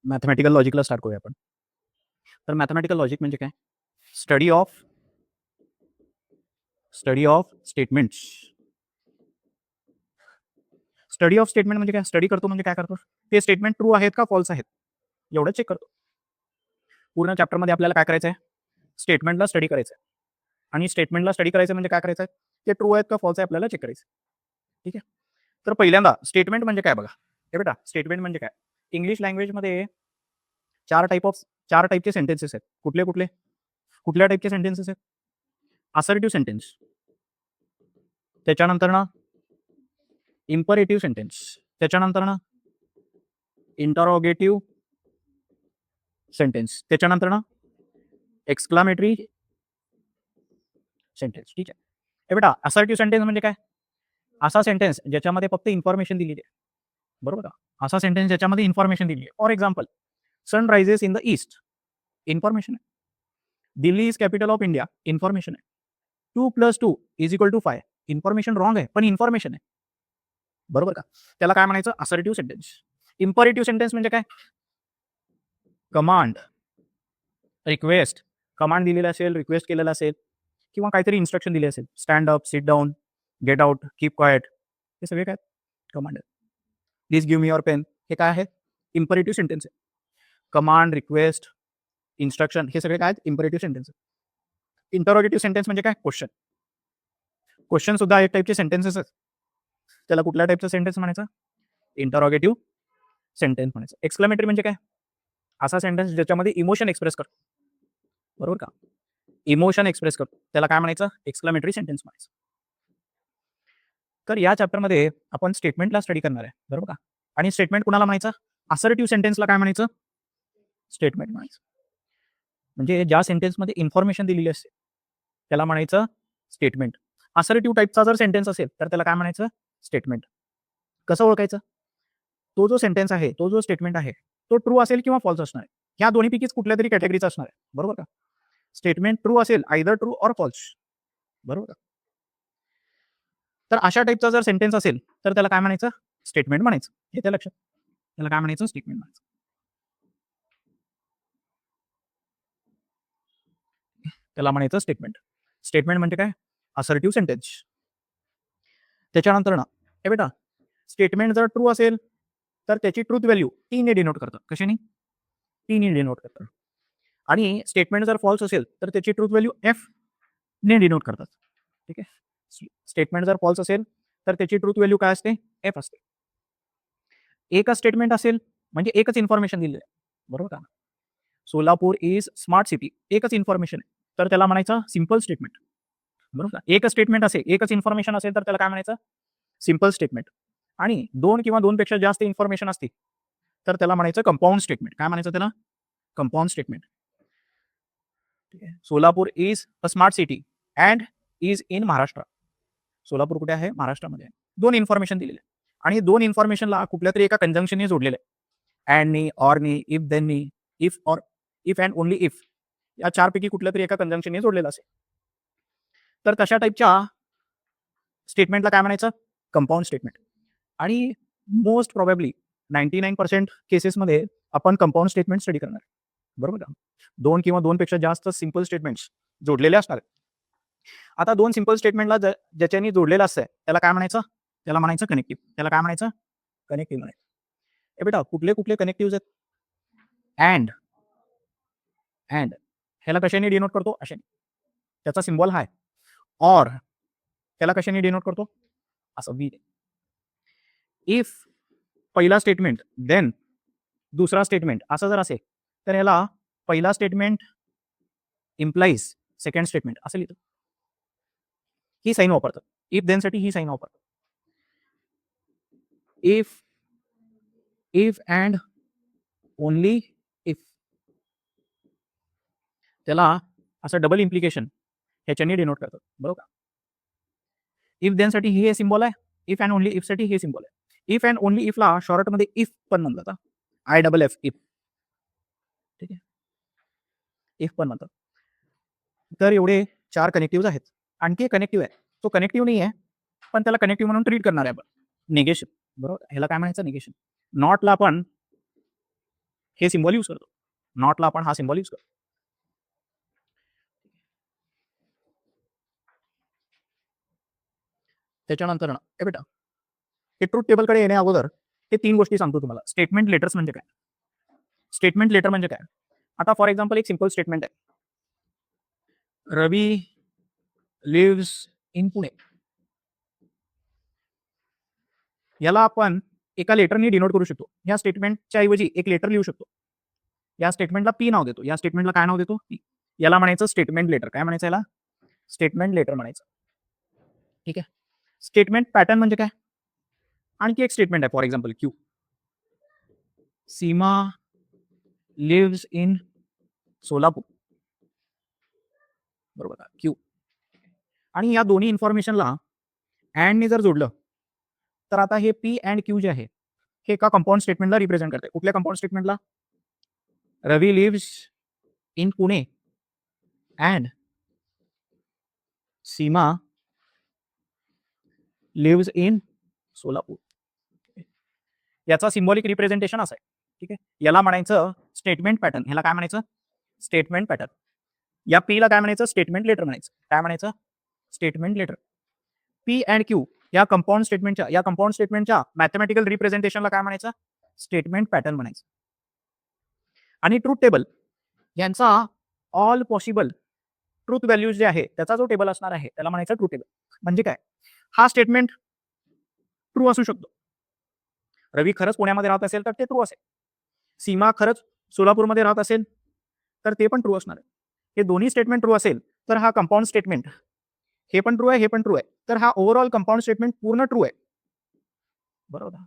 Mathematical लॉजिकला start करूया आपण. तर मॅथमॅटिकल लॉजिक म्हणजे काय? Study of statements. Study of statement म्हणजे काय? स्टडी करतो म्हणजे काय करतो? ते स्टेटमेंट ट्रू आहेत का फॉल्स आहेत एवढं चेक करतो. पूर्ण चॅप्टरमध्ये आपल्याला काय करायचं आहे? स्टेटमेंटला स्टडी करायचं आहे. आणि स्टेटमेंटला स्टडी करायचं म्हणजे काय करायचं आहे? ते ट्रू आहेत का फॉल्स आहे आपल्याला चेक करायचं. ठीक आहे. तर पहिल्यांदा स्टेटमेंट म्हणजे काय बघा. हे बेटा स्टेटमेंट म्हणजे काय? इंग्लिश लँग्वेजमध्ये चार टाईपचे सेंटेन्सेस आहेत. कुठले कुठले? कुठल्या टाईपचे सेंटेन्सेस आहेत? असर्टिव्ह सेंटेन्स, त्याच्यानंतर ना इम्परेटिव्ह सेंटेन्स, त्याच्यानंतर ना इंटरोगेटिव्ह सेंटेन्स, त्याच्यानंतर ना एक्सक्लामेटरी सेंटेन्स. ठीक आहे. हे बेटा असर्टिव्ह सेंटेन्स म्हणजे काय? असा सेंटेन्स ज्याच्यामध्ये फक्त इन्फॉर्मेशन दिलेली आहे. बरोबर का? असा सेंटेन्स ज्याच्यामध्ये इन्फॉर्मेशन दिली आहे. For example, sun rises in the east, information आहे. Delhi is capital of India, information आहे. 2+2 = 5, इन्फॉर्मेशन रॉंग आहे पण इन्फॉर्मेशन आहे. बरोबर का? त्याला काय म्हणायचं? Assertive sentence. इम्परेटिव्ह सेंटेन्स म्हणजे काय? कमांड, रिक्वेस्ट, कमांड दिलेला असेल, रिक्वेस्ट केलेला असेल किंवा काहीतरी इन्स्ट्रक्शन दिली असेल. Stand up, sit down, get out, keep quiet, हे सगळे काय कमांड आहेत. Please give me your pen, हे काय आहे? इम्परेटिव्ह सेंटेन्स आहे. कमांड, रिक्वेस्ट, इन्स्ट्रक्शन हे सगळे काय आहेत? Imperative sentence. इंटरोगेटिव्ह सेंटेन्स म्हणजे काय? क्वेश्चन. क्वेश्चन सुद्धा एक टाईपचे सेंटेन्सेस आहेत. त्याला कुठल्या टाईपचं सेंटेन्स म्हणायचं? इंटरोगेटिव्ह सेंटेन्स म्हणायचं. एक्सक्लेमेटरी म्हणजे काय? असा सेंटेन्स ज्याच्यामध्ये इमोशन एक्सप्रेस करतो. बरोबर का? इमोशन एक्सप्रेस करतो त्याला काय म्हणायचं? एक्सक्लेमेटरी सेंटेन्स म्हणायचं. तर या चॅप्टरमध्ये आपण स्टेटमेंटला स्टडी करणार आहे. बरोबर का? आणि स्टेटमेंट कुणाला म्हणायचं? असर्टिव्ह सेंटेन्सला काय म्हणायचं? स्टेटमेंट म्हणायचं. म्हणजे ज्या सेंटेन्समध्ये इन्फॉर्मेशन दिलेली असते त्याला म्हणायचं स्टेटमेंट. असर्टिव्ह टाईपचा जर सेंटेन्स असेल तर त्याला काय म्हणायचं? स्टेटमेंट. कसं ओळखायचं? तो जो सेंटेन्स आहे, तो जो स्टेटमेंट आहे, तो ट्रू असेल किंवा फॉल्स असणार आहे. ह्या दोन्हीपैकीच कुठल्या तरी कॅटेगरीचा असणार आहे. बरोबर का? स्टेटमेंट ट्रू असेल, आयदर ट्रू ऑर फॉल्स. बरोबर का? तर अशा टाईपचा जर सेंटेन्स असेल तर त्याला काय म्हणायचं? स्टेटमेंट म्हणायचं. येते लक्षात? त्याला काय म्हणायचं? स्टेटमेंट म्हणायचं. त्याला म्हणायचं स्टेटमेंट. स्टेटमेंट म्हणजे काय? Assertive sentence. त्याच्यानंतर ना हे बेटा स्टेटमेंट जर ट्रू असेल तर त्याची ट्रूथ व्हॅल्यू टी ने डिनोट करतात. कशाने? टी ने डिनोट करतात. आणि स्टेटमेंट जर फॉल्स असेल तर त्याची ट्रूथ व्हॅल्यू एफ ने डिनोट करतात. ठीक आहे. स्टेटमेंट जर फॉल्स असेल तर त्याची ट्रूथ व्हॅल्यू काय असते? एफ असते. एकच स्टेटमेंट असेल म्हणजे एकच इन्फॉर्मेशन दिलेलं आहे. बरोबर का? सोलापूर इज स्मार्ट सिटी, एकच इन्फॉर्मेशन आहे तर त्याला म्हणायचं सिंपल स्टेटमेंट. बरोबर का? एकच स्टेटमेंट असेल, एकच इन्फॉर्मेशन असेल तर त्याला काय म्हणायचं? Simple statement. आणि दोन किंवा दोनपेक्षा जास्त इन्फॉर्मेशन असतील तर त्याला म्हणायचं कंपाऊंड स्टेटमेंट. काय म्हणायचं त्याला? Compound statement. ठीक आहे. Solapur is a smart city and is in Maharashtra. Solapur कुठे आहे? महाराष्ट्रामध्ये आहे. दोन इन्फॉर्मेशन दिलेले आणि दोन इन्फॉर्मेशनला कुठल्या तरी एका कंजंक्शनने जोडलेलं आहे. अँडनी, ऑरनी, इफ देननी, if or if and only if या चारपैकी कुठल्या तरी एका कंजंक्शनने जोडलेलं असेल तर तशा टाईपच्या स्टेटमेंटला काय म्हणायचं? Compound statement. आणि मोस्ट प्रोबॅबली 99% केसेसमध्ये आपण कंपाऊंड स्टेटमेंट स्टडी करणार. बरोबर का? दोन किंवा दोनपेक्षा जास्त सिंपल स्टेटमेंट्स जोडलेले असणार. आता दोन सिंपल स्टेटमेंटला ज्याच्यानी जोडलेलं असतं त्याला काय म्हणायचं? त्याला म्हणायचं कनेक्टिव्ह. त्याला काय म्हणायचं? कनेक्टिव्ह म्हणायचं. हे बेटा कुठले कुठले कनेक्टिव्ह आहेत? अँड ह्याला कशाने डिनोट करतो? अशाने. त्याचा सिम्बॉल हा आहे. ऑर त्याला कशाने डिनोट करतो? असं वी. इफ पहिला स्टेटमेंट देन दुसरा स्टेटमेंट असं जर असेल तर याला पहिला स्टेटमेंट इम्प्लाइज सेकंड स्टेटमेंट असं लिहितं. ही साईन वापरतात. इफ देन साठी ही साईन वापरतात. इफ अँड ओनली इफ त्याला असं डबल इम्प्लिकेशन ह्याच्याने डिनोट करतात. बरोबर का? इफ देन साठी हे सिम्बॉल आहे. इफ अँड ओनली इफ साठी हे सिम्बॉल आहे. इफ अँड ओनली इफला शॉर्टमध्ये इफ पण म्हणलं जातं. IFF if. ठीक आहे. इफ पण म्हणतात. तर एवढे 4 कनेक्टिव्ह आहेत. आणखी एक कनेक्टिव्ह आहे. तो कनेक्टिव्ह नाही आहे पण त्याला कनेक्टिव्ह म्हणून ट्रीट करणार आहे आपण. निगेशन. बरोबर? ह्याला काय म्हणायचं? निगेशन. नॉटला आपण हे सिम्बॉल यूज करतो. नॉटला आपण हा सिम्बॉल यूज करतो. त्याच्यानंतर ना हे बेटा, हे ट्रूथ टेबलकडे येण्या अगोदर हे 3 गोष्टी सांगतो तुम्हाला. स्टेटमेंट लेटर्स म्हणजे काय? स्टेटमेंट लेटर म्हणजे काय? आता फॉर एक्झाम्पल एक सिंपल स्टेटमेंट आहे. रवी लिव्हज इन पुणे. याला आपण एका लेटरनी डिनोट करू शकतो. या स्टेटमेंटच्या ऐवजी एक लेटर लिहू शकतो. या स्टेटमेंटला पी नाव देतो. या स्टेटमेंटला काय नाव देतो? पी. याला म्हणायचं स्टेटमेंट लेटर. काय म्हणायचं याला? स्टेटमेंट लेटर म्हणायचं. ठीक आहे. स्टेटमेंट पॅटर्न म्हणजे काय? आणखी एक स्टेटमेंट आहे for example Q. Seema lives in Solapur. बरोबर का? क्यू. आणि या दोन्ही इन्फॉर्मेशनला अँडने जर जोडलं तर आता हे पी अँड क्यू जे आहे हे एका कंपाऊंड स्टेटमेंटला रिप्रेझेंट करते. कुठल्या कंपाऊंड स्टेटमेंटला? Ravi lives in Pune and Seema lives in Solapur. याचा सिम्बॉलिक रिप्रेझेंटेशन असं आहे. ठीक आहे. याला म्हणायचं स्टेटमेंट पॅटर्न. ह्याला काय म्हणायचं? Statement pattern. या पी ला काय म्हणायचं? स्टेटमेंट लेटर म्हणायचं. काय म्हणायचं? Statement letter. P and Q या कंपाऊंड स्टेटमेंटच्या मॅथमॅटिकल रिप्रेझेंटेशनला काय म्हणायचं? स्टेटमेंट पॅटर्न म्हणायचं. आणि ट्रूथ टेबल यांचा ऑल पॉसिबल ट्रूथ व्हॅल्यूज जे आहे त्याचा जो टेबल असणार आहे त्याला म्हणायचं ट्रूथ टेबल. म्हणजे काय? हा स्टेटमेंट ट्रू असू शकतो. रवी खरंच पुण्यामध्ये राहत असेल तर ते ट्रू असेल. सीमा खरंच सोलापूरमध्ये राहत असेल तर ते पण ट्रू असणार आहे. हे दोन्ही स्टेटमेंट ट्रू असेल तर हा कंपाऊंड स्टेटमेंट हे पण ट्रू आहे, हे पण ट्रू आहे. तर हा ओव्हरऑल कंपाऊंड स्टेटमेंट पूर्ण ट्रू आहे. बरोबर.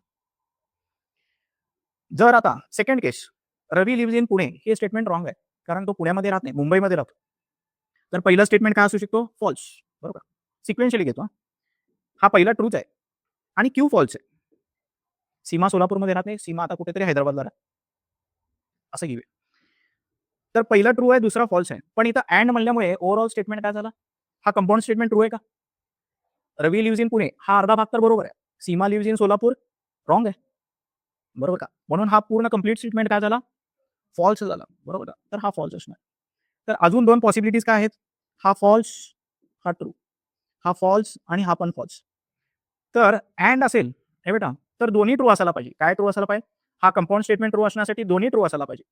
जर आता second case Ravi lives in Pune हे स्टेटमेंट रॉंग आहे कारण तो पुण्यामध्ये राहत नाही, मुंबईमध्ये राहतो. तर पहिलं स्टेटमेंट काय असू शकतो? फॉल्स. बरोबर. सिक्वेन्शियली घेतो. हा पहिला ट्रूच आहे आणि क्यू फॉल्स आहे. सीमा सोलापूरमध्ये राहत नाही, सीमा आता कुठेतरी हैदराबादला राहते असं घेऊया. तर पहिला ट्रू आहे, दुसरा फॉल्स आहे. पण इथं अँड म्हणल्यामुळे ओव्हरऑल स्टेटमेंट काय झाला? हा कंपाऊंड स्टेटमेंट ट्रू आहे का? रवी लिव्हज इन पुणे हा अर्धा भाग तर बरोबर आहे. सीमा लिव्हज इन सोलापूर रॉंग आहे. बरोबर का? म्हणून हा पूर्ण कंप्लीट स्टेटमेंट काय झाला? फॉल्स झाला. बरोबर का? तर हा फॉल्स असणार. तर अजून 2 पॉसिबिलिटीज काय आहेत? हा फॉल्स, हा ट्रू. हा फॉल्स आणि हा पण फॉल्स. तर अँड असेल हे बेटा तर दोन्ही ट्रू असायला पाहिजे. काय ट्रू असायला पाहिजे? हा कंपाऊंड स्टेटमेंट ट्रू असण्यासाठी दोन्ही ट्रू असायला पाहिजे.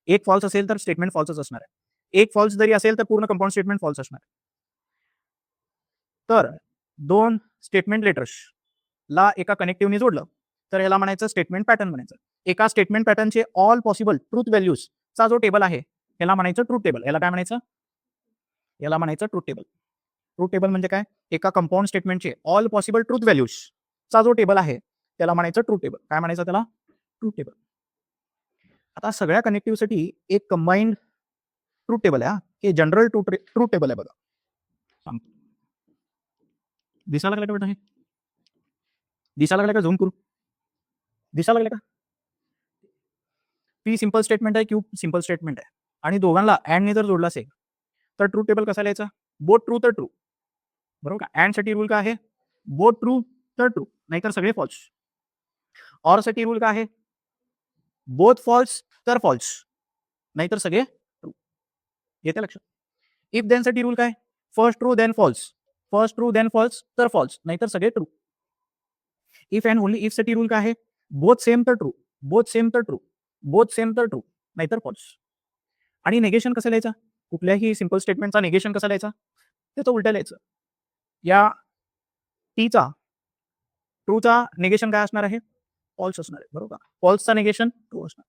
एक फॉल्स असेल तर स्टेटमेंट फॉल्सच असणार आहे. एक फॉल्स जरी असेल तर पूर्ण कंपाऊंड स्टेटमेंट फॉल्स असणार आहे. तर 2 स्टेटमेंट लेटर्सला एका कनेक्टिव्हनी जोडलं तर याला म्हणायचं स्टेटमेंट पॅटर्न म्हणायचं. एका स्टेटमेंट पॅटर्नचे ऑल पॉसिबल ट्रूथ व्हॅल्यूजचा जो टेबल आहे याला म्हणायचं ट्रूथ टेबल. याला काय म्हणायचं? याला म्हणायचं ट्रूथ टेबल. ट्रूथ टेबल म्हणजे काय? एका कंपाऊंड स्टेटमेंटचे ऑल पॉसिबल ट्रूथ व्हॅल्यूजचा जो टेबल आहे त्याला म्हणायचं ट्रूथ टेबल. काय म्हणायचं त्याला? Truth table. आता सगळ्या कनेक्टिव्हसाठी एक कंबाईंड ट्रूथ टेबल आहे. हे जनरल ट्रूथ टेबल आहे बघा. सांगतो. दिसायला लागलं का बेटा? हे दिसायला लागलं का? झूम करू? दिसायला लागलं का? पी सिंपल स्टेटमेंट आहे, क्यू सिंपल स्टेटमेंट आहे आणि दोघांना अँडने जर जोडला असेल तर ट्रूथ टेबल कसा लिहायचा? बोथ ट्रू तर ट्रू. बरोबर का? अँड साठी रूल काय आहे? बोथ ट्रू तर ट्रू, नाहीतर सगळे फॉल्स. ऑर साठी रूल काय आहे? बोथ फॉल्स तर फॉल्स, नाहीतर सगळे ट्रू. येते लक्षात? इफ देन साठी रूल काय? First true then false, first true then false तर फॉल्स, नाहीतर सगळे true. If and only if साठी रूल काय आहे? बोथ सेम तर ट्रू, बोथ सेम तर ट्रू, बोथ सेम तर ट्रू, नाहीतर फॉल्स. आणि नेगेशन कसं लिहायचं? कुठल्याही सिंपल स्टेटमेंटचा नेगेशन कसा लिहायचा? त्याचं उलटं लिहायचं. या टीचा ट्रूचा नेगेशन काय असणार आहे? फॉल्स असणार आहे. बरोबर. फॉल्सचा नेगेशन ट्रू असणार.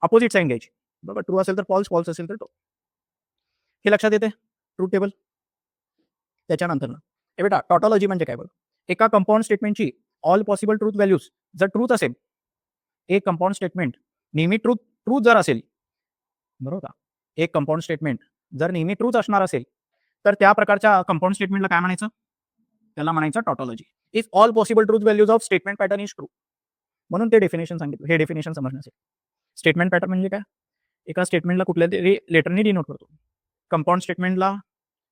अपोजिट साईन घ्यायची. बरोबर. ट्रू असेल तर फॉल्स, फॉल्स असेल तर ट्रू. हे लक्षात येते ट्रूथ टेबल. त्याच्यानंतर हे बेटा टॉटॉलॉजी म्हणजे काय बघ? एका कंपाऊंड स्टेटमेंटची ऑल पॉसिबल ट्रूथ व्हॅल्यूज जर ट्रूथ असेल, एक कंपाऊंड स्टेटमेंट नेहमी ट्रूथ जर असेल, बरोबर का? एक कंपाऊंड स्टेटमेंट जर नेहमी ट्रूथ असणार असेल तर त्या प्रकारच्या कंपाऊंड स्टेटमेंटला काय म्हणायचं? त्याला म्हणायचं tautology. If all possible truth values of statement pattern is true. म्हणून ते डेफिनेशन सांगितलं. हे डेफिनेशन समजण्यासाठी स्टेटमेंट पॅटर्न म्हणजे काय? एका स्टेटमेंटला कुठल्या तरी लेटरनी डिनोट करतो. कंपाऊंड स्टेटमेंटला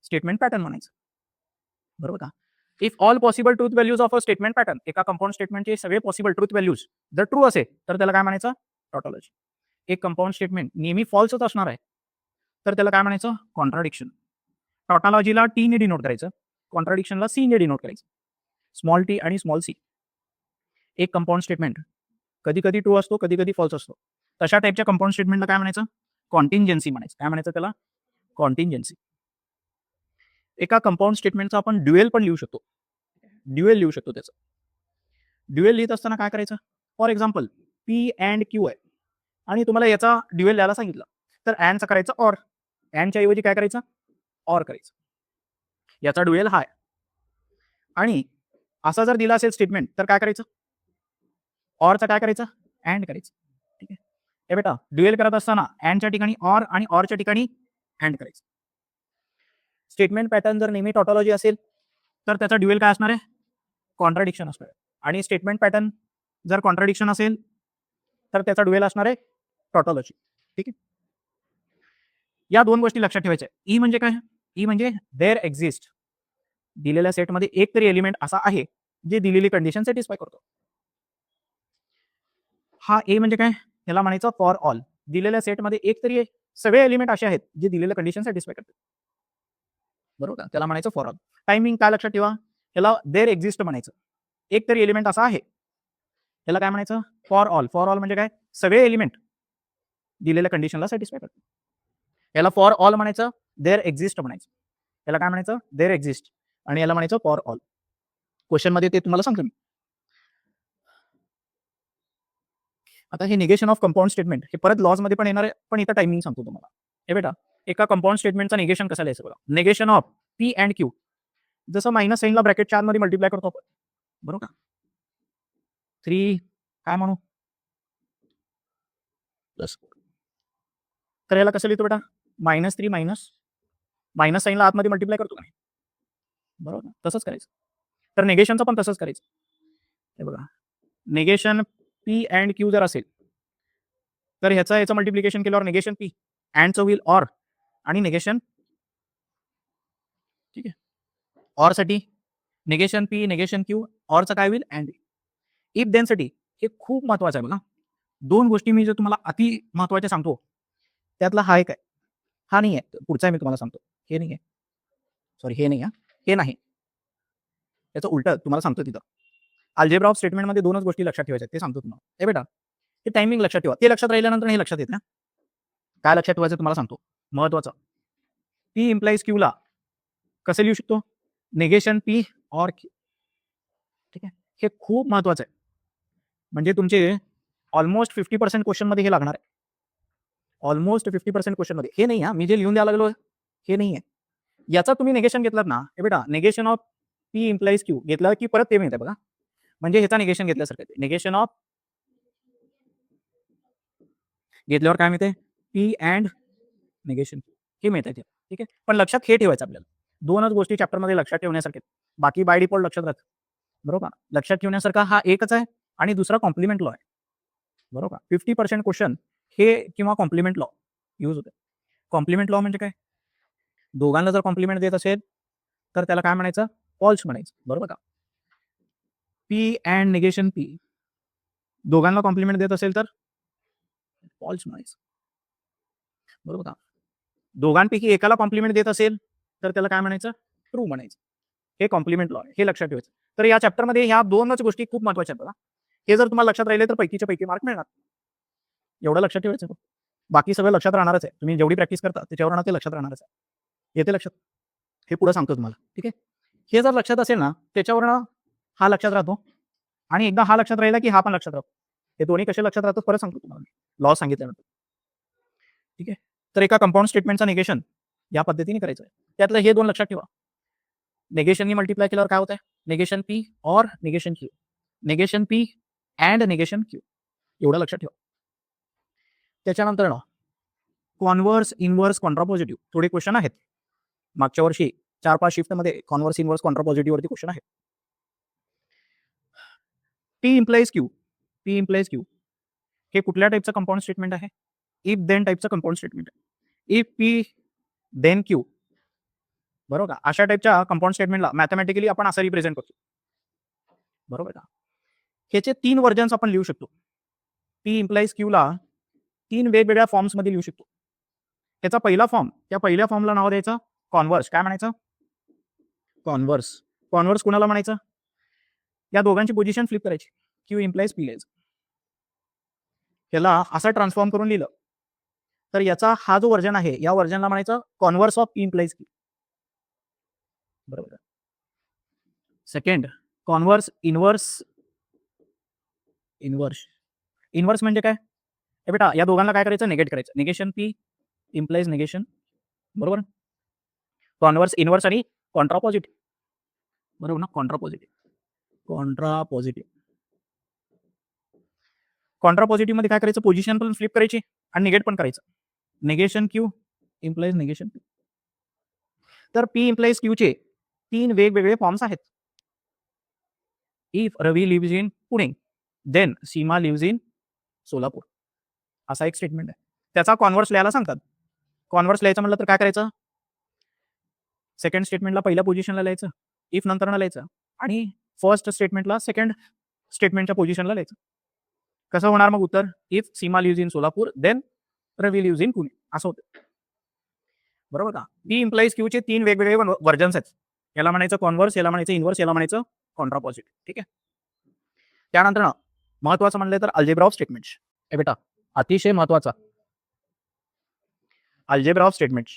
स्टेटमेंट पॅटर्न म्हणायचं. बरोबर का? If all possible truth values of a statement pattern, एका कंपाऊंड स्टेटमेंटचे सगळे पॉसिबल ट्रूथ व्हॅल्यूज जर ट्रू असेल तर त्याला काय म्हणायचं? टॉटॉलॉजी. एक कंपाऊंड स्टेटमेंट नेहमी फॉल्सच असणार आहे, तर त्याला काय म्हणायचं? कॉन्ट्राडिक्शन. टॉटॉलॉजीला टी ने डिनोट करायचं, कॉन्ट्राडिक्शनला सी ने डिनोट करायचं. स्मॉल टी आणि स्मॉल सी. एक कंपाऊंड स्टेटमेंट कधी कधी ट्रू असतो, कधी कधी फॉल्स असतो. तशा टाईपच्या कंपाऊंड स्टेटमेंटला काय म्हणायचं? कॉन्टिंजन्सी म्हणायचं. काय म्हणायचं त्याला? कॉन्टिंजन्सी. एका कंपाऊंड स्टेटमेंटचा आपण ड्युएल पण लिहू शकतो. ड्युएल लिहू शकतो त्याचं. ड्युएल लिहित असताना काय करायचं? For example P and Q आहे आणि तुम्हाला याचा ड्युएल लिहायला सांगितलं, तर अँडचा करायचं ऑर. अँडच्या ऐवजी काय करायचं? ऑर करायचं. याचा ड्युएल हा आहे. आणि असा जर दिला असेल स्टेटमेंट तर काय करायचं? ऑरचं काय करायचं? अँड करायचं. ठीक आहे. हे बेटा ड्युएल करत असताना अँडच्या ठिकाणी ऑर आणि ऑरच्या ठिकाणी अँड करायचं. स्टेटमेंट पॅटर्न जर नेहमी टॉटॉलॉजी असेल तर त्याचा ड्युएल काय असणार आहे? कॉन्ट्राडिक्शन असणार आहे. आणि स्टेटमेंट पॅटर्न जर कॉन्ट्राडिक्शन असेल तर त्याचा ड्युएल असणार आहे टॉटॉलॉजी. ठीक आहे. या दोन गोष्टी लक्षात ठेवायच्या. ई म्हणजे काय? ई म्हणजे देअर एक्झिस्ट. दिलेल्या सेटमध्ये एक तरी एलिमेंट असा आहे जे दिलेली कंडिशन सॅटिस्फाय करतो. हा ए म्हणजे काय? याला म्हणायचं फॉर ऑल. दिलेल्या सेटमध्ये एक तरी सगळे एलिमेंट असे आहेत जे दिलेलं कंडिशन सॅटिस्फाय करतात. बरोबर का? त्याला म्हणायचं फॉर ऑल. टायमिंग काय लक्षात ठेवा? याला देअर एक्झिस्ट म्हणायचं. एक तरी एलिमेंट असा आहे, त्याला काय म्हणायचं? For all. फॉर ऑल म्हणजे काय? सगळे एलिमेंट दिलेल्या कंडिशनला सॅटिस्फाय करतात. याला फॉर ऑल म्हणायचं, देअर एक्झिस्ट म्हणायचं. याला काय म्हणायचं? There exist. आणि याला म्हणायचं फॉर ऑल. क्वेश्चन मध्ये ते तुम्हाला सांगतो मी. आता हे निगेशन ऑफ कंपाऊंड स्टेटमेंट हे परत लॉज मध्ये पण येणार आहे, पण इथं टायमिंग सांगतो तुम्हाला. हे बेटा एका कंपाऊंड स्टेटमेंटचा निगेशन कसं लिहायचं बघा. Negation of P and Q. जसं मायनस साईनला ब्रॅकेट 4 मध्ये मल्टिप्लाय करतो आपण, बरोबर का? 3 काय म्हणू? प्लस. तर याला कसं लिहितो बेटा? -3 मायनस साईनला आतमध्ये मल्टिप्लाय करतो का नाही? बरोबर ना? तसंच करायचं. तर निगेशनचं पण तसंच करायचं. हे बघा निगेशन पी अँड क्यू जर असेल तर ह्याचं मल्टिप्लिकेशन केल्यावर निगेशन पी, अँडचं होईल ऑर आणि निगेशन. ठीक आहे. ऑर साठी निगेशन पी, निगेशन क्यू, ऑरचं काय होईल? अँड. इफ देन साठी हे खूप महत्वाचं आहे बघा. दोन गोष्टी मी जर तुम्हाला अति महत्वाच्या सांगतो, त्यातला हा एक आहे. हा नाही आहे. पुढचा मी तुम्हाला सांगतो. हे नाही आहे. सॉरी हे नाही आहे. हे नाही. त्याचं उलटं तुम्हाला सांगतो तिथं. अल्जेब्रा ऑफ स्टेटमेंटमध्ये दोनच गोष्टी लक्षात ठेवायच्या ते सांगतो तुम्हाला. हे बेटा हे टायमिंग लक्षात ठेवा. ते लक्षात राहिल्यानंतर हे लक्षात येतं. काय लक्षात ठेवायचं तुम्हाला सांगतो. महत्वाचं. पी इम्प्लाइज क्यूला कसं लिहू शकतो? Negation P or Q. ठीक आहे. हे खूप महत्वाचं आहे. म्हणजे तुमचे ऑलमोस्ट 50% क्वेश्चन मध्ये हे लागणार आहे. ऑलमोस्ट 50% क्वेश्चन मध्ये हे नाही. मी जे लिहून द्यायला लागलो हे नाही आहे. याचा तुम्ही निगेशन घेतलात ना, हे बेटा negation of P implies Q घेतलं की परत ते मिळतं बघा. म्हणजे ह्याचा निगेशन घेतल्यासारखं. निगेशन ऑफ घेतल्यावर काय मिळते? पी अँड निगेशन हे मिळतं. ठीक आहे. पण लक्षात हे ठेवायचं आपल्याला. दोनच गोष्टी चॅप्टरमध्ये लक्षात ठेवण्यासारख्या. बाकी बाय डिफॉल्ट लक्षात राहतं. बरोबर. लक्षात ठेवण्यासारखा हा एकच आहे आणि दुसरा कॉम्प्लिमेंट लॉ आहे. बरोबर. 50% क्वेश्चन हे किंवा कॉम्प्लिमेंट लॉ यूज होते. कॉम्प्लिमेंट लॉ म्हणजे काय? दोघांना जर कॉम्प्लिमेंट देत असेल तर त्याला काय म्हणायचं? फॉल्स म्हणायचं. बरोबर का? पी अँड निगेशन पी दोघांना कॉम्प्लिमेंट देत असेल तर फॉल्स म्हणायचं. बरोबर का? दोघांपैकी एकाला कॉम्प्लिमेंट देत असेल तर त्याला काय म्हणायचं? ट्रू म्हणायचं. हे कॉम्प्लिमेंट लॉ आहे. हे लक्षात ठेवायचं. तर या चॅप्टरमध्ये ह्या दोनच गोष्टी खूप महत्त्वाच्या आहेत बघा. हे जर तुम्हाला लक्षात राहिले तर पैकीच्या पैकी मार्क मिळणार. एवढं लक्षात ठेवायचं. बाकी सगळं लक्षात राहणारच आहे. तुम्ही जेवढी प्रॅक्टिस करता त्याच्यावर ते लक्षात राहणारच आहे. येते लक्षात? हे पुढे सांगतो तुम्हाला. ठीक आहे. हे जर लक्षात असेल ना त्याच्यावरनं हा लक्षात राहतो आणि एकदा हा लक्षात राहिला की हा पण लक्षात राहतो. हे दोन्ही कसे लक्षात राहतात परत सांगतो तुम्हाला लॉ सांगितल्यानंतर. ठीक आहे. तर एका कंपाऊंड स्टेटमेंटचं निगेशन या पद्धतीने करायचं आहे. त्यातलं हे दोन लक्षात ठेवा. निगेशननी मल्टिप्लाय केल्यावर काय होतं? Negation P or negation Q. Negation P and negation Q. एवढं लक्षात ठेवा. त्याच्यानंतर ना कॉन्व्हर्स, इनव्हर्स, कॉन्ट्रापॉझिटिव्ह थोडे क्वेश्चन आहेत. मागच्या वर्षी 4-5 शिफ्टमध्ये कॉन्व्हर्स, इनव्हर्स, कॉन्ट्रापॉझिटिव्ह वरती क्वेश्चन आहेत. P implies Q. P implies Q हे कुठल्या टाईपचं कंपाऊंड स्टेटमेंट आहे? इफ देन टाईपचं कंपाऊंड स्टेटमेंट आहे. If P then Q. बरोबर का? अशा टाईपच्या कंपाऊंड स्टेटमेंटला मॅथमॅटिकली आपण असं रिप्रेझेंट करतो. बरोबर का? ह्याचे 3 व्हर्जन्स आपण लिहू शकतो. पी इम्प्लाइज क्यूला तीन वेगवेगळ्या फॉर्म्समध्ये लिहू शकतो. त्याचा पहिला फॉर्म, त्या पहिल्या फॉर्मला नाव द्यायचं कॉन्व्हर्स. काय म्हणायचं? कॉन्व्हर्स. कॉन्व्हर्स कुणाला म्हणायचं? या दोघांची पोझिशन फ्लिप करायची. क्यू इम्प्लाइज पी लिहायचं. त्याला असं ट्रान्सफॉर्म करून लिहिलं तर याचा हा जो व्हर्जन आहे या व्हर्जनला म्हणायचं converse of P implies Q. बरोबर. Second, converse inverse. इनव्हर्स म्हणजे काय? हे बेटा या दोघांना काय करायचं? निगेट करायचं. Negation P implies negation. बरोबर. कॉन्व्हर्स इनव्हर्स आणि कॉन्ट्रापॉझिटिव्ह. बरोबर ना? कॉन्ट्रापॉझिटिव्ह मध्ये काय करायचं? पोझिशन पण फ्लिप करायची आणि निगेट पण करायचं. Negation Q implies negation P. तर पी इम्प्लाइज क्यूचे तीन वेगवेगळे फॉर्म्स आहेत. If Ravi lives in Pune then Seema lives in Solapur. असा एक स्टेटमेंट आहे. त्याचा कॉन्व्हर्स लिहायला सांगतात. कॉन्व्हर्स लिहायचं म्हटलं तर काय करायचं? सेकंड स्टेटमेंटला पहिल्या पोझिशनला लिहायचं, इफ नंतरला लिहायचं आणि फर्स्ट स्टेटमेंटला सेकंड स्टेटमेंटच्या पोझिशनला लिहायचं. कसं होणार मग उत्तर? If Seema lives in Solapur then Ravi lives in Pune असं होतं. बरोबर का? पी इम्प्लाइज क्यूचे तीन वेगवेगळे व्हर्जन्स आहेत. याला म्हणायचं कॉन्व्हर्स, याला म्हणायचं इनव्हर्स, याला म्हणायचं कॉन्ट्रापॉझिटिव्ह. ठीक आहे. त्यानंतर महत्वाचं म्हणलं तर अल्जेब्रा ऑफ स्टेटमेंट्स. हे बेटा अतिशय महत्वाचा algebra of statements.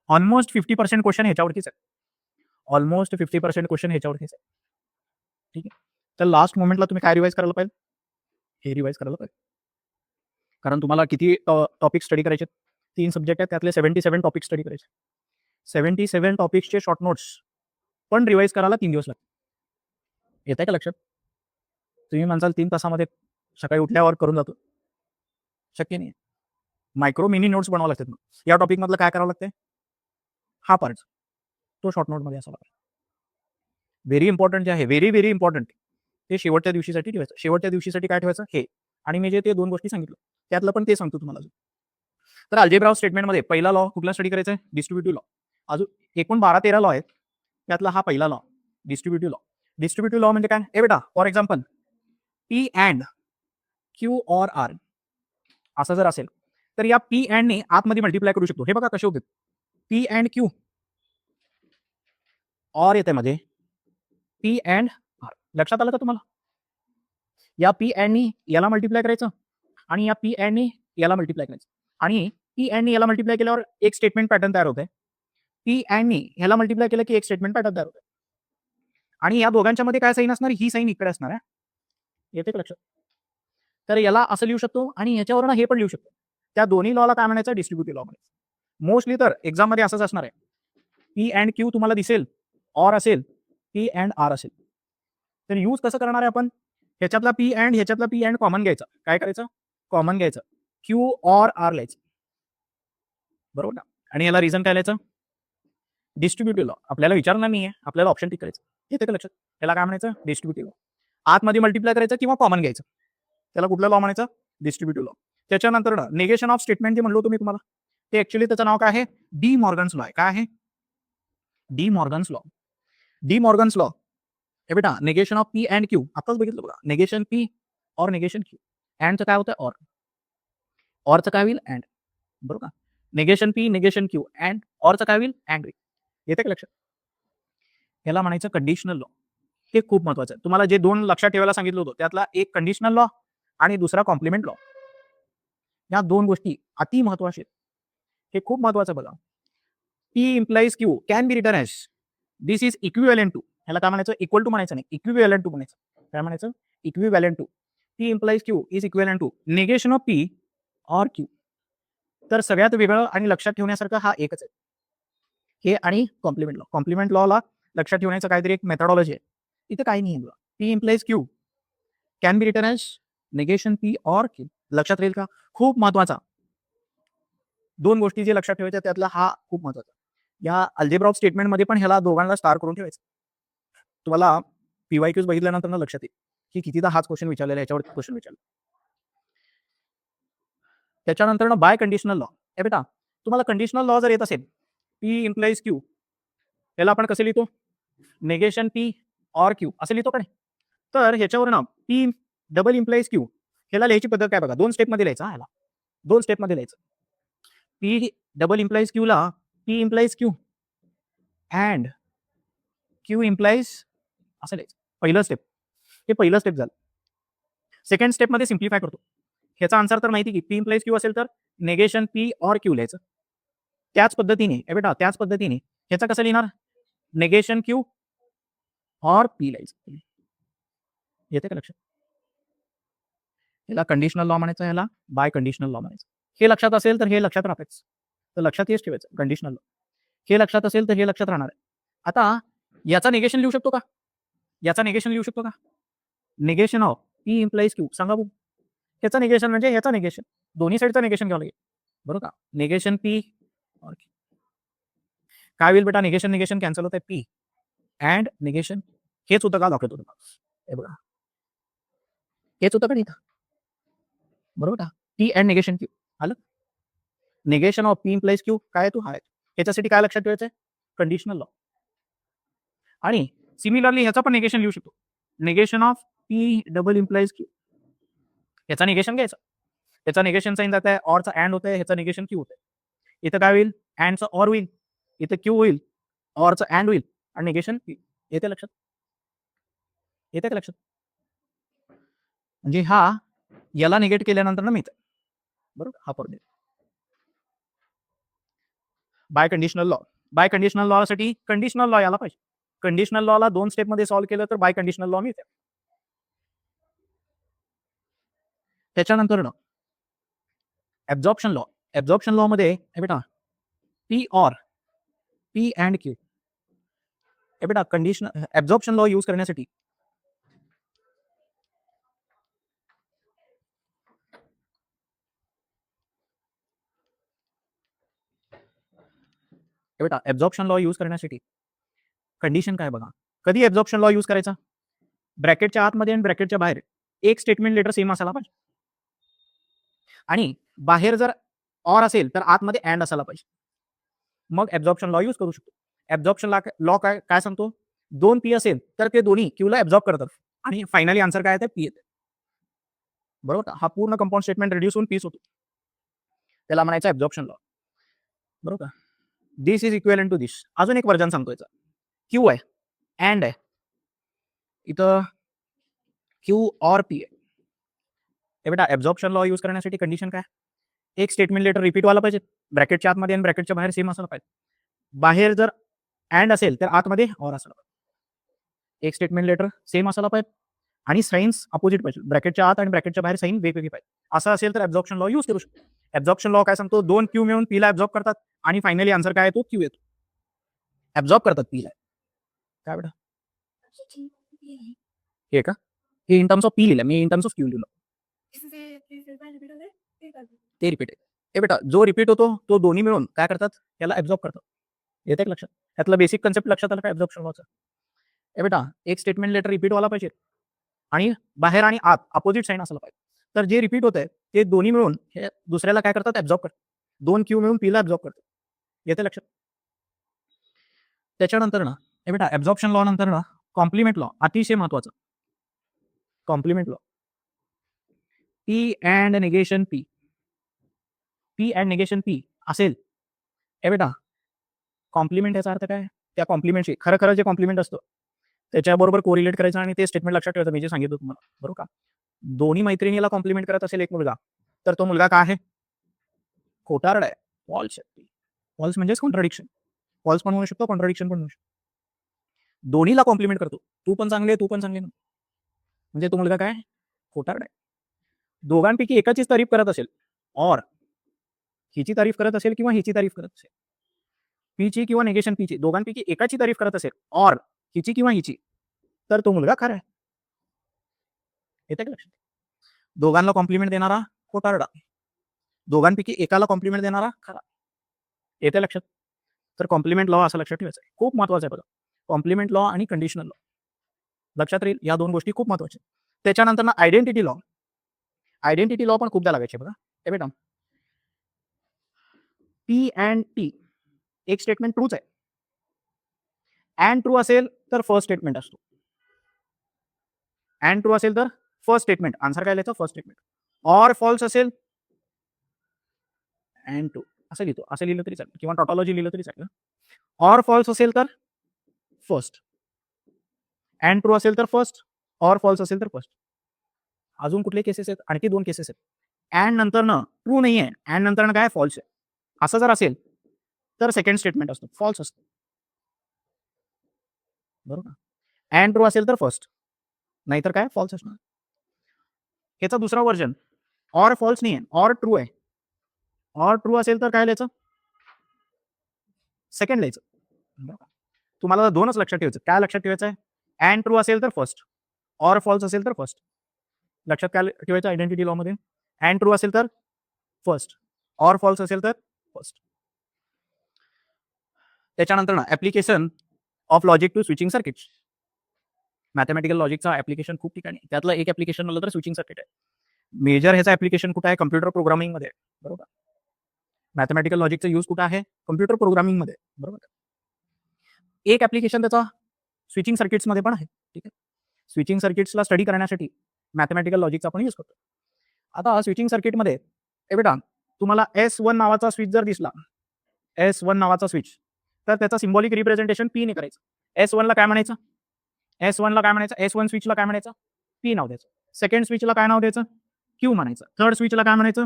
Almost 50% question ह्याच्यावरतीच आहे. ऑलमोस्ट 50% क्वेश्चन ह्याच्यावरतीच आहे. ठीक आहे. तर लास्ट मोमेंटला तुम्ही काय रिवाइज करायला पाहिजे? हे रिवाइज करायला पाहिजे. कारण तुम्हाला किती टॉपिक स्टडी करायचे? 3 सब्जेक्ट आहेत, त्यातले 77 टॉपिक स्टडी करायचे. 77 टॉपिक्सचे शॉर्ट नोट्स पण रिवाइज करायला 3 दिवस लागतात. येत आहे का लक्षात? तुम्ही म्हणसाल 3 तासामध्ये सकाळी उठल्यावर करून जातो. शक्य नाही. मायक्रो मिनी नोट्स बनवावं लागतात. या टॉपिक मधलं काय करावं लागतंय? हा पार्ट तो शॉर्ट नोटमध्ये असावा लागतो. व्हेरी इम्पॉर्टंट जे आहे, व्हेरी इम्पॉर्टंट, ते शेवटच्या दिवशीसाठी ठेवायचं. शेवटच्या दिवशीसाठी काय ठेवायचं? हे. आणि मी जे ते 2 गोष्टी सांगितलं त्यातलं पण ते सांगतो तुम्हाला. तर अल्जेब्रा ऑफ स्टेटमेंटमध्ये पहिला लॉ कुठला स्टडी करायचा आहे? Distributive law. अजून एकूण 12-13 लॉ आहेत, त्यातला हा पहिला law distributive law. Distributive law म्हणजे काय? ए बेटा for example P and Q or R असं जर असेल तर या पी अँड ने आतमध्ये मल्टिप्लाय करू शकतो. हे बघा कसे होते. पी अँड क्यू ऑर येते मध्ये पी अँड आर. लक्षात आलं का तुम्हाला? या पी अँड नी याला मल्टिप्लाय करायचं आणि या पी अँड नी याला मल्टिप्लाय करायचं आणि पी अँड नी याला मल्टिप्लाय केल्यावर एक स्टेटमेंट पॅटर्न तयार होते. पी अँड नी ह्याला मल्टिप्लाय केलं की एक स्टेटमेंट पॅटर्न तयार होते. आणि या दोघांच्या मध्ये काय साईन असणार? ही साईन इकडे असणार आहे. येते का लक्षात? तर याला असं लिहू शकतो आणि याच्यावरून हे पण लिहू शकतो. त्या दोन्ही लॉला काय म्हणायचं? डिस्ट्रीब्युटिव्ह लॉ म्हणायचं. मोस्टली तर एक्झाम मध्ये असंच असणार आहे. पी अँड क्यू तुम्हाला दिसेल, ऑर असेल, पी अँड आर असेल. तर यूज कसं करणार आहे आपण? ह्याच्यातला पी अँड कॉमन घ्यायचं. काय करायचं? कॉमन घ्यायचं. क्यू ऑर आर लिहायचं. बरोबर ना? आणि याला रिझन काय लिहायचं? Distributive law. आपल्याला विचारणार नाहीये, आपल्याला ऑप्शन टिक करायचं. येते का लक्षात? याला काय म्हणायचं? Distributive law. आतमध्ये मल्टिप्लाय करायचं किंवा कॉमन घ्यायचं. त्याला कुठला लॉ म्हणायचं? Distributive law. त्याच्यानंतर निगेशन ऑफ स्टेटमेंट जे म्हणलो तुम्ही तुम्हाला, ते ऍक्च्युअली त्याचं नाव काय आहे? डी मॉर्गन्स लॉ आहे. काय आहे? De Morgan's law. De Morgan's law. हे बेटा negation of P and Q आताच बघितलं बघा. निगेशन पी और निगेशन क्यू. अँडचं काय होतं? ऑर. ऑरचं काय होईल? अँड. बरोबर का? Negation P negation Q and ऑरचं काय होईल? अँड. येते का लक्षात? याला म्हणायचं कंडिशनल लॉ. हे खूप महत्वाचं आहे. तुम्हाला जे 2 लक्षात ठेवायला सांगितलं होतं त्यातला एक कंडिशनल लॉ आणि दुसरा कॉम्प्लिमेंट लॉ. या 2 गोष्टी अति महत्वाच्या आहेत. हे खूप महत्वाचं बघा. P implies Q can be written as this is equivalent to. ह्याला काय म्हणायचं? इक्वल टू म्हणायचं नाही, इक्विव्हॅलेंट टू म्हणायचं. काय म्हणायचं? Equivalent to. P implies Q is equivalent to negation of P or Q. तर सगळ्यात वेगळं आणि लक्षात ठेवण्यासारखं हा एकच आहे, हे आणि कॉम्प्लिमेंट लॉ. कॉम्प्लिमेंट लॉला लक्षात ठेवण्याचं काहीतरी एक मेथडॉलॉजी आहे. इथं काही नाही आहे. P implies Q can be written as negation P or Q. लक्षात राहील का? खूप महत्वाचा. 2 गोष्टी जे लक्षात ठेवायच्या त्यातला हा खूप महत्वाचा. या अल्जेब्रा ऑफ स्टेटमेंट मध्ये पण ह्याला दोघांना स्टार करून ठेवायचं. तुम्हाला पीवायक्यूज बघितल्यानंतर लक्षात येईल की कितीदा हाच क्वेश्चन विचारलेला, याच्यावरती क्वेश्चन विचारला. त्याच्यानंतर बाय कंडिशनल लॉ. हे बेटा तुम्हाला कंडिशनल लॉ जर येत असेल, पी इम्प्लाइज क्यू, याला आपण कसे लिहितो? निगेशन पी ऑर क्यू असं लिहितो का नाही? तर ह्याच्यावर पी डबल इम्प्लाइज क्यू ह्याला लिहायची पद्धत काय बघा, 2 स्टेपमध्ये लिहायचं ह्याला, 2 स्टेपमध्ये लिहायचं. पी डबल इम्प्लाइज क्यूला P implies Q and Q implies असं लिहायचं. पहिलं स्टेप, हे पहिलं स्टेप झालं. सेकंड स्टेपमध्ये सिम्प्लिफाय करतो. ह्याचा आन्सर तर माहिती की पी इम्प्लाइज क्यू असेल तर नेगेशन पी ऑर क्यू लिहायचं. त्याच पद्धतीने बेटा त्याच पद्धतीने ह्याचं कसं लिहिणार, नेगेशन क्यू ऑर पी लिहायचं. येते का लक्षात? ह्याला कंडिशनल लॉ म्हणायचं, ह्याला बाय कंडिशनल लॉ म्हणायचं. हे लक्षात असेल तर हे लक्षात राहतेच, तर लक्षात हेच ठेवायचं कंडिशनल लॉ. हे लक्षात असेल तर हे लक्षात राहणार आहे. आता याचा निगेशन लिहू शकतो का, याचा निगेशन लिहू शकतो का, negation of P implies Q सांगा बघू. ह्याचं निगेशन म्हणजे ह्याचं निगेशन, दोन्ही साईडचं निगेशन घ्यावं लागेल बरोबर का. निगेशन पी ऑर क्यू काय होईल बेटा, निगेशन निगेशन कॅन्सल होत आहे, पी अँड निगेशन. हेच होतं का दाखवतो तुम्हाला, हे बघा हेच होतं का नाही बरोबर का, पी अँड निगेशन क्यू आलं. Negation of P implies Q काय तू हाय, ह्याच्यासाठी काय लक्षात ठेवायचं, कंडिशनल लॉ. आणि सिमिलरली ह्याचा पण निगेशन लिहू शकतो, negation of P double implies Q. ह्याचा निगेशन घ्यायचा, त्याचा निगेशन साईन जात आहे, ऑरचा अँड होत आहे, ह्याचा निगेशन क्यू होत आहे. इथं काय होईल, अँडचं ऑर होईल, इथं क्यू होईल, ऑरचं अँड होईल आणि निगेशन पी. येते लक्षात, येते का लक्षात. म्हणजे हा याला निगेट केल्यानंतर ना मिळतं बरोबर, हा point. Biconditional law, biconditional law साठी कंडिशनल लॉ याला पाहिजे. कंडिशनल लॉला 2 स्टेपमध्ये सॉल्व्ह केलं तर बाय कंडिशनल लॉ मिळते. त्याच्यानंतर ऍब्झॉर्प्शन लॉ, ऍब्झॉर्प्शन लॉ मध्ये हे बेटा P or P and Q, हे बेटा कंडिशन ऍब्झॉर्प्शन लॉ यूज करण्यासाठी बेटा ऍब्झॉर्प्शन लॉ यूज करण्यासाठी कंडिशन काय बघा, कधी ऍब्झॉर्प्शन लॉ यूज करायचा, ब्रॅकेटच्या आतमध्ये आणि ब्रॅकेटच्या बाहेर एक स्टेटमेंट लेटर सेम असायला पाहिजे. आणि बाहेर जर ऑर असेल तर आतमध्ये अँड असायला पाहिजे, मग ऍब्झॉर्प्शन लॉ यूज करू शकतो. ऍब्झॉर्प्शन लॉ काय काय सांगतो, 2 पी असेल तर ते दोन्ही क्यूला ऍब्झॉर्ब करतात आणि फायनली आन्सर काय येते, पी येते बरोबर. हा पूर्ण कंपाऊंड स्टेटमेंट रिड्यूस होऊन पीस होतो, त्याला म्हणायचं ऍब्झॉर्प्शन लॉ बरोबर. दिस इज इक्वेल टू दिस. अजून एक वर्जन सांगतो याचा, क्यू आहे अँड आहे, इथं क्यू ऑर पी आहे. हे बेटा ऍब्झॉर्प्शन लॉ यूज करण्यासाठी कंडिशन काय, एक स्टेटमेंट लेटर रिपीट व्हायला पाहिजे, ब्रॅकेटच्या आतमध्ये आणि ब्रॅकेटच्या बाहेर सेम असायला पाहिजे. बाहेर जर अँड असेल तर आतमध्ये ऑर असायला पाहिजे. एक स्टेटमेंट लेटर सेम असायला पाहिजे आणि साईन्स अपोजिट पाहिजे, ब्रॅकेटच्या आत आणि ब्रॅकेटच्या बाहेर साईन वेगवेगळी पाहिजे. असं असेल तर ऍब्झॉर्प्शन लॉ यूज करू शकतो. ऍब्झॉर्प्शन लॉ काय सांगतो, 2 क्यू मिळून पीला ऍब्झॉर्ब करतात आणि फायनली आन्सर काय येतो, क्यू येतो. ऍब्झॉर्ब करतात पीला, काय बेटा हे का, हे इन टर्म्स ऑफ पी लिहिलं मी, इन टर्म्स ऑफ क्यू लिहिलं, ते रिपीट आहे. हे बेटा जो रिपीट होतो तो दोन्ही मिळून काय करतात, त्याला ऍब्झॉर्ब करतात. येते लक्षात, त्यातलं बेसिक कन्सेप्ट लक्षात आलं का ऍब्झॉर्प्शन लॉचं. हे बेटा एक स्टेटमेंट लेटर रिपीट व्हायला पाहिजे आणि बाहेर आणि आत अपोजिट साईन असायला पाहिजे, तर जे रिपीट होत आहे ते दोन्ही मिळून हे दुसऱ्याला काय करतात, ऍब्झॉर्ब करतात. 2 क्यू मिळून पीला ऍब्झॉर्ब करतात. येते लक्षात. त्याच्यानंतर हे बेटा ऍब्झॉर्प्शन लॉ नंतर कॉम्प्लिमेंट लॉ अतिशय महत्वाचं. Complement law, P and negation P, P and negation P असेल, हे बेटा कॉम्प्लिमेंट याचा अर्थ काय, त्या कॉम्प्लिमेंटची खरं खरं जे कॉम्प्लिमेंट असतं त्याच्याबरोबर कोरिलेट करायचं आणि ते स्टेटमेंट लक्षात ठेवायचं. मी जे सांगितलं तुम्हाला बरोबर का, दोन्ही मैत्रिणीला कॉम्प्लिमेंट करत असेल एक मुलगा, तर तो मुलगा काय आहे, खोटारड आहे, फॉल्स आहे. फॉल्स म्हणजेच कॉन्ट्राडिक्शन, फॉल्स पण होऊ शकतो, कॉन्ट्राडिक्शन पण होऊ शकतो. दोन्हीला कॉम्प्लिमेंट करतो, तू पण चांगले तू पण चांगले, म्हणजे तो मुलगा काय, खोटारड आहे. दोघांपैकी एकाचीच तारीफ करत असेल, और हिची तारीफ करत असेल किंवा हिची तारीफ करत असेल, पीची किंवा निगेशन पीची दोघांपैकी एकाची तारीफ करत असेल, और हिची किंवा हिची, तर तो मुलगा खरा आहे. येते का लक्षात. दोघांना कॉम्प्लिमेंट देणारा खोटारडा, दोघांपैकी एकाला कॉम्प्लिमेंट देणारा खरा. येते लक्षात. तर कॉम्प्लिमेंट लॉ असं लक्षात ठेवायचं आहे, खूप महत्वाचं आहे बघा. कॉम्प्लिमेंट लॉ आणि कंडिशनल लॉ लक्षात राहील, या दोन गोष्टी खूप महत्वाच्या. त्याच्यानंतर आयडेंटिटी लॉ, आयडेंटिटी लॉ पण खूपदा लागायचे बघा. हे बेटा पी अँड टी एक स्टेटमेंट ट्रूच आहे, अँड ट्रू असेल तर फर्स्ट स्टेटमेंट असतो, अँड ट्रू असेल तर फर्स्ट स्टेटमेंट, आन्सर काय लिहायचं, फर्स्ट स्टेटमेंट. ऑर फॉल्स असेल अँड ट्रू असं लिहितो, असं लिहिलं तरी चालेल किंवा टॉटॉलॉजी लिहिलं तरी चालेल. ऑर फॉल्स असेल तर फर्स्ट, अँड ट्रू असेल तर फर्स्ट, ऑर फॉल्स असेल तर फर्स्ट. अजून कुठले केसेस आहेत? आणखी 2 केसेस आहेत. अँड नंतरनं ट्रू नाहीये, अँड नंतरनं काय फॉल्स आहे. असं जर असेल तर सेकंड स्टेटमेंट असतं, फॉल्स असतं. बरोबर. अँड ट्रू असेल तर फर्स्ट, नाहीतर काय फॉल्स असणार. ह्याचा दुसरा व्हर्जन ऑर फॉल्स नाहीये, ऑर ट्रू आहे. ऑर ट्रू असेल तर काय लिहायचं? सेकंड लिहायचं. बरोबर. तुम्हाला 2च लक्षात ठेवायचं. काय लक्षात ठेवायचं आहे? अँड ट्रू असेल तर फर्स्ट, ऑर फॉल्स असेल तर फर्स्ट. लक्षात काय ठेवायचं आयडेंटिटी लॉमध्ये? अँड ट्रू असेल तर फर्स्ट, ऑर फॉल्स असेल तर फर्स्ट. त्याच्यानंतर ना application of logic to switching circuits. Mathematical लॉजिकचा ऍप्लिकेशन खूप ठिकाणी, त्यातलं एक ऍप्लिकेशन म्हणलं तर स्विचिंग सर्किट आहे. मेजर ह्याचा ऍप्लिकेशन कुठं आहे? कम्प्युटर प्रोग्रामिंगमध्ये आहे. बरोबर. मॅथमॅटिकल लॉजिकचा यूज कुठं आहे? कम्प्युटर प्रोग्रामिंगमध्ये. बरोबर. एक ऍप्लिकेशन त्याचा स्विचिंग सर्किट्समध्ये पण आहे. ठीक आहे. स्विचिंग सर्किट्सला स्टडी करण्यासाठी मॅथमॅटिकल लॉजिकचा आपण यूज करतो. आता स्विचिंग सर्किटमध्ये हे बेटा तुम्हाला S1 नावाचा स्विच जर दिसला, S1 नावाचा स्विच, तर त्याचा सिम्बॉलिक रिप्रेझेंटेशन P ने करायचं. S1 ला काय म्हणायचं? S1 ला काय म्हणायचं? S1 स्विचला काय म्हणायचं? P नाव द्यायचं. सेकंड स्विचला काय नाव द्यायचं? Q म्हणायचं. थर्ड स्विचला काय म्हणायचं?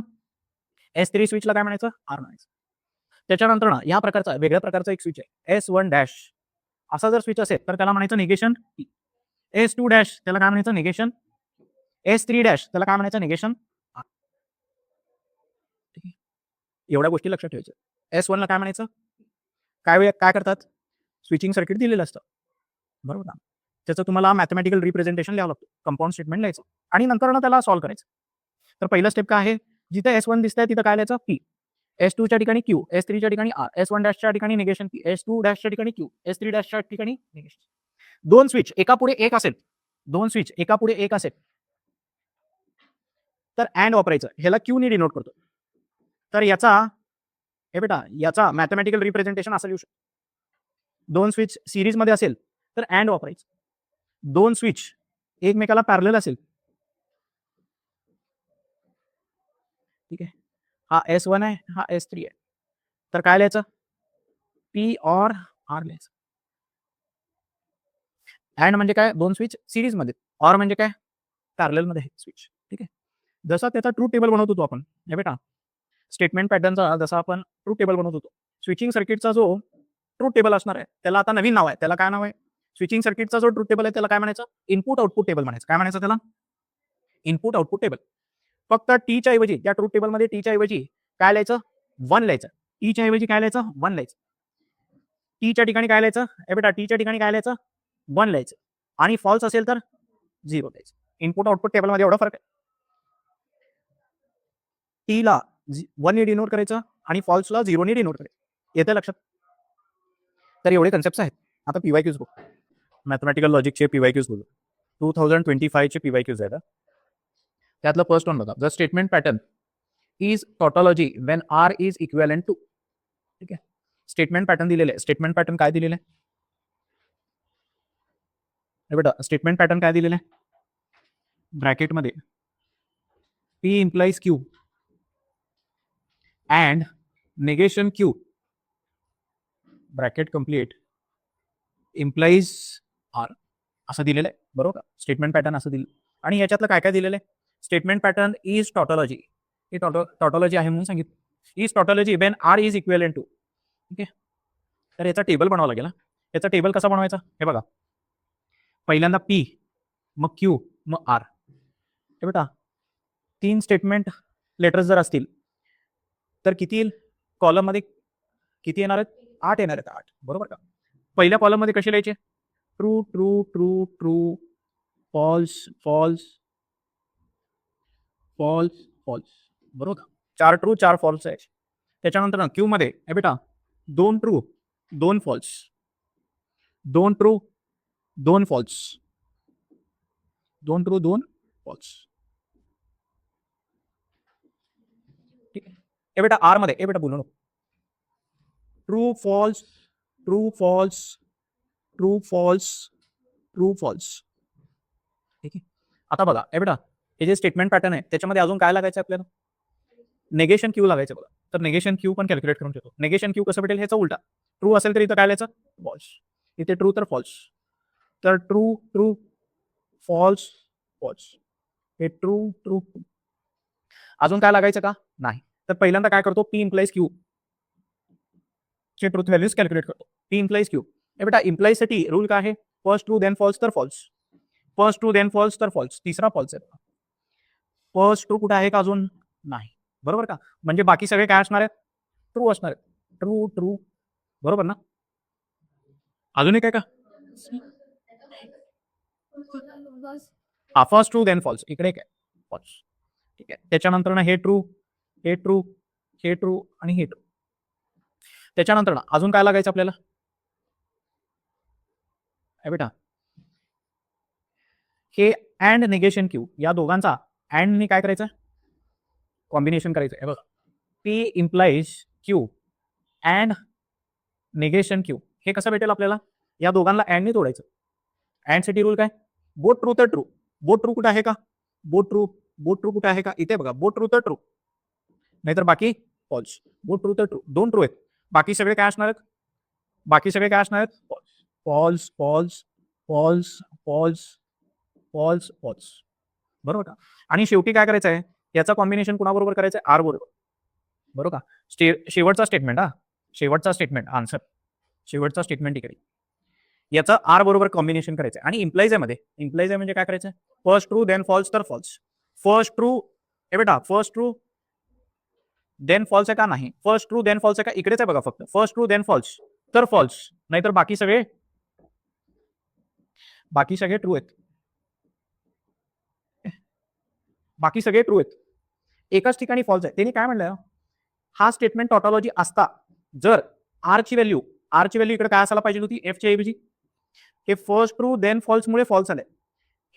S3 स्विचला काय म्हणायचं? R म्हणायचं. त्याच्यानंतर ना या प्रकारचा वेगळ्या प्रकारचा एक स्विच आहे S1 डॅश. असा जर स्विच असेल तर त्याला म्हणायचं निगेशन P. S2 डॅश त्याला काय म्हणायचं? निगेशन. S3 डॅश त्याला काय म्हणायचं? Negation R. ठीक आहे. एवढ्या गोष्टी लक्षात ठेवायच्या. S1 ला काय म्हणायचं? काय करतात? स्विचिंग सर्किट दिलेलं असतं. बरोबर ना. त्याचं तुम्हाला मॅथमॅटिकल रिप्रेझेंटेशन लिहावं लागतं. कंपाऊंड स्टेटमेंट लिहायचं आणि नंतर ना त्याला सॉल्व्ह करायचं. तर पहिला स्टेप काय आहे? जिथे S1 दिसतंय तिथं काय लिहायचं? P. S2 च्या ठिकाणी Q, S3 च्या ठिकाणी R, S1 डॅशच्या ठिकाणी निगेशन P, S2 डॅशच्या ठिकाणी Q, S3 डॅशच्या ठिकाणी निगेशन. 2 स्विच एकापुढे एक असेल, 2 स्विच एकापुढे एक असेल तर अँड वापरायचं. ह्याला Q ने डिनोट करतो. तर याचा हे बेटा याचा मॅथमॅटिकल रिप्रेझेंटेशन असं लिहू शकतो. 2 स्विच सिरीजमध्ये असेल तर अँड वापरायचं. 2 स्विच एकमेकाला पॅरलल असेल, ठीक आहे. हा S1 आहे, हा S3 आहे. तर काय लिहायचं? P ऑर R लिहायचं. अँड म्हणजे काय? 2 स्विच सिरीजमध्ये. ऑर म्हणजे काय? पॅरललमध्ये आहे स्विच. ठीक आहे. जसा त्याचा ट्रूथ टेबल बनवत होतो आपण, हे बेटा स्टेटमेंट पॅटर्नचा जसा आपण ट्रूथ टेबल बनवत होतो. स्विचिंग सर्किटचा जो ट्रूथ टेबल असणार आहे, त्याला आता नवीन नाव आहे. त्याला काय नाव आहे? स्विचिंग सर्किटचा जो ट्रूथ टेबल आहे त्याला काय म्हणायचं? इनपुट आउटपुट टेबल म्हणायचं. काय म्हणायचं त्याला? Input output table. फक्त टीच्या ऐवजी त्या ट्रूथ टेबलमध्ये टीच्या ऐवजी काय लिहायचं? 1 लिहायचं. टीच्या ऐवजी काय लिहायचं? 1 लिहायचं. टीच्या ठिकाणी काय लिहायचं? हे बेटा टीच्या ठिकाणी काय लिहायचं? 1 लिहायचं आणि फॉल्स असेल तर 0 लिहायचं. इनपुट आउटपुट टेबलमध्ये एवढा फरक आहे. टीला 1 ने डिनोट करायचं आणि फॉल्सला 0 ने डिनोट करायचं. येतं लक्षात? तर एवढे कन्सेप्ट्स आहेत. आता PYQs बघू. मॅथमॅटिकल लॉजिकचे PYQs बघू. 2025 चे PYQs आहेत. त्यातलं फर्स्ट वन बघा. The statement pattern is tautology when R is equivalent to. ठीक आहे. स्टेटमेंट पॅटर्न दिलेलं आहे. स्टेटमेंट पॅटर्न काय दिलेलं आहे? हे बेटा स्टेटमेंट पॅटर्न काय दिलेलं आहे? ब्रॅकेटमध्ये P implies Q and negation Q bracket complete implies R असं दिलेलं आहे. बरोबर. स्टेटमेंट पॅटर्न असं दिलं आणि याच्यातलं काय काय दिलेलं आहे? Statement pattern is tautology. ही टॉटॉलॉजी आहे म्हणून सांगितलं. Is tautology when R is equivalent to. ठीक आहे. तर याचा टेबल बनवावा लागेल. याचा टेबल कसा बनवायचा? हे बघा. पहिल्यांदा P, मग Q, मग R. हे बेटा 3 स्टेटमेंट लेटर्स जर असतील तर किती येईल? कॉलममध्ये किती येणार आहेत? 8 येणार आहेत. 8. बरोबर का? पहिल्या कॉलममध्ये कसे लिहायचे? True true true true, false false, false false. बरोबर का? 4 ट्रू 4 फॉल्स आहे. त्याच्यानंतर क्यू मध्ये हे बेटा 2 true 2 false, 2 true 2 false, 2 true 2 false. ठीक आहे. हे बेटा आर मध्ये हे बेटा बोलू नको. True false, true false, true false, true false. ठीक आहे. आता बघा हे बेटा हे जे स्टेटमेंट पॅटर्न आहे त्याच्यामध्ये अजून काय लागायचं आपल्याला, नेगेशन क्यू लागायचं बघा. तर नेगेशन क्यू पण कॅल्क्युलेट करून ठेवतो. नेगेशन क्यू कसं भेटेल, ह्याचा उलटा. ट्रू असेल तर इथं काय लिहायचं, फॉल्स. इथे ट्रू तर फॉल्स. तर ट्रू ट्रू फॉल्स फॉल्स, हे ट्रू ट्रू. अजून काय लागायचं का, नाही. तर पहिल्यांदा काय करतो, पी इम्प्लाइज क्यू चे ट्रूथ व्हॅल्यूज कॅल्क्युलेट करतो. P implies Q. हे बेटा इम्प्लाइज साठी रूल काय आहे, फर्स्ट ट्रू देन फॉल्स तर false, first true then false तर फॉल्स, तिसरा फॉल्स आहे. फर्स्ट ट्रू कुठे आहे का अजून, नाही. बरोबर का, म्हणजे बाकी सगळे काय असणार आहेत, ट्रू असणार आहेत. ट्रू ट्रू, बरोबर ना. अजून एक आहे का, हा फर्स्ट ट्रू देन फॉल्स, इकडे काय फॉल्स. ठीक आहे, त्याच्यानंतर ना हे ट्रू, हे ट्रू, हे ट्रू आणि हे ट्रू. त्याच्यानंतर ना अजून काय लागायचं आपल्याला, बेटा हे अँड निगेशन क्यू, या दोघांचा अँड ने काय करायचं, कॉम्बिनेशन करायचं आहे बघा. P implies Q and negation Q, हे कसं भेटेल आपल्याला, या दोघांना अँडने तोडायचं. अँड साठी रूल काय, बोथ ट्रू तर ट्रू. बोथ ट्रू कुठे आहे का, बोथ ट्रू, बोथ ट्रू कुठे आहे का, इथे बघा, बोथ ट्रू तर ट्रू, नाहीतर बाकी फॉल्स. बोथ ट्रू तर ट्रू, दोन ट्रू आहेत, बाकी सगळे काय असणार आहेत, बाकी सगळे काय असणार आहेत, false false false false false false. बरोबर का. आणि शेवटी काय करायचं आहे, याचा कॉम्बिनेशन कुणाबरोबर करायचं आहे, आर बरोबर. बरोबर का. शेवटचा स्टेटमेंट, हा शेवटचा स्टेटमेंट, आन्सर शेवटचा स्टेटमेंट इकडे, याचं आर बरोबर कॉम्बिनेशन करायचं. आणि इम्प्लाइज आहे मध्ये, इम्प्लाइज आहे म्हणजे काय करायचं, फर्स्ट ट्रू देन फॉल्स तर फॉल्स. फर्स्ट ट्रू, हे बेटा फर्स्ट ट्रू देन फॉल्स आहे का, नाही. फर्स्ट ट्रू देन फॉल्स आहे का, इकडेच आहे बघा फक्त, फर्स्ट ट्रू देन फॉल्स तर फॉल्स, नाहीतर बाकी सगळे, बाकी सगळे ट्रू आहेत, बाकी सगळे ट्रू आहेत. एकाच ठिकाणी फॉल्स आहे. त्यांनी काय म्हणलं, हा स्टेटमेंट टॉटॉलॉजी असता जर आरची व्हॅल्यू, आरची व्हॅल्यू इकडे काय असायला पाहिजे होती, एफच्या ऐवजी. हे फर्स्ट ट्रू देन फॉल्स मुळे फॉल्स आले.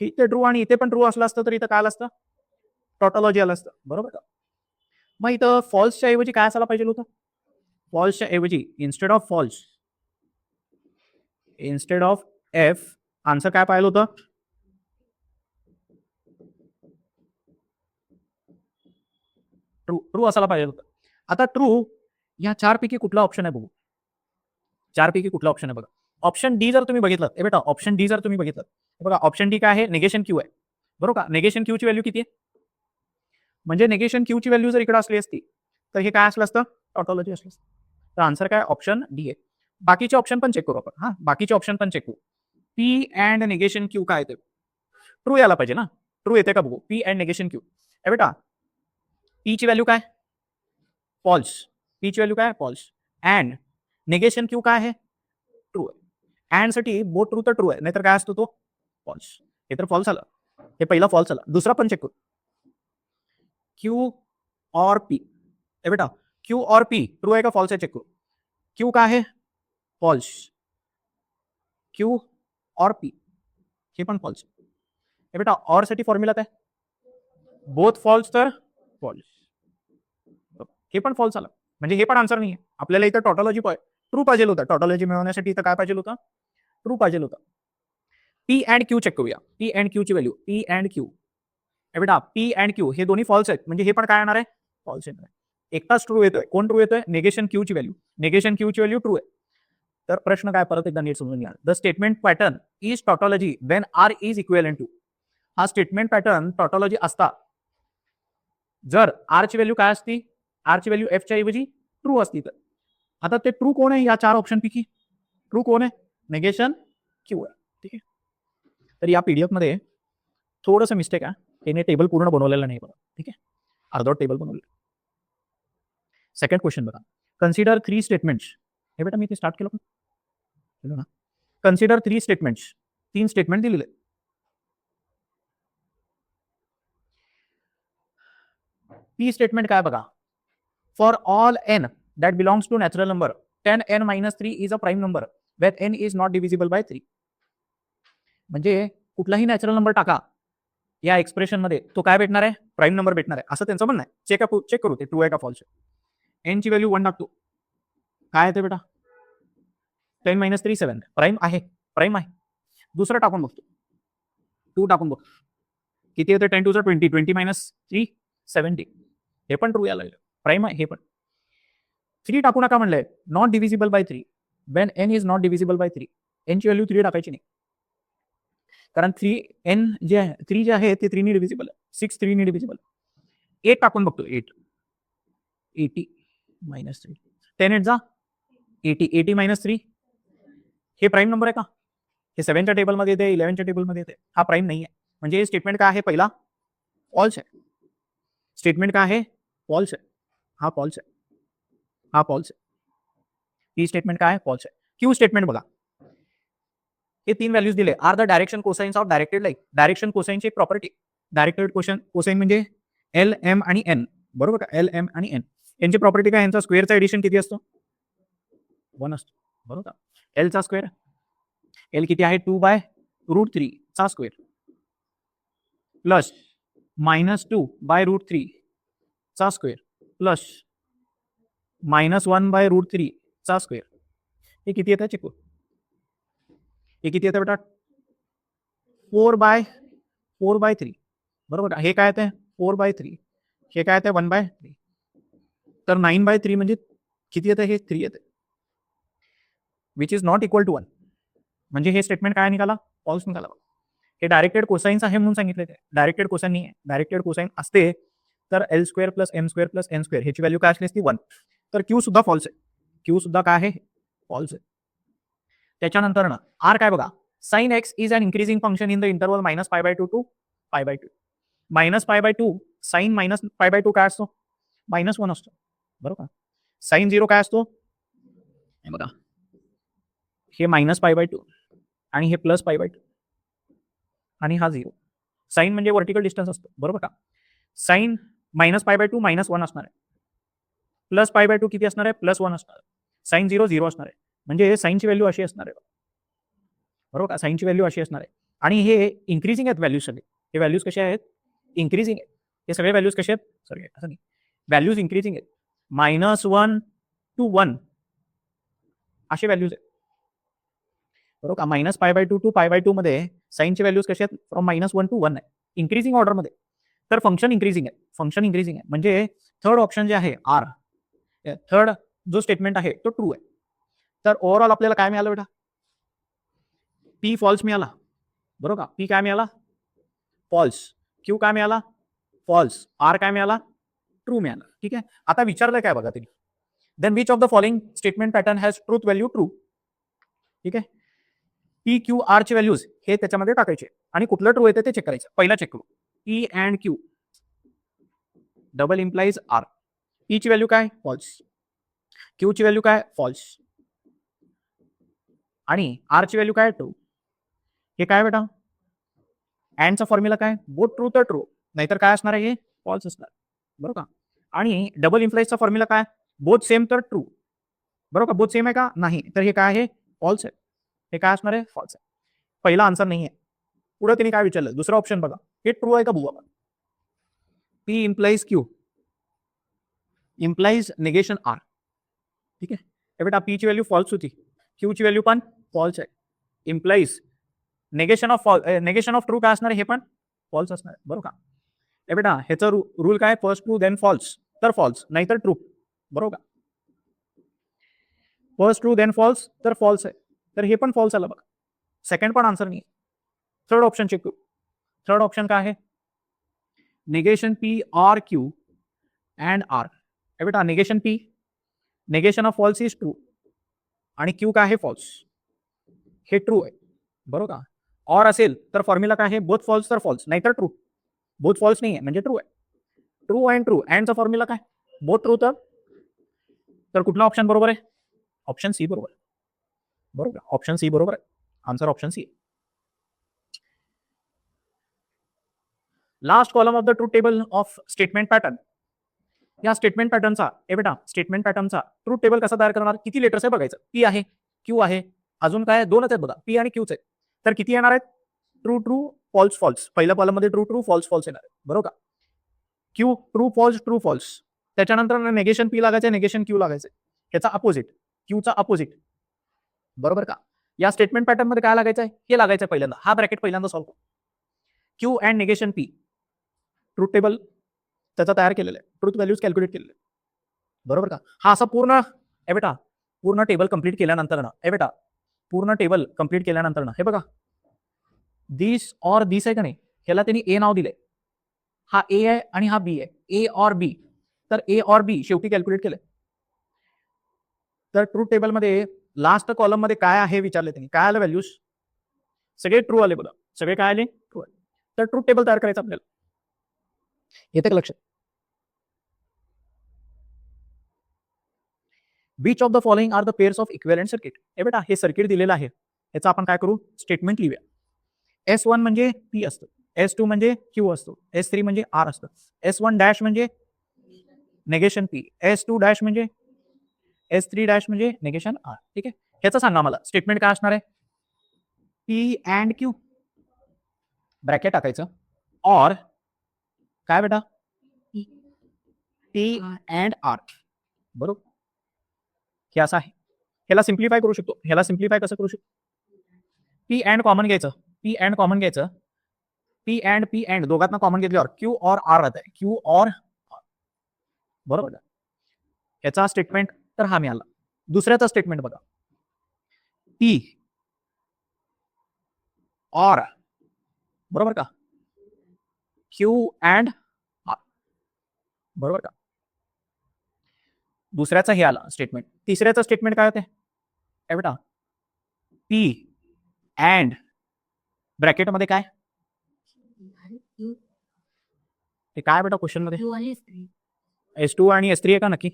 इथे ट्रू आणि इथे पण ट्रू असलं असतं तर इथं काय आलं असतं, टॉटॉलॉजी आलं असतं. बरोबर का. मग इथं फॉल्सच्या ऐवजी काय असायला पाहिजे होतं, फॉल्सच्या ऐवजी instead of false, instead of F, answer काय पाहिलं होतं, ट्रू, ट्रू असायला पाहिजे होतं. आता ट्रू या चारपैकी कुठला ऑप्शन आहे बघू, चारपैकी कुठला ऑप्शन आहे बघा. ऑप्शन डी जर तुम्ही बघितलं, बेटा ऑप्शन डी जर तुम्ही बघितलं, बघा ऑप्शन डी काय आहे, निगेशन क्यू आहे. बरोबर का. निगेशन क्यू ची व्हॅल्यू किती आहे, म्हणजे निगेशन क्यू ची व्हॅल्यू जर इकडे असली असती तर हे काय असलं असतं, टॉटॉलॉजी असलं असतं. तर आन्सर काय, ऑप्शन डी आहे. बाकीचे ऑप्शन पण चेक करू आपण, हा बाकीचे ऑप्शन पण चेक करू. पी अँड निगेशन क्यू काय येते, ट्रू यायला पाहिजे ना, ट्रू येते का बघू. पी अँड निगेशन क्यू, बेटा पी ची व्हॅल्यू काय, फॉल्स, पी ची व्हॅल्यू काय, फॉल्स. अँड निगेशन क्यू काय आहे, ट्रू आहे. अँड साठी बोथ ट्रू तर ट्रू आहे, नाहीतर काय असतो तो फॉल्स. हे तर फॉल्स आलं, हे पहिला फॉल्स आला. दुसरा पण चेक करू, क्यू और पी, बेटा क्यू और पी ट्रू आहे का फॉल्स आहे, चेक करू. क्यू काय आहे, फॉल्स. क्यू और पी हे पण फॉल्स. बेटा और साठी फॉर्म्युला काय, बोथ फॉल्स तर फॉल्स, हे पण फॉल्स आलं, म्हणजे हे पण आन्सर नाही आहे. आपल्याला इथं टॉटॉलॉजी ट्रू पाहिजे होता, टॉटॉलॉजी मिळवण्यासाठी इथं काय पाहिजे होतं, ट्रू पाहिजे होतं. पी अँड क्यू चेक करूया, पी अँड क्यू ची व्हॅल्यू, पी अँड क्यू, बेटा पी अँड क्यू हे दोन्ही फॉल्स आहेत, म्हणजे हे पण काय येणार आहे, फॉल्स येणार आहे. एकटाच ट्रू येतोय, कोण ट्रू येतोय, निगेशन क्यू ची व्हॅल्यू, निगेशन क्यू ची व्हॅल्यू ट्रू आहे. तर प्रश्न काय, परत एकदा नीट समजून घ्या. The statement pattern is tautology when R is equivalent to, हा स्टेटमेंट पॅटर्न टॉटॉलॉजी असता जर आर ची व्हॅल्यू काय असती, आर ची व्हॅल्यू एफ च्या ऐवजी ट्रू असती तर. आता ते ट्रू कोण आहे, या चार ऑप्शन पैकी ट्रू कोण आहे, निगेशन क्यू आहे. ठीक आहे. तर या पीडीएफ मध्ये थोडंसं मिस्टेक आहे, त्याने टेबल पूर्ण बनवलेलं नाही बघा. ठीक आहे, अर्धवट टेबल बनवलं. सेकंड क्वेश्चन बघा, कन्सिडर 3 स्टेटमेंट्स, हे बेटा मी ते स्टार्ट केलं ना, कन्सिडर 3 स्टेटमेंट्स, 3 स्टेटमेंट दिलेले. पी स्टेटमेंट काय बघा, for all N that belongs to natural number 10n-3 is a prime number when N is not divisible by 3. म्हणजे कुठलाही नॅचरल नंबर टाका या एक्सप्रेशन मध्ये, तो काय भेटणार आहे, प्राईम नंबर भेटणार आहे, असं त्यांचं म्हणणं आहे. चेक करू ते ट्रू आहे का फॉल्स आहे. एन ची व्हॅल्यू 1 टाकतो, काय येते बेटा, 10-3 7, प्राईम आहे, प्राईम आहे. दुसरं टाकून बघतो, 2 टाकून बघतो, किती येतं 10 to the 20, 20 minus 3 70. हे पण ट्रू यायला लागलं, प्राईम आहे हे पण. 3 टाकू नका म्हणलंय, not divisible by 3. When n is not divisible by 3, n ची व्हॅल्यू 3 टाकायची नाही, कारण 3 जे आहे 3 जे आहे ते 3 ने डिव्हिजिबल आहे, 6 3 ने डिव्हिजिबल. 8 टाकून बघतो, 8 80 minus 3, 10 8 जा 80, 80 minus 3. हे प्राईम नंबर आहे का? हे 7च्या टेबलमध्ये येते, 11च्या टेबलमध्ये येते, हा प्राईम नाही आहे. म्हणजे स्टेटमेंट काय आहे? पहिला फॉल्स आहे. स्टेटमेंट काय आहे? फॉल्स आहे. हा फॉल्स आहे, हा फॉल्स आहे. ही स्टेटमेंट काय आहे? फॉल्स आहे. क्यू स्टेटमेंट बघा, हे 3 व्हॅल्यूज दिले, are the direction cosines of directed line. Direction कोसाइनची एक प्रॉपर्टी, डायरेक्टेड कोसाइन म्हणजे एल एम आणि एन, बरोबर का? एल एम आणि एन यांची प्रॉपर्टी काय? यांचा स्क्वेअरचा एडिशन किती असतो? 1 असतो, बरोबर का? एलचा स्क्वेअर, एल किती आहे? 2/√3 चा स्क्वेअर प्लस -2/√3 चा स्क्वेअर प्लस -1/√3 चा स्क्वेअर. हे किती येतं चेक? हे किती येतं बेटा? 4/3, बरोबर का? हे काय येतं? 4/3. हे काय येतं? 1/3. तर 9/3 म्हणजे किती येतं? हे 3 येतं, which is not equal to 1. म्हणजे हे स्टेटमेंट काय निघाला? फॉल्स निघाला. हे डायरेक्टेड कोसाइन्स आहे म्हणून सांगितलं, ते डायरेक्टेड कोसाइन नाही आहे. डायरेक्टेड कोसाइन असते तर L square plus M square plus N square ह्याची व्हॅल्यू काय असली असती? 1. तर क्यू सुद्धा फॉल्स आहे. क्यू सुद्धा काय आहे? फॉल्स आहे. त्याच्यानंतर ना आर काय बघा, sine x is an increasing function in the interval -π/2 to π/2. -π/2 sine -π/2 काय असतो? -1 असतो, बरोबर का? साइन 0 काय असतो? हे बघा, हे -π/2 आणि हे +π/2 आणि हा 0. साइन म्हणजे व्हर्टिकल डिस्टन्स असतो, बरोबर का? साइन -π/2 -1 असणार आहे, +π/2 किती असणार आहे? +1 असणार आहे. साइन 0 0 असणार आहे. म्हणजे साइनची व्हॅल्यू अशी असणार आहे, बरोबर का? साइनची व्हॅल्यू अशी असणार आहे. आणि हे इन्क्रीजिंग आहेत व्हॅल्यूज सगळे. हे व्हॅल्यूज कसे आहेत? इन्क्रीजिंग आहेत. हे सगळे व्हॅल्यूज कसे आहेत? सगळे असं नाही, व्हॅल्यूज इन्क्रीजिंग आहेत. -1 to 1 असे व्हॅल्यूज आहेत, बरोबर का? -π/2 टू π/2 मध्ये साइनचे व्हॅल्यूज कसे आहेत? फ्रॉम -1 to 1 आहे, इन्क्रीजिंग ऑर्डरमध्ये. तर फंक्शन इन्क्रीजिंग आहे, फंक्शन इन्क्रीजिंग आहे. म्हणजे थर्ड ऑप्शन जे आहे आर, थर्ड जो स्टेटमेंट आहे तो ट्रू आहे. तर ओव्हरऑल आपल्याला काय मिळालं बेटा? पी फॉल्स मिळाला, बरोबर का? पी काय मिळाला? फॉल्स. क्यू काय मिळाला? फॉल्स. आर काय मिळाला? ट्रू मिळाला. ठीक आहे. आता विचारलंय काय बघा त्यांनी, then which of the following statement pattern has truth value true. ठीक आहे. पी क्यू आर चे व्हॅल्यूज हे त्याच्यामध्ये टाकायचे आणि कुठलं ट्रू येते ते चेक करायचं. पहिला चेक करू, P and Q double implies R. P ची व्हॅल्यू काय? फॉल्स. क्यू ची व्हॅल्यू काय? फॉल्स. आणि आर ची व्हॅल्यू काय? ट्रू. हे काय बेटा? अँडचा फॉर्म्युला काय? बोथ ट्रू तर ट्रू, नाहीतर काय असणार आहे? हे फॉल्स असणार, बरोबर का? आणि डबल इम्प्लाइजचा फॉर्म्युला काय? बोथ सेम तर ट्रू, बरोबर का? बोथ सेम आहे का? नाही, तर हे काय आहे? फॉल्स आहे. हे काय असणार आहे? फॉल्स आहे. पहिला आन्सर नाही आहे. पुढे त्यांनी काय विचारलं? दुसरा ऑप्शन बघा, हे ट्रू आहे का बघू आपण. P implies Q implies negation R. ठीक आहे. हे बेटा पी ची व्हॅल्यू फॉल्स होती, क्यू ची व्हॅल्यू पण फॉल्स आहे. इम्प्लाइज नेगेशन ऑफ ट्रू काय असणार आहे? हे पण फॉल्स असणार आहे, बरोबर का? हे बेटा ह्याचा रूल काय? फर्स्ट ट्रू देन फॉल्स, तर फॉल्स, नाहीतर ट्रू, बरोबर का? फर्स्ट ट्रू देन फॉल्स तर फॉल्स आहे, तर हे पण फॉल्स आलं बघा. सेकंड पण आन्सर नाही. थर्ड ऑप्शन चेक करू. थर्ड ऑप्शन काय आहे? Negation P R Q and R. हे बेटा negation P, negation of false is true आणि क्यू काय आहे? फॉल्स. हे ट्रू आहे, बरोबर का? ऑर असेल तर फॉर्म्युला काय आहे? बोथ फॉल्स तर फॉल्स, नाहीतर ट्रू. बोथ फॉल्स नाही आहे म्हणजे ट्रू आहे. ट्रू अँड ट्रू, अँडचा फॉर्म्युला काय? बोथ ट्रू तर कुठला ऑप्शन बरोबर आहे? ऑप्शन सी बरोबर, बरोबर. ऑप्शन सी बरोबर आहे. Answer option C. Last column of the truth table of statement pattern. या स्टेटमेंट पॅटर्नचा बेटा स्टेटमेंट पॅटर्नचा ट्रूथ टेबल कसा तयार करणार? किती लेटर्स आहे बघायचं. पी आहे, क्यू आहे, अजून काय? दोनच आहेत बघा, पी आणि क्यूच आहेत. तर किती येणार आहेत? True true false false. पहिल्या कॉलम मध्ये ट्रू ट्रू फॉल्स फॉल्स येणार आहे, बरोबर का? Q true false. त्याच्यानंतर नेगेशन पी लागायचं, नेगेशन क्यू लागायचं, ह्याचा अपोजिट, क्यूचा अपोजिट, बरोबर का? या स्टेटमेंट पॅटर्न मध्ये काय लागायचं आहे? हे लागायचं पहिल्यांदा. हा ब्रॅकेट पहिल्यांदा सॉल्व्ह करू. Q and negation P truth table त्याचा तयार केलेला आहे, ट्रूथ व्हॅल्यूज कॅल्क्युलेट केलेले, बरोबर का. हा असा पूर्ण बेटा पूर्ण टेबल कंप्लीट केल्यानंतर ना बेटा पूर्ण टेबल कंप्लीट केल्यानंतर ना हे बघा दिस और दिस आहे का नाही, ह्याला त्यांनी ए नाव दिलंय, हा ए आहे आणि हा बी आहे, ए और बी. तर ए और बी शेवटी कॅल्क्युलेट केलंय. तर ट्रूथ टेबलमध्ये लास्ट कॉलम मध्ये काय आहे विचारले त्यांनी, काय आलं व्हॅल्यूज, सगळे ट्रू आले बघा, सगळे काय आले ट्रू आले. तर ट्रूथ टेबल तयार करायचं आपल्याला, येते का लक्षात. Which of the following are the pairs of equivalent circuit. हे बेटा हे सर्किट दिलेलं आहे, याचं आपण काय करू, स्टेटमेंट लिहूया. S1 म्हणजे P असतं, S2 म्हणजे Q असतो, S3 म्हणजे R असतं, S1 डॅश म्हणजे नेगेशन P, S2 डॅश म्हणजे S3 डॅश म्हणजे नेगेशन R. ठीक आहे, ह्याचं सांगा मला स्टेटमेंट काय असणार आहे. P अँड Q ब्रॅकेट टाकायचं, और काय बेटा P अँड R, बरोबर. हे असं आहे, ह्याला सिम्प्लिफाय करू शकतो, ह्याला सिम्प्लिफाय कसं करू शकतो, P अँड कॉमन घ्यायचं, P अँड कॉमन घ्यायचं, P अँड दोघांना कॉमन घेतल्यावर Q और R राहत आहे, Q और R, बरोबर. ह्याचा स्टेटमेंट तर हा मिळाला. दुसऱ्याचा स्टेटमेंट बघा, P और बरोबर का Q अँड R, बरोबर का. दुसऱ्याचा हे आला स्टेटमेंट. तिसऱ्याचा स्टेटमेंट काय होते बेटा, P अँड ब्रॅकेटमध्ये काय, ते काय बेटा क्वेश्चन मध्ये S2 आणि S3 आहे का नक्की,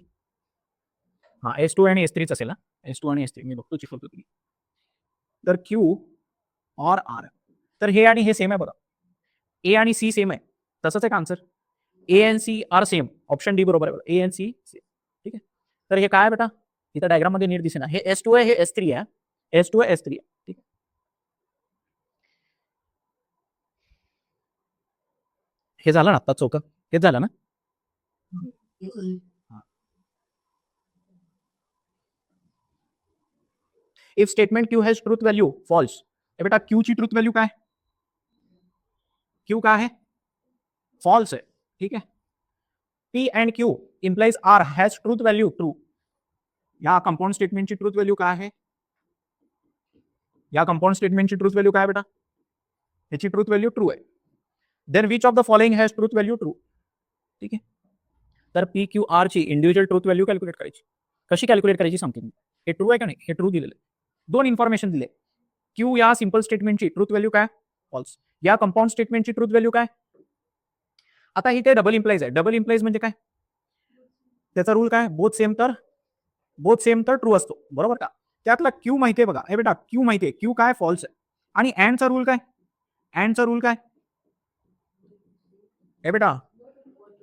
हा S2 आणि S3 असेल, S2 आणि S3 मी बघतो चिकवतो तुम्ही. तर Q और R, तर हे आणि हे सेम आहे बघा, ए आणि सी सेम आहे, तसंच आहे का answer, A and C are same, option D बरोबर आहे, ए एंड सी सेम. ठीक आहे, तर हे काय बेटा इथं डायग्राम मध्ये नीट दिसेना, हे S2 आहे, हे S3 आहे, S2 आहे S3 आहे. ठीक आहे, हे झालं ना आता चौक, हेच झालं ना. If statement Q has truth value false, बेटा Q ची ट्रूथ व्हॅल्यू काय, Q काय आहे फॉल्स आहे. ठीक आहे, P and Q implies R has truth value true. या कंपाऊंड स्टेटमेंटची ट्रूथ व्हॅल्यू काय आहे, या कंपाऊंड स्टेटमेंटची ट्रूथ व्हॅल्यू काय बेटा, याची ट्रूथ व्हॅल्यू ट्रू आहे. Then which of the following has truth value true. ठीक आहे, तर P Q R ची इंडिव्हिज्युअल ट्रूथ व्हॅल्यू कॅल्क्युलेट करायची. कशी कॅल्क्युलेट करायची सांगतो मी, हे ट्रू आहे का नाही, हे ट्रू दिलेलं आहे, दोन इन्फॉर्मेशन दिले, Q या सिंपल स्टेटमेंटची ट्रूथ व्हॅल्यू काय फॉल्स, या कंपाऊंड स्टेटमेंटची ट्रूथ व्हॅल्यू काय. आता इथे डबल इम्प्लाइज आहे, डबल इम्प्लाइज म्हणजे काय, त्याचा रूल काय, बोथ सेम तर ट्रू असतो, बरोबर का. त्यातला Q माहिती आहे बघा, हे बेटा Q माहिती आहे, Q काय फॉल्स आहे. आणि अँडचा रूल काय, अँडचा रूल काय, हे बेटा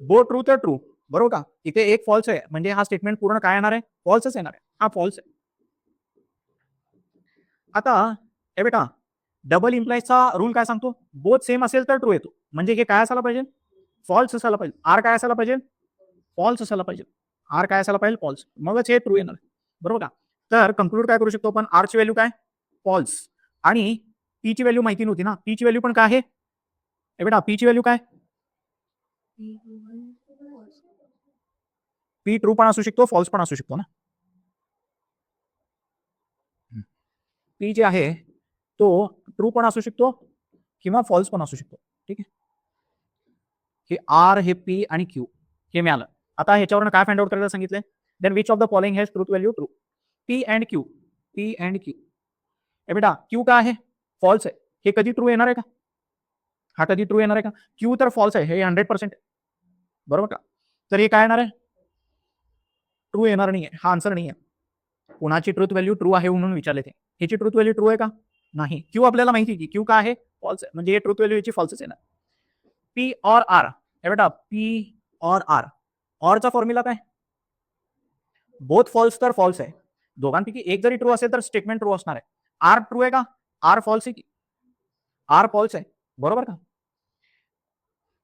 बोथ ट्रू तर ट्रू, बरोबर का. इथे एक फॉल्स आहे म्हणजे हा स्टेटमेंट पूर्ण काय येणार आहे, फॉल्सच येणार आहे, हा फॉल्स आहे. आता हे बेटा डबल इम्प्लाइजचा रूल काय सांगतो, बोथ सेम असेल तर ट्रू येतो, म्हणजे हे काय असायला पाहिजे, फॉल्स असायला पाहिजे. आर काय असायला पाहिजे, फॉल्स असायला पाहिजे, आर काय असायला पाहिजे फॉल्स, मगच हे ट्रू येणार, बरोबर का. तर कंक्लूड काय करू शकतो आपण, आर ची व्हॅल्यू काय फॉल्स, आणि पी ची व्हॅल्यू माहिती नव्हती ना, पी ची व्हॅल्यू पण काय आहे बेटा, पी ची व्हॅल्यू काय, पी ट्रू पण असू शकतो, फॉल्स पण असू शकतो ना. पी जे आहे तो ट्रू पण असू शकतो किंवा फॉल्स पण असू शकतो. ठीक आहे, हे आर, हे पी आणि क्यू हे मिळालं. आता ह्याच्यावरून काय फाइंड आउट करायला सांगितलंय, then which of the following has truth value true. P and Q, P and Q, हे बेटा क्यू काय आहे फॉल्स आहे, हे कधी ट्रू येणार आहे का, हा कधी ट्रू येणार आहे का, क्यू तर फॉल्स आहे, हे 100% बरोबर का. तर हे काय येणार आहे, ट्रू येणार नाही आहे, हा आन्सर नाही आहे. कोणाची ट्रूथ व्हॅल्यू ट्रू आहे म्हणून विचारले ते, ह्याची ट्रूथ व्हॅल्यू ट्रू आहे का नाही, क्यू आपल्याला माहिती की क्यू काय आहे फॉल्स आहे, म्हणजे हे ट्रूथ व्हॅल्यू याची फॉल्सच येणार. पी और आर, हे बेटा पी और आर, ऑरचा फॉर्म्युला काय, बोथ फॉल्स तर फॉल्स आहे, दोघांपैकी एक जरी ट्रू असेल तर स्टेटमेंट ट्रू असणार आहे. आर ट्रू आहे का, आर फॉल्स आहे की, आर फॉल्स आहे, बरोबर का.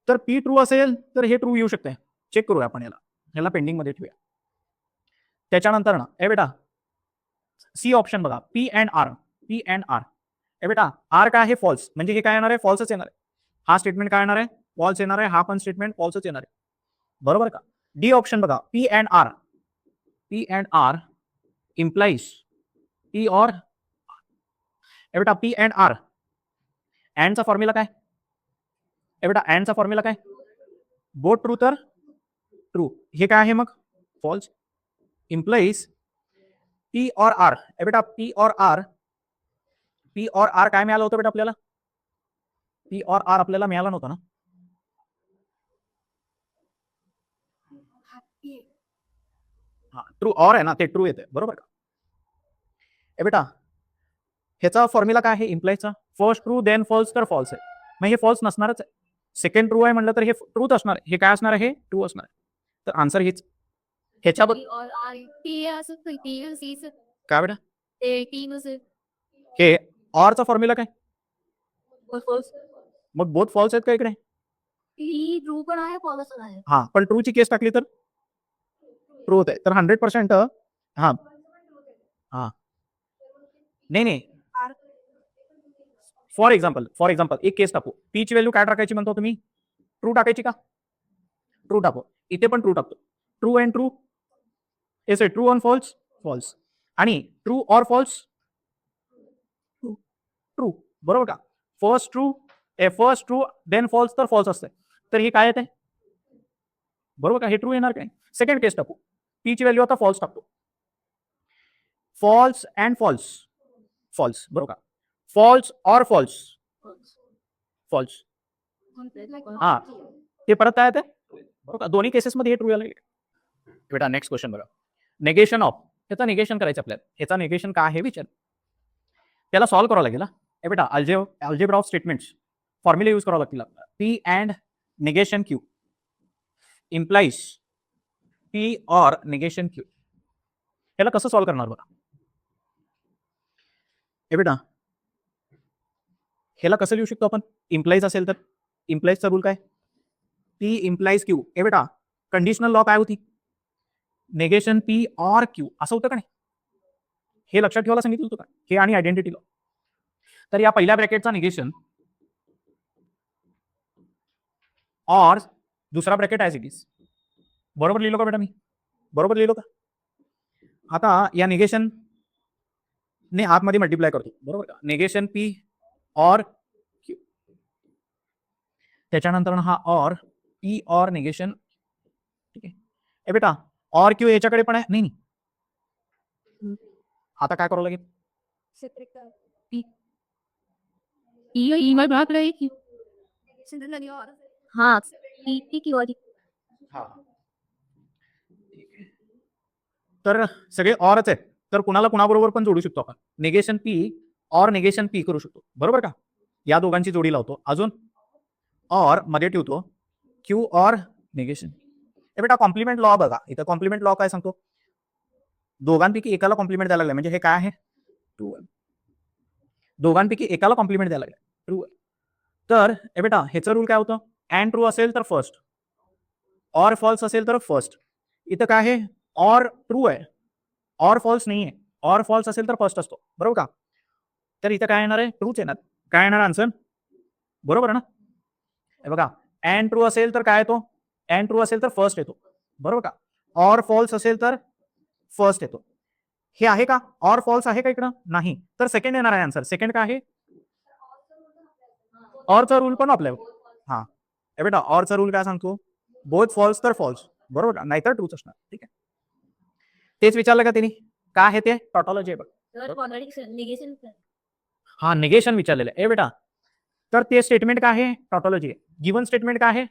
तर पी ट्रू असेल तर हे ट्रू येऊ शकते, चेक करूया आपण, याला पेंडिंग मध्ये ठेवूया. त्याच्यानंतर ना ए बेटा सी ऑप्शन बघा, P and R, P and R, ए बेटा आर काय आहे फॉल्स, म्हणजे हे काय येणार आहे फॉल्सच येणार आहे, हा स्टेटमेंट काय येणार आहे फॉल्स येणार आहे, हा पण स्टेटमेंट फॉल्सच येणार आहे. बरोबर का? डी ऑप्शन बघा, P and R implies P or, बेटा पी अँड आर, अँडचा फॉर्म्युला काय? बेटा अँडचा फॉर्म्युला काय? बोथ ट्रू तर ट्रू, हे काय आहे मग? False. Implies P or R, बेटा पी और आर काय मिळालं होतं बेटा आपल्याला? पी और आर आपल्याला मिळाला नव्हता ना? हा ट्रू ऑर आहे ना, ते ट्रू येते. बरोबर का? बेटा ह्याचा फॉर्म्युला काय आहे इम्प्लाइजचा? फर्स्ट ट्रू देन फॉल्स तर फॉल्स आहे, मग हे फॉल्स नसणारच आहे. सेकंड ट्रू आहे म्हटलं तर हे ट्रूथ असणार आहे. हे काय असणार आहे? ट्रू असणार आहे. तर आन्सर हेच. ह्याच्याबद्दल काय बेटा? हे ऑरचा फॉर्म्युला काय? मग बोथ फॉल्स आहेत का इकडे? ट्रू पण आहे, फॉल्स पण आहे. हा, पण ट्रूची केस टाकली तर ट्रू आहे. तर 100% हा हा नाही फॉर एक्झाम्पल एक केस टाकू. पी ची व्हॅल्यू काय टाकायची म्हणतो तुम्ही? ट्रू टाकायची का? ट्रू टाकू. इथे पण ट्रू टाकतो. True and true, yes true on false false, आणि ट्रू ऑर फॉल्स ट्रू. बरोबर का? फर्स्ट ट्रू देन फॉल्स तर फॉल्स असते. तर हे काय येते? बरोबर का? हे ट्रू येणार काय? सेकंड केस टाकू. पी ची व्हॅल्यू आता फॉल्स टाकतो. फॉल्स अँड फॉल्स, बरोबर का? फॉल्स ऑर फॉल्स फॉल्स, हा ते परत काय येते? बरोबर का? दोन्ही केसेसमध्ये हे ट्रू आले. बेटा नेक्स्ट क्वेश्चन बघा. नेगेशन ऑफ, ह्याचा निगेशन करायचं आपल्याला. ह्याचा निगेशन काय आहे विचार, त्याला सॉल्व्ह करावं लागेल. बेटा algebra of statements formula use करावं लागतील आपल्याला. P and negation Q implies P or negation Q. ह्याला कसं सॉल्व्ह करणार बघा बेटा? ह्याला कसं लिहू शकतो आपण? इम्प्लाइज असेल तर इम्प्लाइजचा रूल काय? P implies Q. बेटा कंडिशनल लॉ काय होती? नेगेशन पी ऑर क्यू असं होतं का नाही? हे लक्षात ठेवायला सांगितलं होतं का? हे आणि आयडेंटिटी लॉ. तर या पहिल्या ब्रॅकेटचा निगेशन ऑर दुसरा ब्रॅकेट ॲज इट इज. बरोबर लिहिलो का बेटा मी? बरोबर लिहिलो का? आता या निगेशन ने आतमध्ये मल्टिप्लाय करतो. बरोबर का? निगेशन पी ऑर क्यू, त्याच्यानंतर हा ऑर पी ऑर निगेशन. ठीक आहे बेटा, ऑर क्यू याच्याकडे पण आहे. नाही आता काय करावं लागेल? तर सगळे ऑरच आहेत, तर कुणाला कुणाबरोबर पण जोडू शकतो आपण. Negation P or negation P करू शकतो. बरोबर का? या दोघांची जोडी लावतो. अजून ऑर मध्ये ठेवतो क्यू ऑर निगेशन. बेटा कॉम्प्लिमेंट लॉ बघा. इथं कॉम्प्लिमेंट लॉ काय सांगतो? दोघांपैकी एकाला कॉम्प्लिमेंट द्यायला लागले म्हणजे हे काय आहे? ट्रू. दोघांपैकी एकाला कॉम्प्लिमेंट द्यायला लागले, ट्रू. तर बेटा ह्याचं रूल काय होतं? अँड ट्रू असेल तर फर्स्ट, ऑर फॉल्स असेल तर फर्स्ट. इथं काय आहे? ऑर ट्रू आहे, ऑर फॉल्स नाही आहे. ऑर फॉल्स असेल तर फर्स्ट असतो. बरोबर का? तर इथं काय येणार आहे? ट्रूच येणार. काय येणार आन्सर? बरोबर ना? हे बघा, अँड ट्रू असेल तर काय येतो? अँड ट्रू असेल तर फर्स्ट येतो. बरोबर का? ऑर फॉल्स असेल तर फर्स्ट येतो. हे आहे का? ऑर फॉल्स आहे का इकडं? नाही. तर सेकंड येणार आहे आन्सर. सेकंड काय आहे? ऑरचा रूल पण आपल्यावर. हा बेटा ऑरचा रूल काय सांगतो? बोथ फॉल्स तर फॉल्स. बरोबर का? नाहीतर ट्रूच असणार. ठीक आहे. तेच विचारलं का त्यांनी? काय आहे ते? टॉटॉलॉजी आहे बघ. हा निगेशन विचारलेलं आहे बेटा. तर ते स्टेटमेंट काय आहे? टॉटॉलॉजी आहे. गिवन स्टेटमेंट काय आहे?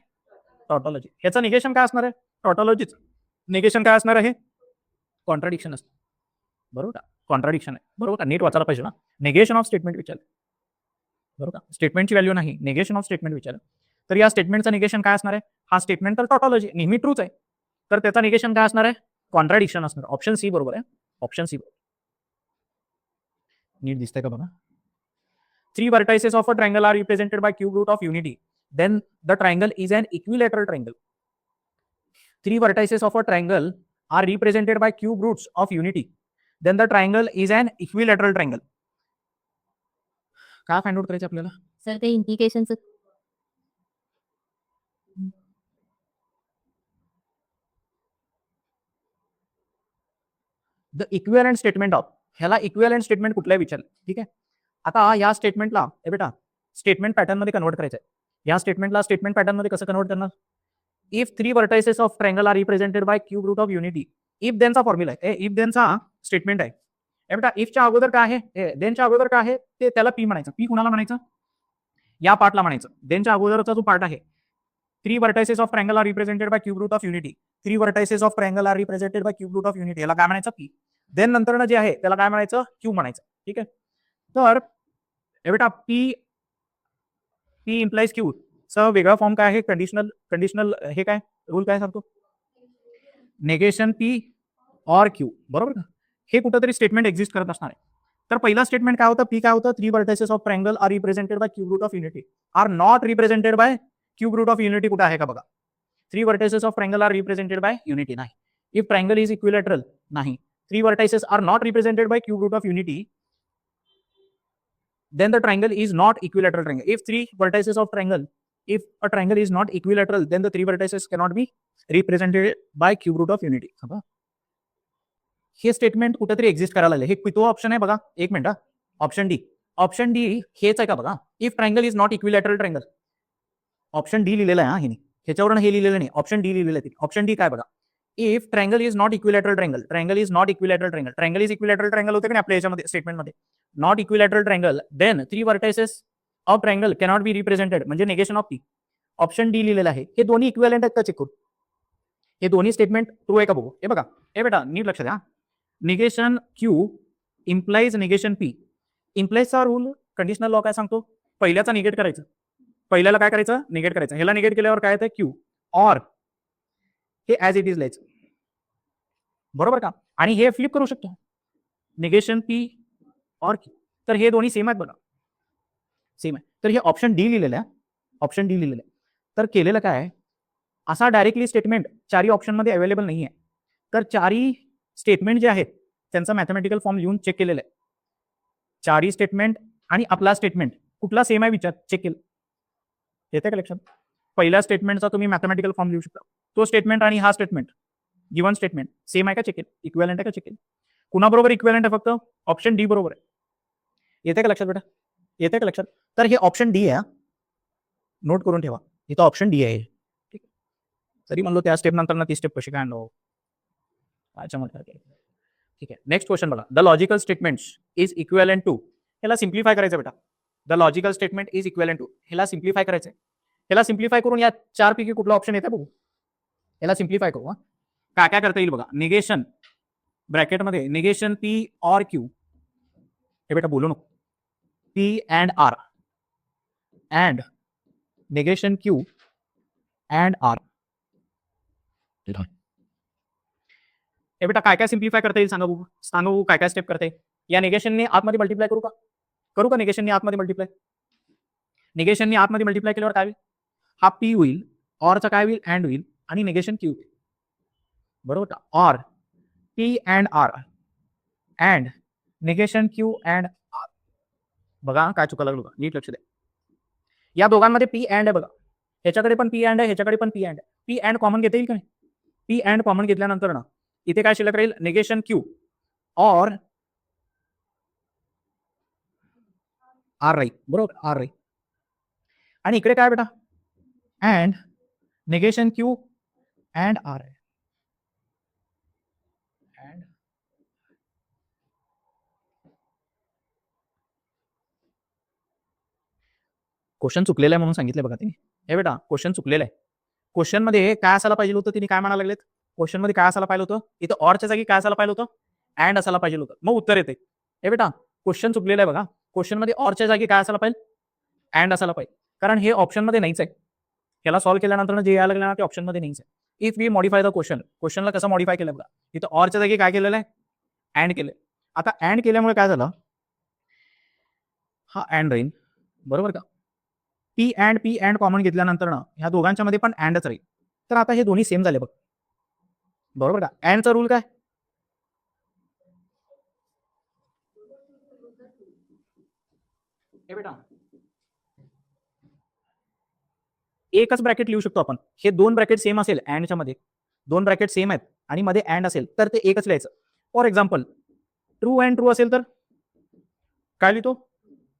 टॉटॉलॉजी. ह्याचं निगेशन काय असणार आहे? टॉटॉलॉजीच. निगेशन काय असणार आहे? कॉन्ट्राडिक्शन असतं. बरोबर का? कॉन्ट्राडिक्शन आहे. बरोबर का? नीट वाचायला पाहिजे ना. निगेशन ऑफ स्टेटमेंट विचारलं. बरोबर का? स्टेटमेंटची व्हॅल्यू नाही, निगेशन ऑफ स्टेटमेंट विचारलं. तर या स्टेटमेंटचं निगेशन काय असणार आहे? हा स्टेटमेंट तर टॉटॉलॉजी नेहमी ट्रूच आहे, तर त्याचा निगेशन काय असणार आहे? कॉन्ट्राडिक्शन असणार. ऑप्शन सी बरोबर आहे. Option C. नीट दिसतंय का बघा. 3 vertices of a triangle are represented by cube root of unity. Then the triangle is an equilateral triangle. 3 vertices of a triangle are represented by cube roots of unity. Then the triangle is an equilateral triangle. काय find out करायचं आपल्याला? Sir ते इंडिकेशनचं the equivalent statement of, ह्याला equivalent statement कुठलाही विचारलं, ठीक आहे. आता या स्टेटमेंटला बेटा स्टेटमेंट पॅटर्न मध्ये कन्वर्ट करायचं आहे. या स्टेटमेंटला स्टेटमेंट पॅटर्न मध्ये कसं कन्वर्ट करणार? If 3 vertices of triangle are represented by cube root of unity, if देनचा फॉर्म्युला आहे, इफ देनचा स्टेटमेंट आहे. बेटा इफच्या अगोदर काय आहे, देनच्या अगोदर काय आहे, ते त्याला पी म्हणायचं. पी कुणाला म्हणायचं? या पार्टला म्हणायचं. देनच्या अगोदरचा जो पार्ट आहे, 3 vertices of triangle are represented by cube root of unity, 3 vertices of triangle are represented by cube root of unity, याला काय म्हणायचं? पी. देन नंतरनं जे आहे त्याला काय म्हणायचं? क्यू म्हणायचं, ठीक आहे. तर बेटा पी इम्प्लाइज क्यू चा वेगळा फॉर्म काय आहे? कंडिशनल हे काय रूल काय सांगतो? नेगेशन पी ऑर क्यू, बरोबर का? हे कुठेतरी स्टेटमेंट एक्झिस्ट करत असणार आहे. तर पहिला स्टेटमेंट काय होतं? पी काय होतं? 3 vertices of triangle are represented by cube root of unity are not represented by cube root of unity. कुठे आहे का बघा? 3 vertices of triangle are represented by unity नाही. इफ ट्रायंगल इज इक्विलॅटरल नाही. 3 vertices are not represented by cube root of unity, then the triangle is not equilateral triangle. If 3 vertices of triangle, if a triangle is not equilateral, then the 3 vertices cannot be represented by cube root of unity. हे statement कुठेतरी exist करायला लागले. हे किती option आहे बघा? एक minute. Option D. Option D हेच आहे का बघा? If triangle is not equilateral triangle. Option D लिहिलेलं आहे. हिने ह्याच्यावरून हे लिहिलेलं नाही. ऑप्शन डी लिहिलेलं आहे. ऑप्शन डी काय बघा? If triangle is not equilateral triangle, triangle is not equilateral triangle, triangle is equilateral triangle होते की नाही आपल्या याच्यामध्ये स्टेटमेंटमध्ये? Not equilateral triangle, then 3 vertices of triangle cannot be represented, म्हणजे negation of P. Option D लिहिलेलं आहे. हे दोन्ही इक्विव्हॅलंट आहेत का चेक करू? हे दोन्ही स्टेटमेंट ट्रू आहे का बघू. हे बघा, हे बेटा नीट लक्ष द्या. Negation Q implies negation P. इम्प्लाइजचा रूल कंडिशनल लॉ काय सांगतो? पहिल्याचा निगेट करायचं. पहिल्याला काय करायचं? निगेट करायचं. ह्याला निगेट केल्यावर काय येतं? क्यू. ऑर हे ऍज इट इज लिहायचं, बरोबर का? आणि हे फ्लिप करू शकतो, निगेशन पी ऑर क्यू. तर हे दोन्ही सेम आहेत बघा, सेम आहे. तर हे ऑप्शन डी लिहिलेलं आहे. ऑप्शन डी लिहिलेलं आहे. तर केलेलं काय आहे? असा डायरेक्टली स्टेटमेंट चारही ऑप्शनमध्ये अवेलेबल नाही आहे. तर चारही स्टेटमेंट जे आहेत त्यांचा मॅथमॅटिकल फॉर्म लिहून चेक केलेलं आहे. चारही स्टेटमेंट आणि आपला स्टेटमेंट कुठला सेम आहे विचार चेक केलं. येते का लक्षात? पहिल्या स्टेटमेंटचा तुम्ही मॅथमॅटिकल फॉर्म लिहू शकता. तो स्टेटमेंट आणि हा स्टेटमेंट गिवन स्टेटमेंट सेम आहे का चेक केलं? इक्विव्हॅलंट आहे का चेक केलं? कुणाबरोबर इक्विव्हॅलंट आहे? फक्त ऑप्शन डी बरोबर आहे. येते का लक्षात बेटा? येते का लक्षात? तर हे ऑप्शन डी आहे. नोट करून ठेवा, इथं ऑप्शन डी आहे. ठीक आहे. तरी म्हणलो त्या स्टेप नंतर ना ती स्टेप कशी काय आणलो? ठीक आहे. नेक्स्ट क्वेश्चन बघा. The logical statement is equivalent to. ह्याला सिम्प्लिफाय करायचं बेटा. The logical statement is equivalent to. ह्याला सिम्प्लिफाय करायचंय. ह्याला सिम्प्लिफाय करून या 4 पैकी कुठला ऑप्शन येते बघू. ह्याला सिम्प्लिफाय करू. काय काय करता येईल बघा. निगेशन ब्रॅकेटमध्ये निगेशन पी ऑर क्यू. हे बेटा बोलू नको. P and R and negation Q and R. हे बेटा काय काय सिम्प्लिफाय करता येईल सांगा बघू. सांगा बघू काय काय स्टेप करता येईल. या निगेशनने आतमध्ये मल्टिप्लाय करू का? करू का निगेशनने आतमध्ये मल्टिप्लाय? निगेशनने आतमध्ये मल्टिप्लाय केल्यावर काय होईल? हा पी होईल, ऑरचा काय होईल? अँड होईल, आणि निगेशन क्यू होईल, बरोबर का? Or P and R and negation Q and R. बघा काय चुका लागलो का? नीट लक्ष द्या. या दोघांमध्ये पी अँड आहे बघा. ह्याच्याकडे पण पी अँड आहे, ह्याच्याकडे पण पी अँड आहे. पी अँड कॉमन घेता येईल का नाही? पी अँड कॉमन घेतल्यानंतर ना इथे काय शिल्लक राहील? निगेशन क्यू ऑर आर राहील, बरोबर? आर राहील. आणि इकडे काय बेटा? And negation Q and R आहे. अँड क्वेश्चन चुकलेला आहे म्हणून सांगितलं बघा तिने. हे बेटा क्वेश्चन चुकलेलं आहे. क्वेश्चन मध्ये काय असायला पाहिजे होतं? तिने काय म्हणायला लागलेत? क्वेश्चन मध्ये काय असायला पाहिजे होतं? इथं ऑरच्या जागी काय असायला पाहिजे होतं? अँड असायला पाहिजे होतं. मग उत्तर येते. हे बेटा क्वेश्चन चुकलेलं आहे बघा. क्वेश्चन मध्ये ऑरच्या जागी काय असायला पाहिजे? अँड असायला पाहिजे. कारण हे ऑप्शन मध्ये नाहीच आहे. याला सॉल्व्ह केल्यानंतर जे यायला लागलं ना ते ऑप्शन मध्ये नाहीच आहे. If we modify the question, क्वेश्चनला कसं मॉडिफाय केलं बघा. इथं ऑरच्या जागी काय केलेलं आहे? अँड केलंय. आता अँड केल्यामुळे काय झालं? हा अँड राहील, बरोबर का? पी अँड कॉमन घेतल्यानंतर ना ह्या दोघांच्या मध्ये पण अँडच राहील. तर आता हे दोन्ही सेम झाले बघ, बरोबर का? अँडचा रूल काय? हे बेटा एकच ब्रॅकेट लिहू शकतो आपण. हे दोन ब्रॅकेट सेम असेल अँडच्या मध्ये, दोन ब्रॅकेट सेम आहेत आणि मध्ये अँड असेल तर ते एकच लिहायचं. For example true and true असेल तर काय लिहितो?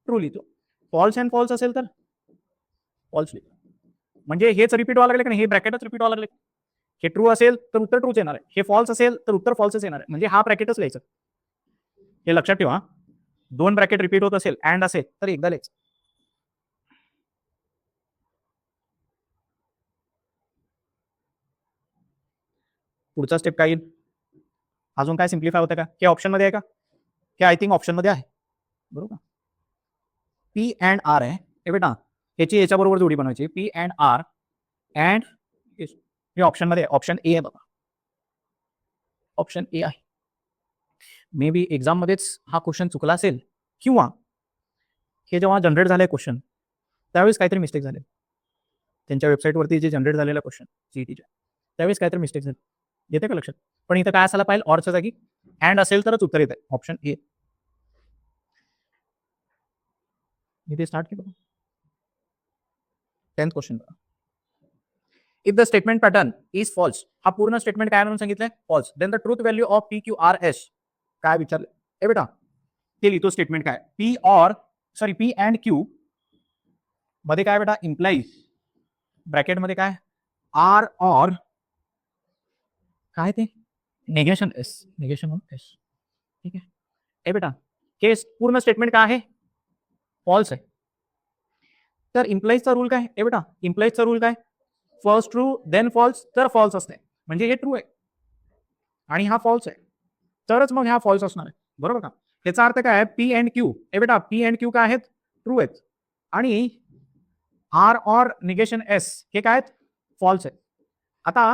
ट्रू लिहितो. फॉल्स अँड फॉल्स असेल तर फॉल्स लिहितो. म्हणजे हेच रिपीट व्हायला लागले का नाही? हे ब्रॅकेटच रिपीट व्हायला लागले. हे ट्रू असेल तर उत्तर ट्रूच येणार आहे, हे फॉल्स असेल तर उत्तर फॉल्सच येणार आहे. म्हणजे हा ब्रॅकेटच लिहायचं. हे लक्षात ठेवा. 2 ब्रॅकेट रिपीट होत असेल अँड असेल तर एकदा लिहायचं. पुढचा स्टेप काय येईल? अजून काय सिम्प्लिफाय होतं का? हे ऑप्शन मध्ये आहे का? हे आय थिंक ऑप्शन मध्ये आहे, बरोबर. पी अँड आर आहे हे बेटा, ह्याची याच्याबरोबर जोडी बनवायची. पी अँड आर अँड हे ऑप्शन मध्ये आहे. ऑप्शन ए आहे बघा, ऑप्शन ए आहे. मे बी एक्झाम मध्येच हा क्वेश्चन चुकला असेल, किंवा हे जेव्हा जनरेट झालंय क्वेश्चन त्यावेळेस काहीतरी मिस्टेक झाले. त्यांच्या वेबसाईटवरती जे जनरेट झालेला क्वेश्चन सीईटीच्या, त्यावेळेस काहीतरी मिस्टेक झाली. येते का लक्षात? पण इथं काय असायला पाहिजे? ऑरच्या जागी अँड असेल तरच उत्तर येत आहे. Option A. इथे स्टार्ट केलं. 10th question. If the statement pattern is false, हा पूर्ण स्टेटमेंट काय म्हणून सांगितलंय? False. Then the truth value of P Q R S काय विचारलं? ए बेटा ते लिहितो स्टेटमेंट काय? पी अँड क्यू मध्ये काय बेटा? इम्प्लाइज ब्रॅकेट मध्ये काय? आर ऑर काय ते? Negation S. Negation of S. ठीक आहे. ए बेटा हे पूर्ण स्टेटमेंट काय आहे? फॉल्स आहे. तर इम्प्लाइजचा रूल काय? ए बेटा इम्प्लाइजचा रूल काय? First true then false. तर फॉल्स असते म्हणजे हे ट्रू आहे आणि हा फॉल्स आहे, तरच मग हा फॉल्स असणार आहे, बरोबर का? याचा अर्थ काय? P and Q. ए बेटा पी अँड क्यू काय आहेत? ट्रू आहेत. आणि आर ऑर निगेशन एस हे काय आहेत? फॉल्स आहे. आता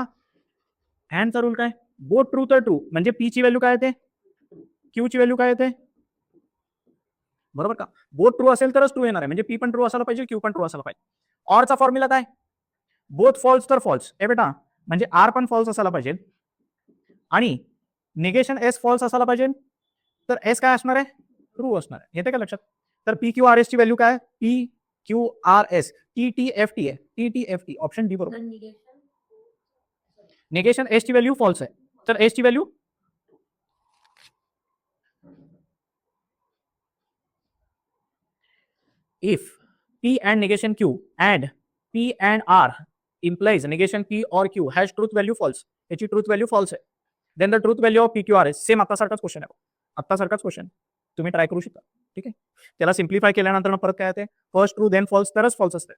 अँडचा रूल काय? बोथ ट्रू तर ट्रू, म्हणजे पी ची व्हॅल्यू काय येते? क्यू ची व्हॅल्यू काय येते? बरोबर का? बोथ ट्रू असेल तरच ट्रू येणार आहे, म्हणजे पी पण ट्रू असायला पाहिजे, क्यू पण ट्रू असायला पाहिजे. ऑरचा फॉर्म्युला काय? बोथ फॉल्स तर फॉल्स. ए बेटा म्हणजे आर पण फॉल्स असायला पाहिजे आणि निगेशन एस फॉल्स असायला पाहिजे, तर एस काय असणार आहे? ट्रू असणार आहे. येते का लक्षात? तर पी क्यू आर एस ची व्हॅल्यू काय? P Q R S T T F T आहे. T T F T option D बरोबर. निगेशन एस ची व्हॅल्यू फॉल्स आहे, तर एस ची value if P and negation Q and P and R implies negation P or Q has truth value false. याची truth value false आहे. Then the truth value of P Q R S. Same आतासारखाच question आहे, आतासारखाच question तुम्ही try करू शकता. ठीक आहे. त्याला सिम्प्लिफाय केल्यानंतर परत काय येते? फर्स्ट ट्रू देन फॉल्स तरच फॉल्स असते.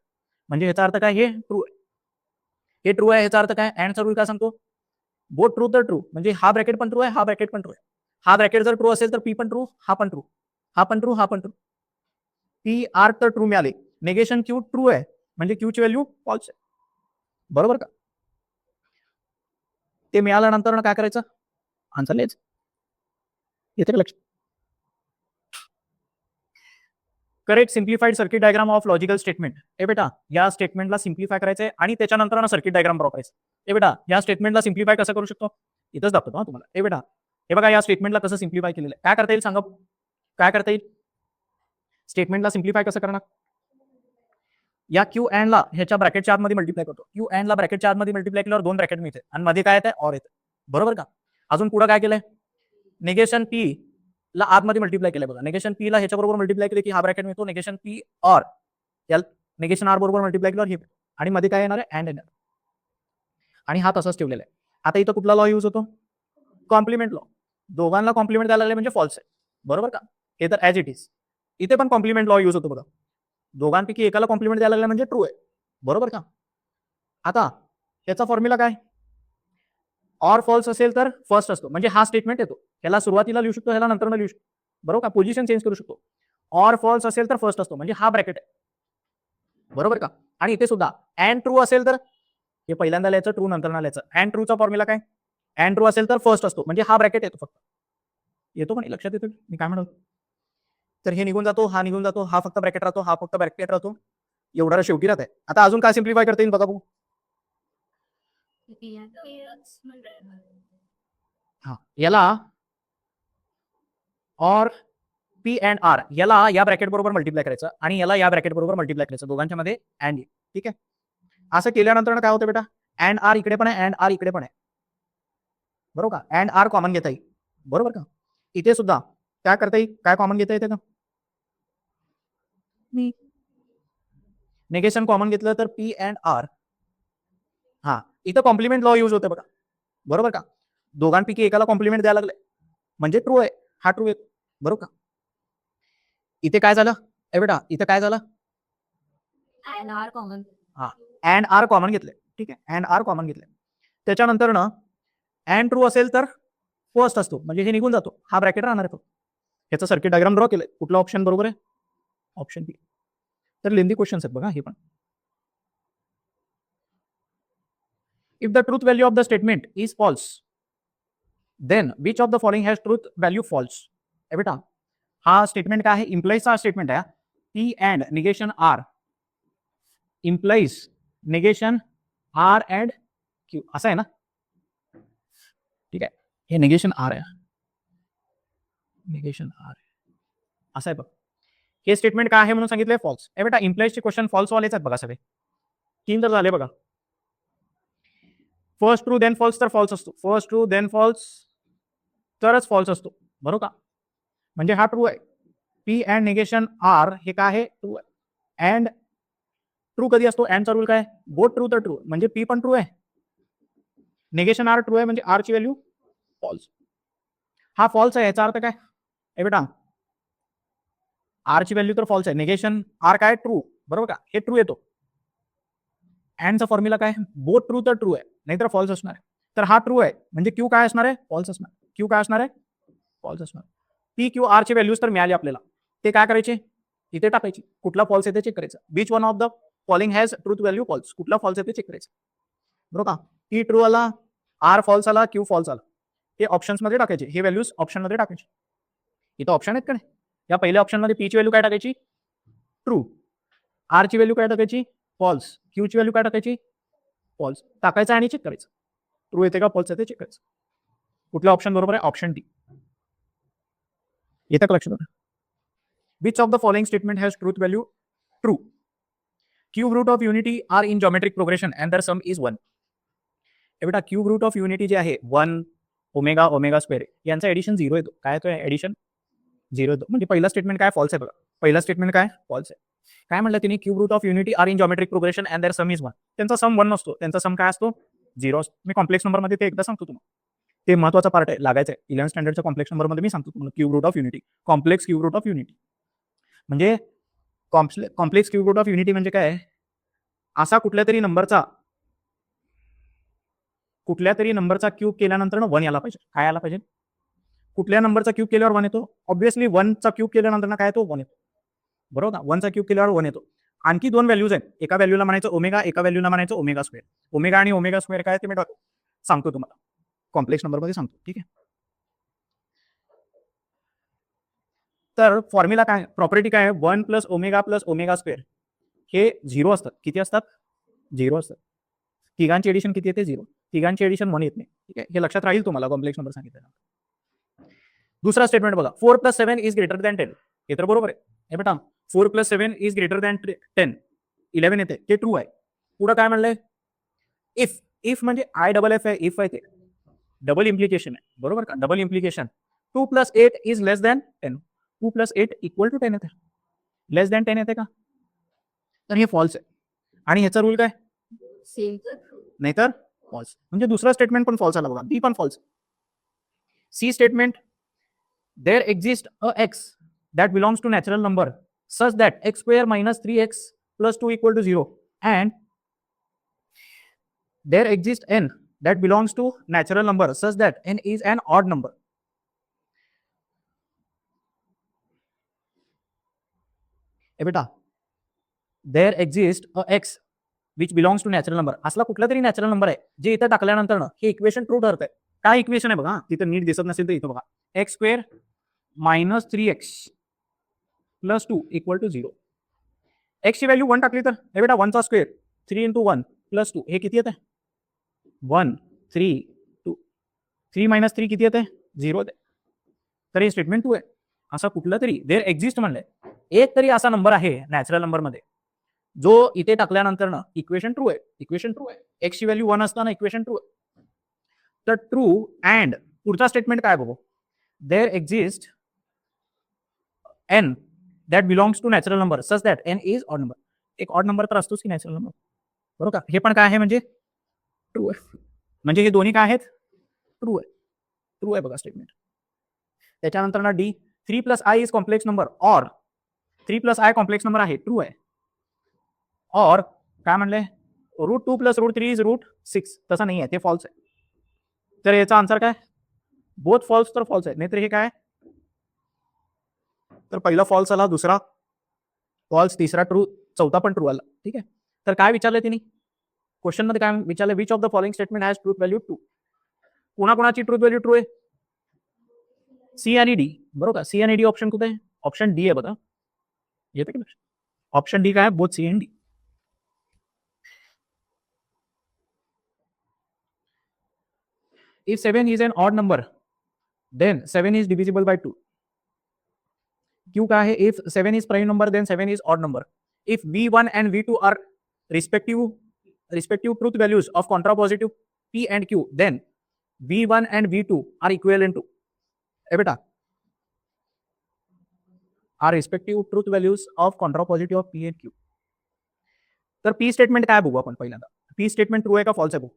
म्हणजे ह्याचा अर्थ काय? हे ट्रू आहे, हे ट्रू आहे. ह्याचा अर्थ काय? अँडचा रूल काय सांगतो? बोथ ट्रू तर ट्रू, म्हणजे हा ब्रॅकेट पण ट्रू आहे, हा ब्रॅकेट पण ट्रू आहे. हा ब्रॅकेट जर ट्रू असेल तर पी पण ट्रू, हा पण ट्रू, हा पण ट्रू, हा पण ट्रू. पी आर तर ट्रू मिळाले, नेगेशन क्यू ट्रू आहे म्हणजे क्यू ची व्हॅल्यू फॉल्स आहे, बरोबर का? ते मिळाल्यानंतर काय करायचं? आन्सर लिहायचं. येते का लक्ष? Correct simplified circuit diagram of logical statement. ए बेटा या स्टेटमेंटला सिम्प्लिफाय करायचंय आणि त्याच्यानंतर सर्किट डायग्राम ड्रॉ करायचं. ए बेटा या स्टेटमेंटला सिम्प्लिफाय कसं करू शकतो? इथंच दाखवतो तुम्हाला. ए बेटा हे बघा या स्टेटमेंटला कसं सिम्प्लिफाय केलेलं आहे. काय करता येईल सांगा? काय करता येईल? स्टेटमेंटला सिम्प्लिफाय कसं करणार? या क्यू अँड ला ह्याच्या ब्रॅकेटच्या आतमध्ये मल्टिप्लाय करतो. क्यू अँड ला ब्रॅकेटच्या आतमध्ये मल्टिप्लाय केल्यावर 2 ब्रॅकेट मिळते आणि मध्ये काय येते? ऑर येते, बरोबर का? अजून पुढे काय केलंय? निगेशन पी ला आतमध्ये मल्टिप्लाय केलंय बघा. निगेशन पी ला ह्याच्या बरोबर मल्टिप्लाय केले की हा ब्रॅकेट मिळतो. निगेशन पी ऑर या निगेशन आर बरोबर मल्टिप्लाय केल्यावर हे, आणि मध्ये काय येणार आहे? अँड येणार. आणि हा तसाच ठेवलेला आहे. आता इथं कुठला लॉ यूज होतो? Complement law. दोघांना कॉम्प्लिमेंट द्यायला लागले म्हणजे फॉल्स आहे, बरोबर का? हे तर ॲज इट इज. इथे पण कॉम्प्लिमेंट लॉ यूज होतो बघा. दोघांपैकी एकाला कॉम्प्लिमेंट द्यायला लागला म्हणजे ट्रू आहे, बरोबर का? आता याचा फॉर्म्युला काय? ऑर फॉल्स असेल तर फर्स्ट असतो, म्हणजे हा स्टेटमेंट येतो. ह्याला सुरुवातीला लिहू शकतो, ह्याला नंतर लिहू शकतो, बरोबर का? पोझिशन चेंज करू शकतो. ऑर फॉल्स असेल तर फर्स्ट असतो, म्हणजे हा ब्रॅकेट आहे, बरोबर का? आणि इथे सुद्धा अँड ट्रू असेल तर हे पहिल्यांदा लिहायचं, ट्रू नंतर लिहायचं. अँड ट्रूचा फॉर्म्युला काय? अँड ट्रू असेल तर फर्स्ट असतो, म्हणजे हा ब्रॅकेट येतो फक्त. येतो पण लक्षात येतो मी काय म्हणतो? तर हे निघून जातो, हा निघून जातो, हा फक्त ब्रॅकेट राहतो, हा फक्त ब्रॅकेट राहतो, एवढा शेवटी राहत आहे. आता अजून काय सिम्प्लिफाय करता येईल बघा बघू. हा याला ऑर पी अँड आर याला या ब्रॅकेट बरोबर मल्टिप्लाय करायचं आणि याला या ब्रॅकेट बरोबर मल्टिप्लाय करायचं, दोघांच्या मध्ये अँड. ठीक आहे. असं केल्यानंतर काय होतं बेटा? अँड आर इकडे पण आहे, अँड आर इकडे पण आहे, बरोबर का? अँड आर कॉमन घेता येईल, बरोबर का? इथे सुद्धा काय करता येईल, काय कॉमन घेता येते का? मी निगेशन कॉमन घेतलं तर पी अँड आर. हा, इथं कॉम्प्लिमेंट लॉ यूज होते बघा, बरोबर का? दोघांपैकी एकाला कॉम्प्लिमेंट द्यायला लागले म्हणजे ट्रू आहे, हा ट्रू आहे, बरोबर का? इथे काय झालं, ए बेटा इथे काय झालं, and R common. हा अँड आर कॉमन घेतले, ठीक आहे, अँड आर कॉमन घेतले. त्याच्यानंतर ना अँड ट्रू असेल तर फर्स्ट असतो, म्हणजे हे निघून जातो, हा ब्रॅकेट राहणार आहे. ह्याचं सर्किट डायग्राम ड्रॉ केलंय, कुठला ऑप्शन बरोबर आहे? Option B. तर लेंदी क्वेश्चन्स आहेत बघा हे पण. If the truth value of the statement is false, then which of the following has truth value false. ए बेटा हा स्टेटमेंट काय आहे, इम्प्लाइजचा स्टेटमेंट आहे. P and negation R, implies negation R and Q, असं आहे ना? ठीक आहे, हे निगेशन आर आहे, निगेशन आर असं आहे बघ. हे स्टेटमेंट काय आहे म्हणून सांगितलंय, फॉल्स. ए बेटा इम्प्लाइजचे क्वेश्चन फॉल्स वालेच आहेत बघा सगळे, 3 तर झाले बघा. फर्स्ट ट्रू देन फॉल्स तर फॉल्स असतो, फर्स्ट ट्रू देन फॉल्स तरच फॉल्स असतो, बरोबर का? म्हणजे हा ट्रू आहे. पी अँड निगेशन आर हे काय आहे, ट्रू आहे. अँड ट्रू कधी असतो, अँडचा रूल काय, बोथ ट्रू तर ट्रू, म्हणजे पी पण ट्रू आहे, निगेशन आर ट्रू आहे, म्हणजे आर ची व्हॅल्यू फॉल्स. हा फॉल्स आहे, याचा अर्थ काय, ए बेटा आर ची व्हॅल्यू तर फॉल्स आहे, निगेशन आर काय ट्रू, बरोबर का? हे ट्रू येतो. अँडचा फॉर्म्युला काय, बोथ ट्रू तर ट्रू आहे, नाहीतर फॉल्स असणार आहे. तर हा ट्रू आहे, म्हणजे क्यू काय असणार आहे, फॉल्स असणार. क्यू काय असणार आहे, फॉल्स असणार. पी क्यू आर चे व्हॅल्यूज तर मिळाले आपल्याला, ते काय करायचे, इथे टाकायची. कुठला फॉल्स आहे ते चेक करायचं. Which one of the following has truth value false, कुठला फॉल्स आहे ते चेक करायचं, बरोबर का? पी ट्रू आला, आर फॉल्स आला, क्यू फॉल्स आला, हे ऑप्शन्स मध्ये टाकायचे, हे व्हॅल्यूज ऑप्शन मध्ये टाकायचे. इथं ऑप्शन आहेत का नाही, या पहिल्या ऑप्शन मध्ये पी ची व्हॅल्यू काय टाकायची, ट्रू. आर ची व्हॅल्यू काय टाकायची, फॉल्स. क्यू ची व्हॅल्यू काय टाकायची, फॉल्स. टाकायचं आणि चेक करायचं, ट्रू येते का फॉल्स येते चेक करायचं. कुठला ऑप्शन बरोबर आहे, ऑप्शन डी. येतं का लक्षात? Which of the following statement has truth value true. Cube root of unity are in geometric progression and their sum is 1. हे बेटा क्यूब रूट ऑफ युनिटी जे आहे 1 ओमेगा ओमेगा स्क्वेअर, यांचा एडिशन 0 येतो. काय येतो एडिशन 0 येतो, म्हणजे पहिला स्टेटमेंट काय, फॉल्स आहे बघा. पहिला स्टेटमेंट काय, फॉल्स आहे. काय म्हटलं तिने, cube root of unity are in geometric progression and their sum is 1. त्यांचा सम 1 नसतो, त्यांचा सम काय असतो, 0 असतो. मी कॉम्प्लेक्स नंबर मध्ये ते एकदा सांगतो तुम्हाला, ते महत्वाचा पार्ट आहे, लागायचं आहे. 11th स्टँडर्डच्या कॉम्प्लेक्स नंबर मध्ये मी सांगतो तुम्हाला cube root of unity, complex cube root of unity. म्हणजे complex cube root of unity म्हणजे काय, असा कुठल्या तरी नंबरचा क्यूब केल्यानंतर 1 यायला पाहिजे. काय यायला पाहिजे, कुठल्या नंबरचा क्यूब केल्यावर 1 येतो, ऑब्व्हियसली 1 चा क्यूब केल्यानंतर काय येतो, 1 येतो, बरोबर का? 1 चा क्यूब केल्यावर 1 येतो. आणखी 2 व्हॅल्यूज आहेत, एका व्हॅल्यूला म्हणायचं ओमेगा, एका व्हॅल्यूला म्हणायचं ओमेगा स्क्वेअर. ओमेगा आणि ओमेगा स्क्वेअर काय ते मी सांगतो तुम्हाला, कॉम्प्लेक्स नंबर मध्ये सांगतो, ठीक आहे? तर फॉर्म्युला काय, प्रॉपर्टी काय आहे, 1 प्लस ओमेगा स्क्वेअर हे 0 असतात. किती असतात, 0 असतात. तिघांची एडिशन किती येते, 0. तिघांची एडिशन 1 येत नाही, ठीक आहे? हे लक्षात राहील तुम्हाला, कॉम्प्लेक्स नंबर सांगितलं. दुसरा स्टेटमेंट बघा, 4 + 7 इज ग्रेटर दॅन 10. हे तर बरोबर आहे. हे बेटा 4 + 7 इज ग्रेटर दॅन 10, 11 येते, ते ट्रू आहे. पुढं काय म्हणलंय, इफ म्हणजे IFF आहे, इफ आहे, ते डबल इम्प्लिकेशन आहे, बरोबर का? Double implication. 2 + 8 is less than 10. 2 + 8 equal to 10 येते, लेस दॅन 10 येते का? तर हे फॉल्स आहे. आणि ह्याचा रूल काय, सेम. नाहीतर फॉल्स. म्हणजे दुसरा स्टेटमेंट पण फॉल्स आला बघा, बी पण false. C statement, there exist a x that belongs to natural number such that x² - 3x + 2 = 0 and there exist n that belongs to natural number such that n is an odd number. ए बेटा there exist a x which belongs to natural number, असला कुठला तरी natural number आहे जे इथं टाकल्यानंतर हे इक्वेशन ट्रू ठरत आहे. काय इक्वेशन आहे बघा, तिथं नीट दिसत नसेल तर इथं बघा, x² - 3x + 2 = 0. x ची व्हॅल्यू 1 टाकली तर, हे बेटा 1 चा स्क्वेअर 3 × 1 + 2 हे किती येते, 1 3 2, 3 - 3 किती येते, 0 येते. तर हे स्टेटमेंट ट्रू आहे. असा कुठला तरी देअर एक्झिस्ट म्हणलंय, एक तरी असा नंबर आहे नॅचरल नंबर मध्ये जो इथे टाकल्यानंतर ना इक्वेशन ट्रू आहे, इक्वेशन ट्रू आहे. एक्स ची व्हॅल्यू 1 असताना इक्वेशन ट्रू आहे. तर ट्रू अँड पुढचा स्टेटमेंट काय बघू, there exist N that belongs to natural number such that N is odd number. एक ऑड नंबर तर असतोच की नॅचरल नंबर, बरोबर का? हे पण काय आहे म्हणजे ट्रू आहे. म्हणजे हे दोन्ही काय आहेत? ट्रू आहे. ट्रू आहे बघा स्टेटमेंट. त्याच्यानंतर ना D 3 + i is complex number or 3 + i complex number आहे, ट्रू आहे. और काय म्हणले √2 + √3 इज √6, तसा नाही आहे, ते फॉल्स आहे. तर याचा आन्सर काय? बोथ फॉल्स तर फॉल्स आहे, नाहीतर हे काय? तर पहिला फॉल्स आला, दुसरा फॉल्स, तिसरा ट्रू, चौथा पण ट्रू आला. ठीक आहे. तर काय विचारलं तिने क्वेश्चन मध्ये? काय विचारलं? Which of the following statement has truth value 2. कोणाकोणाची ट्रूथ व्हॅल्यू ट्रू आहे? सी आणि डी, बरोबर. सी आणि डी ऑप्शन कुठे आहे? ऑप्शन डी आहे बघा. येते की ऑप्शन डी काय आहे? Both C and D. If 7 is an odd number, then 7 is divisible by 2. Q क्या है? If 7 is prime number, then 7 is odd number. If V1 and V2 are respective truth values of contrapositive P and Q, then V1 and V2 are equivalent to. बेटा, are respective truth values of contrapositive of P and Q. तर P statement काय बघू आपण पहिल्यांदा. P statement true आहे का false आहे बघू.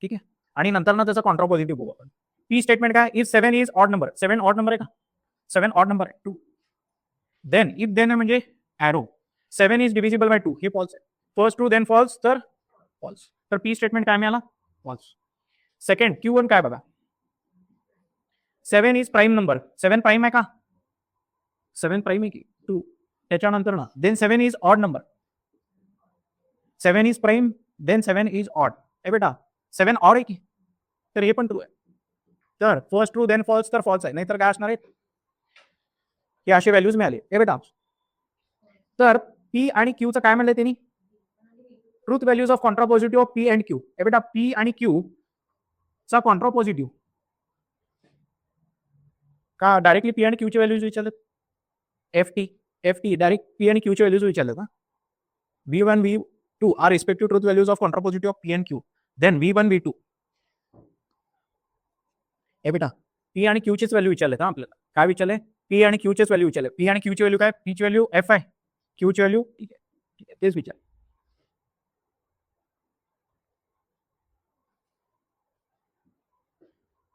ठीक आहे. आणि नंतर ना त्याचा कॉन्ट्रापॉझिटिव्ह बघू आपण. P स्टेटमेंट काय? If 7 is odd number, 7 odd number आहे का? 7 ऑड नंबर आहे, 2. देन इफ देन म्हणजे ॲरो 7 इज डिव्हिजिबल बाय 2, हे फॉल्स आहे. फर्स्ट ट्रू देन फॉल्स, तर फॉल्स. तर P स्टेटमेंट काय मिळाला? फॉल्स. सेकंड Q1 काय बघा? 7 इज प्राईम नंबर, 7 प्राईम आहे का? 7 प्राईम आहे की 2. त्याच्यानंतर ना then 7 is odd number, 7 is prime, then 7 is odd. ए बेटा 7 ऑड आहे की, तर हे पण ट्रू आहे. तर फर्स्ट ट्रू देन फॉल्स, तर फॉल्स आहे, नाहीतर काय असणार आहे? हे असे व्हॅल्यूज मिळाले. ए बेटा, तर P आणि Qचं काय म्हणलं त्यांनी? Truth values of contrapositive of P and Q. ए बेटा, P आणि Q चा कॉन्ट्रापॉझिटिव्ह का डायरेक्टली P आणि Q ची व्हॅल्यूज विचारलेत? FT डायरेक्ट P आणि Q ची व्हॅल्यूज विचारलेत ना. V1 V2 are respective truth values of contrapositive of P and Q. Then V1 V2. ए बेटा, P आणि Q चीच व्हॅल्यू विचारलेत ना आपल्याला. काय विचारले? P आणि Q चीच व्हॅल्यू विचारले. P आणि Q ची व्हॅल्यू काय? P ची व्हॅल्यू F आहे, Q ची व्हॅल्यू ठीक आहे, ठीक आहे, तेच विचार.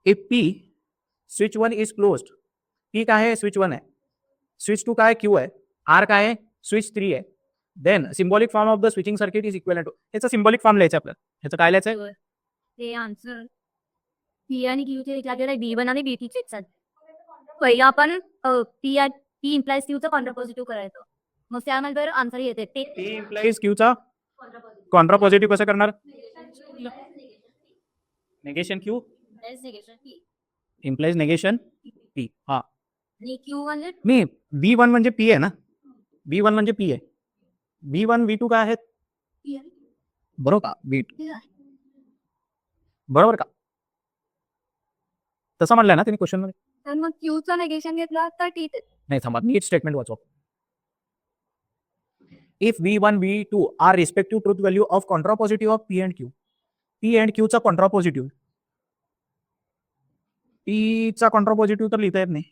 If P switch 1 is closed, P काय आहे? स्विच 1 आहे. स्विच 2 काय? Q आहे. R काय आहे? स्विच 3 आहे. Then symbolic form of the switching circuit is equal to. ह्याचा सिम्बॉलिक फॉर्म लिहायचं आपल्याला. ह्याचं काय लिहायचं? ते आन्सर P आणि Q चे विचारलेलं आहे, B1 आणि B2 चे आहेत. पहिला आपण P इम्प्लाइज Q चं कॉन्ट्रापॉझिटिव्ह करायचं, मग त्यानंतर आन्सर येते. ते P इम्प्लाइज Q चा कॉन्ट्रापॉझिटिव्ह कसं करणार? Negation Q implies negation P. हा, आणि Q म्हणजे मी V1 म्हणजे P आहे ना, V1 म्हणजे P आहे. V1 V2 काय आहेत? बरोबर का? V2 बरोबर का? तसं म्हणलंय ना त्यांनी क्वेश्चन मध्ये. तर मग Q चं नेगेशन घेतला तर ठीक आहे. नाही थांबा, नीट स्टेटमेंट वाचवा. If V1 V2 are respective truth value of contrapositive of P and Q. P and Q चा कॉन्ट्रापॉझिटिव्ह, P चा कॉन्ट्रापॉझिटिव्ह तर लिहिता येत नाही.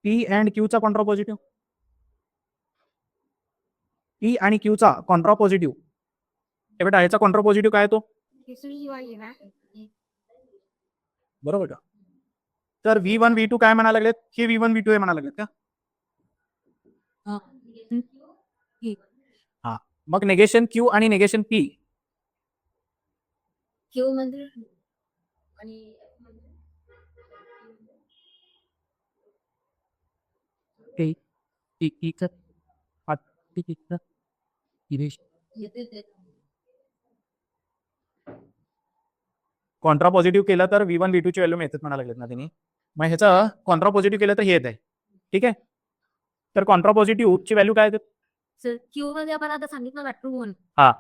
P अँड Q चा कॉन्ट्रापॉझिटिव्ह, P आणि Q चा कॉन्ट्रापॉझिटिव्ह. हे बेटा ह्याचा कॉन्ट्रापॉझिटिव्ह काय तो? बरोबर का? तर V1 V2 काय म्हणायला लागलेत? हे V1 V2 हे म्हणायला लागलेत का? हा, मग नेगेशन Q आणि नेगेशन P. Q म्हणजे आणि कॉन्ट्रापॉझिटिव्ह केलं तर V1 V2 ची व्हॅल्यू मिळतात म्हणायला लागलेत ना त्यांनी. मग ह्याचं कॉन्ट्रापॉझिटिव्ह केलं तर हे येत आहे. ठीक आहे. तर कॉन्ट्रापॉझिटिव्ह ची व्हॅल्यू काय येते? Q मध्ये आपण आता सांगितलं ना ट्रू म्हणून. हा,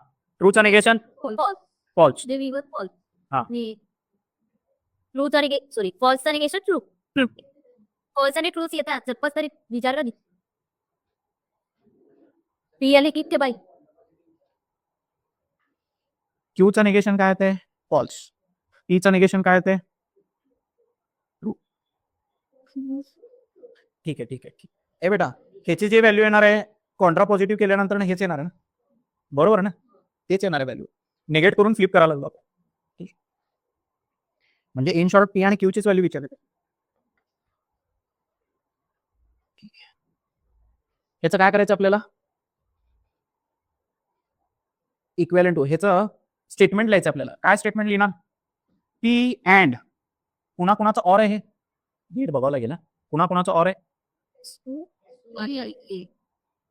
ट्रूचा नेगेशन फॉल्स. जे V1 फॉल्स हा. आणि ट्रूचा सॉरी फॉल्सचा निगेशन ट्रू. फॉल्स आणि ट्रूच येतात. झटपट तरी विचार कधी P आणि किती बाई Qचा निगेशन काय येते? फॉल्स. Pचा निगेशन काय येते? ट्रू. ठीक आहे ठीक आहे ठीक आहे. बेटा ह्याची जे व्हॅल्यू येणार आहे कॉन्ट्रा पॉझिटिव्ह केल्यानंतर हेच येणार आहे ना, बरोबर ना, तेच येणार आहे व्हॅल्यू. निगेट करून फ्लिप करायला लागलो आपण. ठीक आहे. म्हणजे इन शॉर्ट पी आणि क्यूचीच व्हॅल्यू विचारते. ह्याचं काय करायचं आपल्याला, इक्वेलेंट टू ह्याचं स्टेटमेंट लिहायचं आपल्याला. काय स्टेटमेंट लिहिणार, पी अँड कुणा कुणाचं ऑर आहे, हे नीट बघावं लागेल ना, कुणा कुणाचं ऑर आहे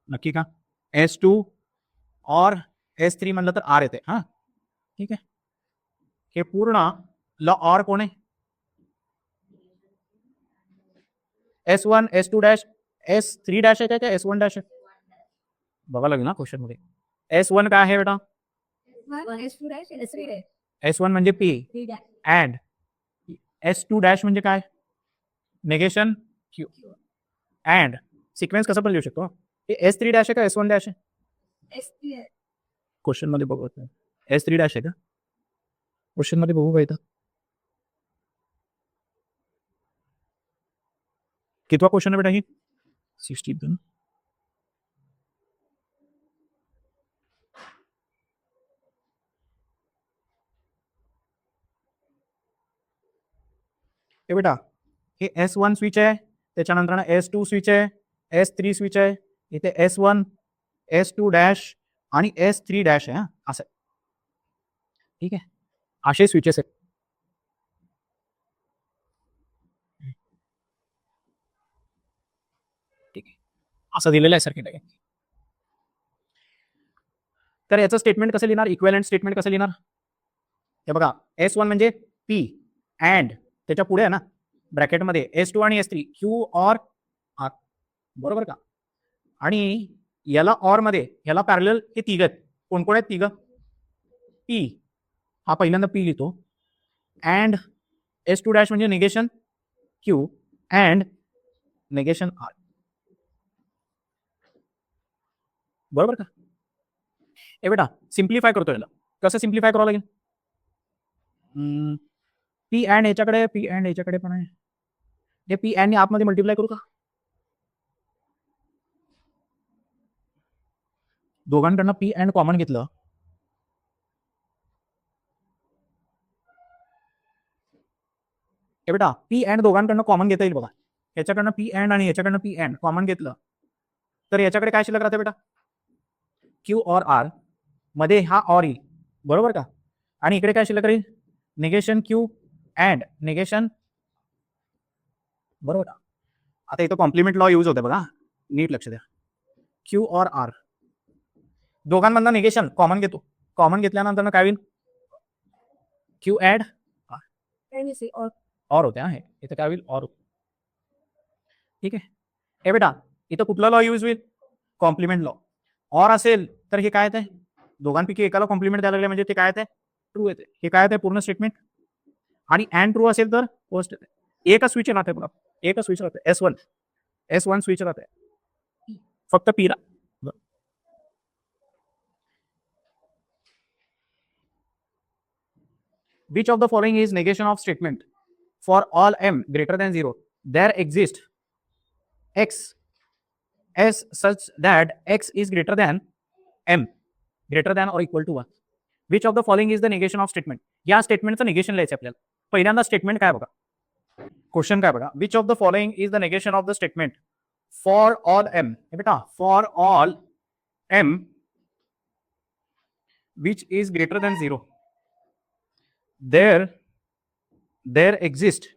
नक्की का, S2 और S3 म्हणलं तर आर येते. हा ठीक आहे. हे पूर्ण ल ऑर कोण आहे, S1 S2 dash S3 dash आहे का S1 डॅश आहे, बघावं लागेल ना क्वेश्चन मध्ये. S1 काय आहे बेटा, S1 म्हणजे P अँड S2 डॅश म्हणजे काय, निगेशन Q अँड सिक्वेन्स कसं पण लिहू शकतो. S3 डॅश आहे का S1 डॅश आहे, क्वेश्चन मध्ये बघू. S3 डॅश आहे का क्वेश्चन मध्ये, बघू का इथं कितवा क्वेश्चन आहे बेटा ही, 16. हे बेटा हे S1 स्विच आहे, त्याच्यानंतर S2 स्विच आहे, S3 स्विच आहे, इथे S1 S2 डॅश आणि S3 डॅश आहे. हा असं ठीक आहे, असे स्विचेस आहेत. ठीक आहे, असं दिलेलं आहे सर्किट आहे. तर याचं स्टेटमेंट कसं लिहिणार, इक्वेलंट स्टेटमेंट कसं लिहिणार, हे बघा S1 म्हणजे P अँड त्याच्या पुढे आहे ना ब्रॅकेटमध्ये S2 आणि S3 Q और R, बरोबर का. आणि याला ऑर मध्ये याला पॅरलल हे तिघ आहेत. कोण कोण आहेत तिघ, P हा पहिल्यांदा P लिहितो अँड S2 डॅश म्हणजे negation Q and negation R, बरोबर का. ए बेटा सिम्प्लिफाय करतो याला, कसं सिम्प्लिफाय करावं लागेल, पी अँड याच्याकडे पण आहे, हे पी अँड आतमध्ये मल्टिप्लाय करू का, दोघांकडनं पी अँड कॉमन घेतलं, हे बेटा पी अँड दोघांकडनं कॉमन घेता येईल बघा. याच्याकडनं पी अँड आणि याच्याकडनं पी अँड कॉमन घेतलं तर याच्याकडे काय शिल्लक राहते बेटा, Q और R मध्ये हा ऑर येईल, बरोबर का. आणि इकडे काय शिल्लक राहील, निगेशन Q अँड निगेशन, बरोबर का. आता इथं कॉम्प्लिमेंट लॉ यूज होते बघा, नीट लक्ष द्या. Q और R दोघांमधनं निगेशन कॉमन घेतो, कॉमन घेतल्यानंतर काय होईल, Q ऍड और होते. हे इथं काय होईल, और. ठीक आहे. हे बेटा इथं कुठला लॉ यूज होईल, कॉम्प्लिमेंट लॉ. और असेल तर हे काय येते, दोघांपैकी एकाला कॉम्प्लिमेंट द्यायला लागले म्हणजे ते काय येते, ट्रू येते. हे काय येते, पूर्ण स्टेटमेंट. आणि अँड ट्रू असेल तर पोस्ट येते. एकच स्विच राहते बघा, एकच स्विच राहते, S1 स्विच राहते फक्त P ला. Which of the following is negation of statement for all m greater than 0 there exists x as such that x is greater than m greater than or equal to 1. Which of the following is the negation of statement, या स्टेटमेंटचं negation लिहायचं आपल्याला. पहिल्यांदा statement काय बघा, question काय बघा, which of the following is the negation of the statement for all m, बेटा for all m which is greater than 0 there exists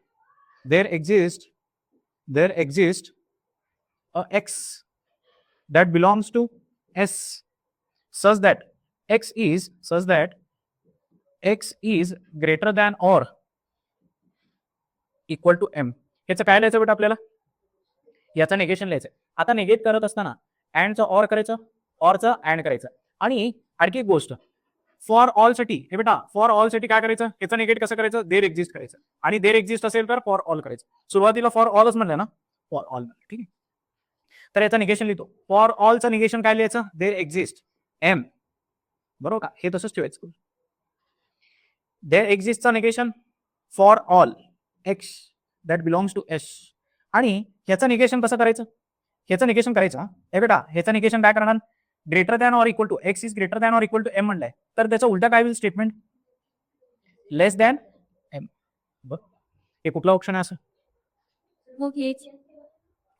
a x that belongs to S such that x is greater than or equal to m. याचं काय लिहायचं बेटा आपल्याला, याचं negation लिहायचं. आता निगेट करत असताना अँडचं ऑर करायचं, ऑरचं अँड करायचं. आणि आणखी एक गोष्ट, फॉर ऑल साठी, हे बेटा फॉर ऑल साठी काय करायचं, याचं निगेट कसं करायचं, देर एक्झिस्ट करायचं. आणि देर एक्झिस्ट असेल तर फॉर ऑल करायचं. सुरुवातीला फॉर ऑलच म्हणलं ना, फॉर ऑल, ठीक आहे. तर याचं निगेशन लिहितो, फॉर ऑलचं निगेशन काय लिहायचं, देर एक्झिस्ट एम, बरोबर का. हे तसंच ठेवायचं. देर एक्झिस्टचं negation for all x that belongs to S, आणि ह्याचं निगेशन कसं करायचं, ह्याचं निगेशन करायचं हे बेटा, ह्याचं निगेशन काय करणार, greater than or equal to x is greater than or equal to m म्हणलंय, तर त्याचं उलटा काय होईल स्टेटमेंट, लेस दॅन एम. बघ हे कुठलं ऑप्शन आहे असं, मग हेच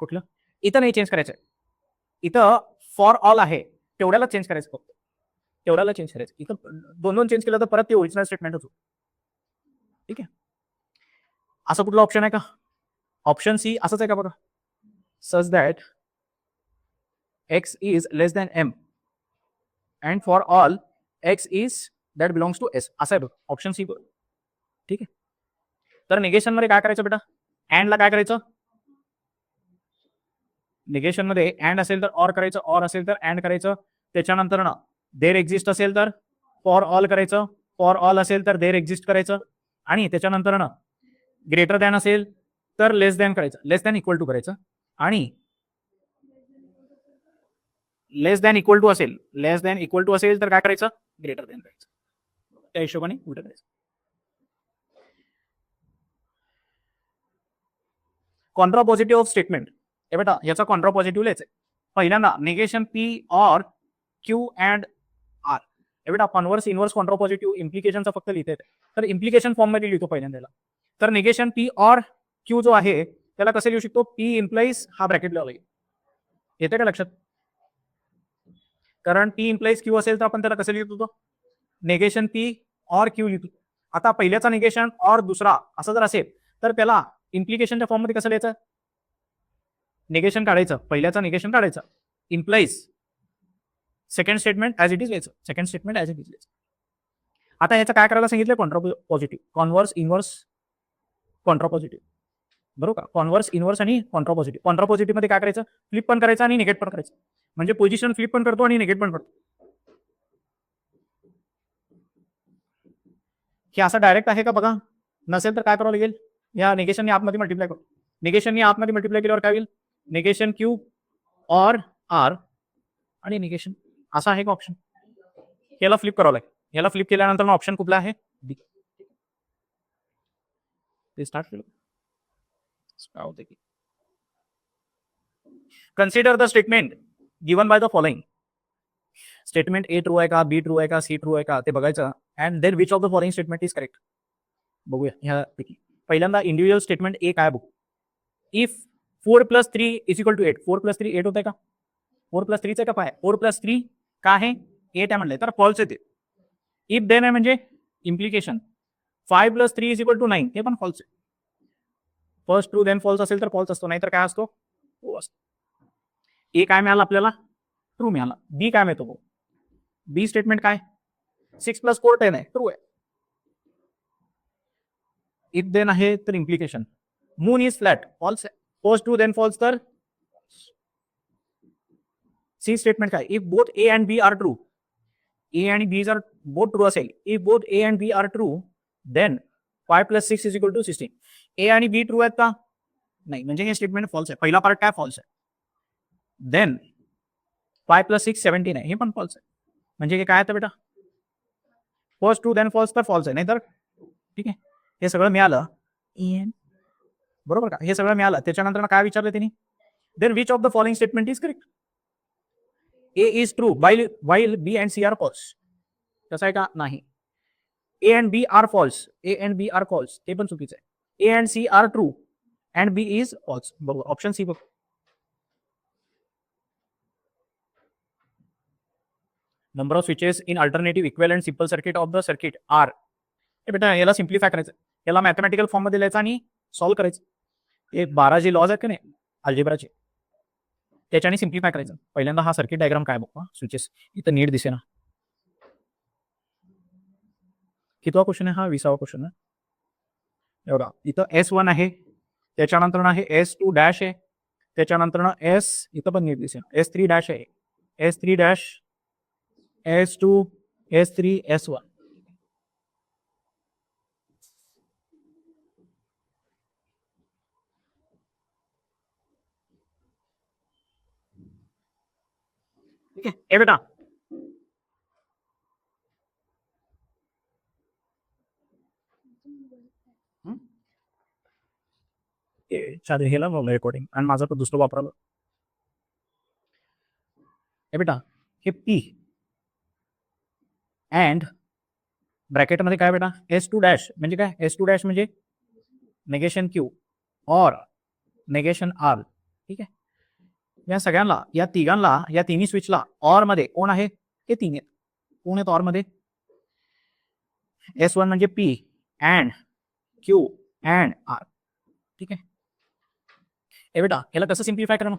कुठलं, इथं नाही चेंज करायचं, इथं फॉर ऑल आहे तेवढ्याला चेंज करायचं, फक्त तेवढ्याला चेंज करायचं, इथं दोन दोन चेंज केलं तर परत ते ओरिजिनल स्टेटमेंट होतो. ठीक आहे, असं कुठलं ऑप्शन आहे का, ऑप्शन सी असंच आहे का बघा, such that X is less than M and for all X is that belongs to S, असं आहे बघ ऑप्शन सी. ठीक आहे, तर निगेशन मध्ये काय करायचं बेटा, अँडला काय करायचं, निगेशन मध्ये अँड असेल तर ऑर करायचं, ऑर असेल तर अँड करायचं, त्याच्यानंतर ना देर एक्झिस्ट असेल तर फॉर ऑल करायचं, फॉर ऑल असेल तर देर एक्झिस्ट करायचं, आणि त्याच्यानंतर ना ग्रेटर दॅन असेल तर लेस दॅन करायचं, लेस दॅन इक्वल टू करायचं, आणि लेस दॅन इक्वल टू असेल, लेस दॅन इक्वल टू असेल तर काय करायचं, ग्रेटर दॅन करायचं, त्या हिशोबाने उलट करायचं. कॉन्ट्रापॉझिटिव्ह ऑफ स्टेटमेंट, हे बेटा याचा कॉन्ट्रापॉझिटिव्ह लिहायचं आहे. पहिल्यांदा negation P or Q and R, हे बेटा कॉन्व्हर्स इन्व्हर्स कॉन्ट्रापॉझिटिव्ह इम्प्लिकेशनचा फक्त लिहिता येते, तर इम्प्लिकेशन फॉर्म मध्ये लिहितो पहिल्यांदा. तर निगेशन पी ऑर क्यू जो आहे त्याला कसं लिहू शकतो, पी इम्प्लाइज हा ब्रॅकेट लावला येते का लक्षात, कारण पी इम्प्लाइज क्यू असेल तर आपण त्याला कसं लिहित होतो, निगेशन पी ऑर क्यू लिहितो. आता पहिल्याचा निगेशन ऑर दुसरा असं जर असेल तर त्याला इम्प्लिकेशनच्या फॉर्म मध्ये कसं लिहायचं, निगेशन काढायचं, पहिल्याचं निगेशन काढायचं, implies second statement as it is लिहायचं, second statement as it is लिहायचं. आता ह्याचं काय करायला सांगितलं, कॉन्ट्रापॉझिटिव्ह, कॉन्व्हर्स इन्व्हर्स कॉन्ट्रापॉझिटिव्ह, बरोबर का, कॉन्व्हर्स इन्व्हर्स आणि कॉन्ट्रापॉझिटिव्ह. कॉन्ट्रापॉझिटिव्ह मध्ये काय करायचं, फ्लिप पण करायचं आणि निगेट पण करायचं, म्हणजे पोझिशन फ्लिप पण करतो आणि निगेट पण करतो. हे असं डायरेक्ट आहे का बघा, नसेल तर काय करावं लागेल, या निगेशनने आतमध्ये मल्टिप्लाय करू, निगेशनने आतमध्ये मल्टिप्लाय केल्यावर काय होईल, निगेशन क्यू ऑर आर आणि निगेशन, असा आहे का ऑप्शन, याला फ्लिप करावं लागेल, याला फ्लिप केल्यानंतर ऑप्शन कुठला आहे, बी. ते स्टार्ट केलं होते की, consider the statement given by the following, statement A true आहे का, बी ट्रू आहे का, सी ट्रू आहे का ते बघायचं, and then which of the following statement is correct. बघूया ह्यापैकी पहिल्यांदा इंडिव्हिज्युअल स्टेटमेंट ए काय बघू, इफ 4+3 इज इक्वल टू 8, 4+3 8 होत आहे का, 4+3 का काय, 4+3 का आहे 8 आहे म्हणलंय तर फॉल्स येते. इफ देन आहे म्हणजे इम्प्लिकेशन, 5+3 इज इक्वल टू 9 हे पण फॉल्स आहे, फर्स्ट ट्रू देन फॉल्स असेल तर फॉल्स असतो, नाहीतर काय असतो, ट्रू असतो. ए काय मिळालं आपल्याला, ट्रू मिळाला. बी काय मिळतो, बी स्टेटमेंट काय, 6+4 10 आहे, ट्रू आहे. इफ देन आहे तर implication, moon is flat false आहे, फर्स्ट ट्रू देन फॉल्स तर सी स्टेटमेंट काय, if both A and B are true, A आणि बी जर बोथ ट्रू असेल, if both A and B are true then 5+6 is equal to 16. A आणि B true आहेत का, नाही, म्हणजे हे स्टेटमेंट फॉल्स आहे, पहिला पार्ट काय फॉल्स आहे, देन 5+6 17 आहे, हे पण फॉल्स आहे, म्हणजे हे काय आहे बेटा, फर्स्ट ट्रू देन फॉल्स तर फॉल्स आहे, नाही तर ठीक आहे. हे सगळं मिळालं, बरोबर का, हे सगळं मिळालं, त्याच्यानंतर काय विचारलं त्यांनी, then which of the following statement is correct, A is true while B and C are false, कसं आहे का, नाही, A and B are false, A and B are false ते पण चुकीचं आहे, A and C are true and B is false, बरोबर, option C बघ. Number of switches in alternative equivalent simple circuit of the circuit are, हे बेटा याला simplify करायचं, याला मॅथमॅटिकल फॉर्म मध्ये लिहायचं आणि सॉल्व्ह करायचं, हे 12 जे लॉज आहेत का नाही अल्जेब्राचे त्याच्याने सिम्प्लिफाय करायचं. पहिल्यांदा हा सर्किट डायग्राम काय बघा, स्विचेस इथं नीट दिसे ना, कितवा क्वेश्चन आहे हा, 20वा क्वेश्चन आहे, एवढा इथं S1 आहे, त्याच्यानंतर आहे S2 डॅश आहे, त्याच्यानंतर S इथं पण नीट दिसेल, S3 डॅश आहे, S3 dash, S2 S3 S1, ठीक आहे. ए बेटा ह्याला रेकॉर्डिंग आणि माझं तर दुसरं वापरालं. हे बेटा हे पी अँड ब्रॅकेटमध्ये काय बेटा S2 डॅश म्हणजे काय S2 डॅश म्हणजे नेगेशन क्यू और नेगेशन आर. ठीक आहे. या सगळ्यांना या तिघांना या तिन्ही स्विचला ऑर मध्ये कोण आहे हे तीन आहेत. कोण आहेत ऑर मध्ये S1 म्हणजे P and Q and R. ठीक आहे. हे बेटा याला कसं सिम्प्लिफाय करणं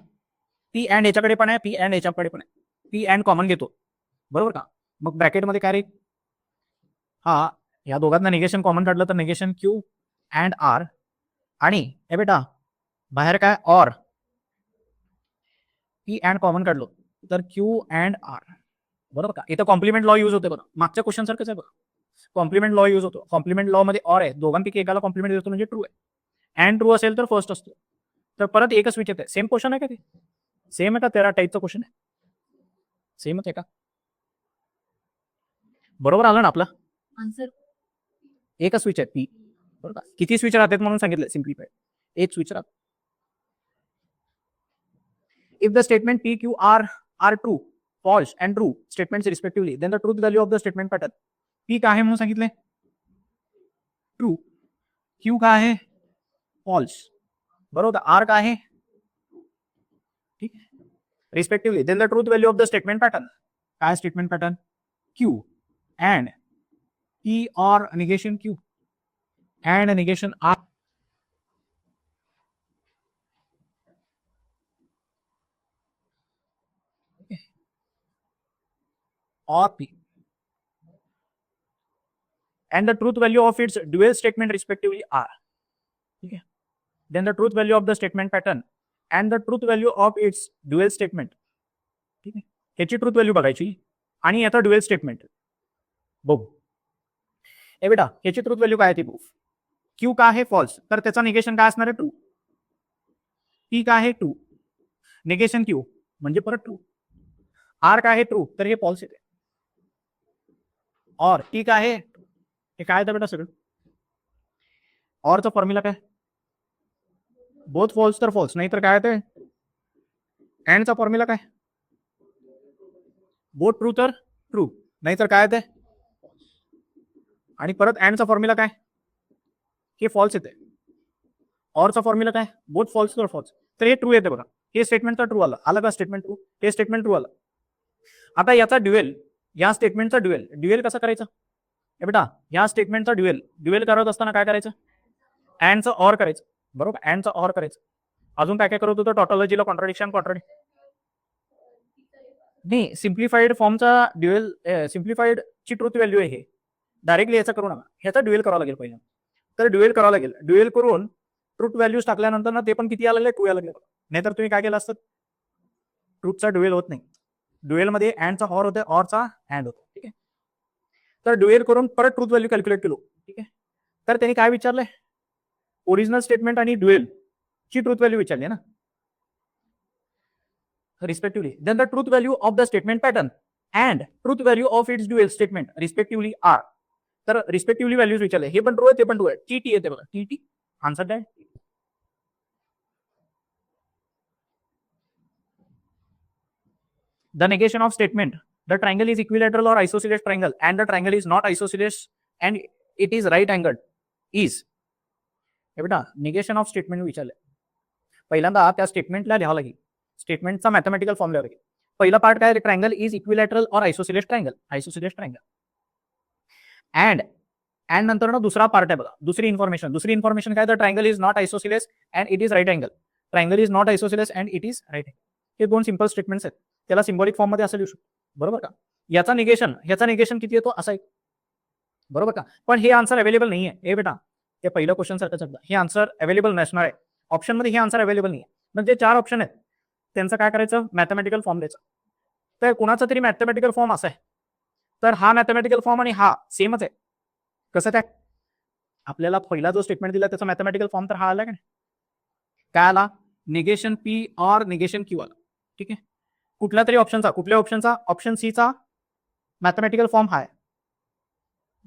पी अँड याच्याकडे पण आहे पी अँड याच्याकडे पण आहे पी अँड कॉमन घेतो बरोबर का. मग ब्रॅकेटमध्ये काय रे हा या दोघांना निगेशन कॉमन काढलं तर निगेशन क्यू अँड आर आणि हे बेटा बाहेर काय ऑर पी अँड कॉमन काढलो तर क्यू अँड आर बरोबर का. इथं कॉम्प्लिमेंट लॉ यूज होते बघा मागच्या क्वेश्चन सारखंच आहे बघा. कॉम्प्लिमेंट लॉ यूज होतो. कॉम्प्लिमेंट लॉ मध्ये ऑर आहे दोघांपैकी एकाला कॉम्प्लिमेंट देतो म्हणजे ट्रू आहे अँड ट्रू असेल तर फर्स्ट असतो. तर परत एकच विचारत आहे सेम क्वेश्चन आहे का ते सेम आहे का तेरा टाईपचं क्वेश्चन आहे सेमच आहे का बरोबर आलं ना आपलं आन्सर एकच स्विच आहे पी बरोबर. किती स्विच राहतात म्हणून सांगितलं सिम्प्लिफाय एक स्विच राहत. If the statement P Q R are true false and true statements respectively then the truth value of the statement pattern P काय आहे म्हणून सांगितले ट्रू क्यू काय आहे फॉल्स बरोबर आर काय आहे ठीक आहे respectively then the truth value of the statement pattern काय statement pattern Q and P or negation Q and negation R. Okay. Or P. And the truth value of its dual statement respectively R. Okay. Then the truth value of the statement pattern and the truth value of its dual statement. ठीक आहे ह्याची truth value बघायची आणि याचा dual statement बघू. ए बेटा ह्याची truth value काय ती बघू. क्यू का आहे फॉल्स तर त्याचा निगेशन काय असणार आहे ट्रू. पी का आहे ट्रू निगेशन क्यू म्हणजे परत ट्रू. आर काय आहे ट्रू तर हे फॉल्स येते और टी काय आहे हे काय येतं बेटा सगळं ऑरचा फॉर्म्युला काय बोथ फॉल्स तर फॉल्स नाही तर काय येते अँडचा फॉर्म्युला काय बोथ ट्रू तर ट्रू नाहीतर काय येते आणि परत अँडचा फॉर्म्युला काय हे फॉल्स येते ऑरचा फॉर्म्युला काय बोथ फॉल्स तर फॉल्स तर हे ट्रू येते बघा. हे स्टेटमेंटचा ट्रू आला का स्टेटमेंट ट्रू हे स्टेटमेंट ट्रू आलं. आता याचा ड्युएल या स्टेटमेंटचा ड्युएल कसं करायचं हे बेटा या स्टेटमेंटचा ड्युएल करत असताना काय करायचं अँडचं ऑर करायचं बरोबर अँडचं ऑर करायचं. अजून काय काय करत होतं टॉटॉलॉजीला कॉन्ट्राडिक्शन नाही सिम्प्लिफाईड फॉर्मचा ड्युएल सिम्प्लिफाईड ची ट्रूथ व्हॅल्यू आहे हे डायरेक्टली याचा करू नका ह्याचा ड्युएल करावा लागेल पहिला. तर ड्युएल करावं लागेल ड्युएल करून ट्रूथ व्हॅल्यूज टाकल्यानंतर ना ते पण किती आलेले टू यायला लागले नाहीतर तुम्ही काय केलं असतं ट्रूथचा ड्युएल होत नाही. ड्युएलमध्ये अँडचा ऑर होते ऑरचा अँड होतो. ठीक आहे तर ड्युएल करून परत ट्रूथ व्हॅल्यू कॅल्क्युलेट केलो. ठीक आहे तर त्यांनी काय विचारलंय ओरिजिनल स्टेटमेंट आणि ड्युएल ची ट्रूथ व्हॅल्यू विचारली ना respectively then the truth value of the statement pattern and truth value of its dual statement respectively are. तर रिस्पेक्टिव्हली व्हॅल्यूज विचारले हे पण ट्रू आहे ते पण ट्रू आहे टी टी येते बघा टी टी आन्सर काय the negation of statement the triangle is equilateral or isosceles triangle and the triangle is not isosceles and it is right angled is हे बेटा निगेशन ऑफ स्टेटमेंट विचारले पहिल्यांदा त्या स्टेटमेंटला लिहावं लागेल स्टेटमेंटचा मॅथमॅटिकल फॉर्म लिहावा लागेल. पहिला पार्ट काय ट्रायंगल इज इक्विलॅटरल और आयसोसिलेस ट्रायंगल अँड नंतर ना दुसरा पार्ट आहे बघा दुसरी इन्फॉर्मेशन काय तर triangle is not isosceles and it is right angle triangle is not isosceles and it is right angle. हे दोन सिंपल स्टेटमेंट्स आहेत त्याला सिम्बॉलिक फॉर्म मध्ये असं लिहू शकतो बरोबर का. ह्याचा निगेशन किती येतो असा एक बरोबर का. पण हे आन्सर अवेलेबल नाहीये हे बेटा ते पहिलं क्वेश्चन सारखं हे आन्सर अवेलेबल नसणार आहे ऑप्शन मध्ये हे आन्सर अवेलेबल नाही आहे. म्हणजे 4 ऑप्शन आहेत त्यांचं काय करायचं मॅथमॅटिकल फॉर्म द्यायचा. तर कोणाचा तरी मॅथमॅटिकल फॉर्म असा आहे तर हा मॅथमॅटिकल फॉर्म आणि हा सेमच आहे. कसं काय आपल्याला पहिला जो स्टेटमेंट दिला त्याचा मॅथमॅटिकल फॉर्म तर हा आला का नाही काय आला negation P or negation Q आला. ठीक आहे कुठल्या तरी ऑप्शनचा ऑप्शन सी चा मॅथमॅटिकल फॉर्म हा आहे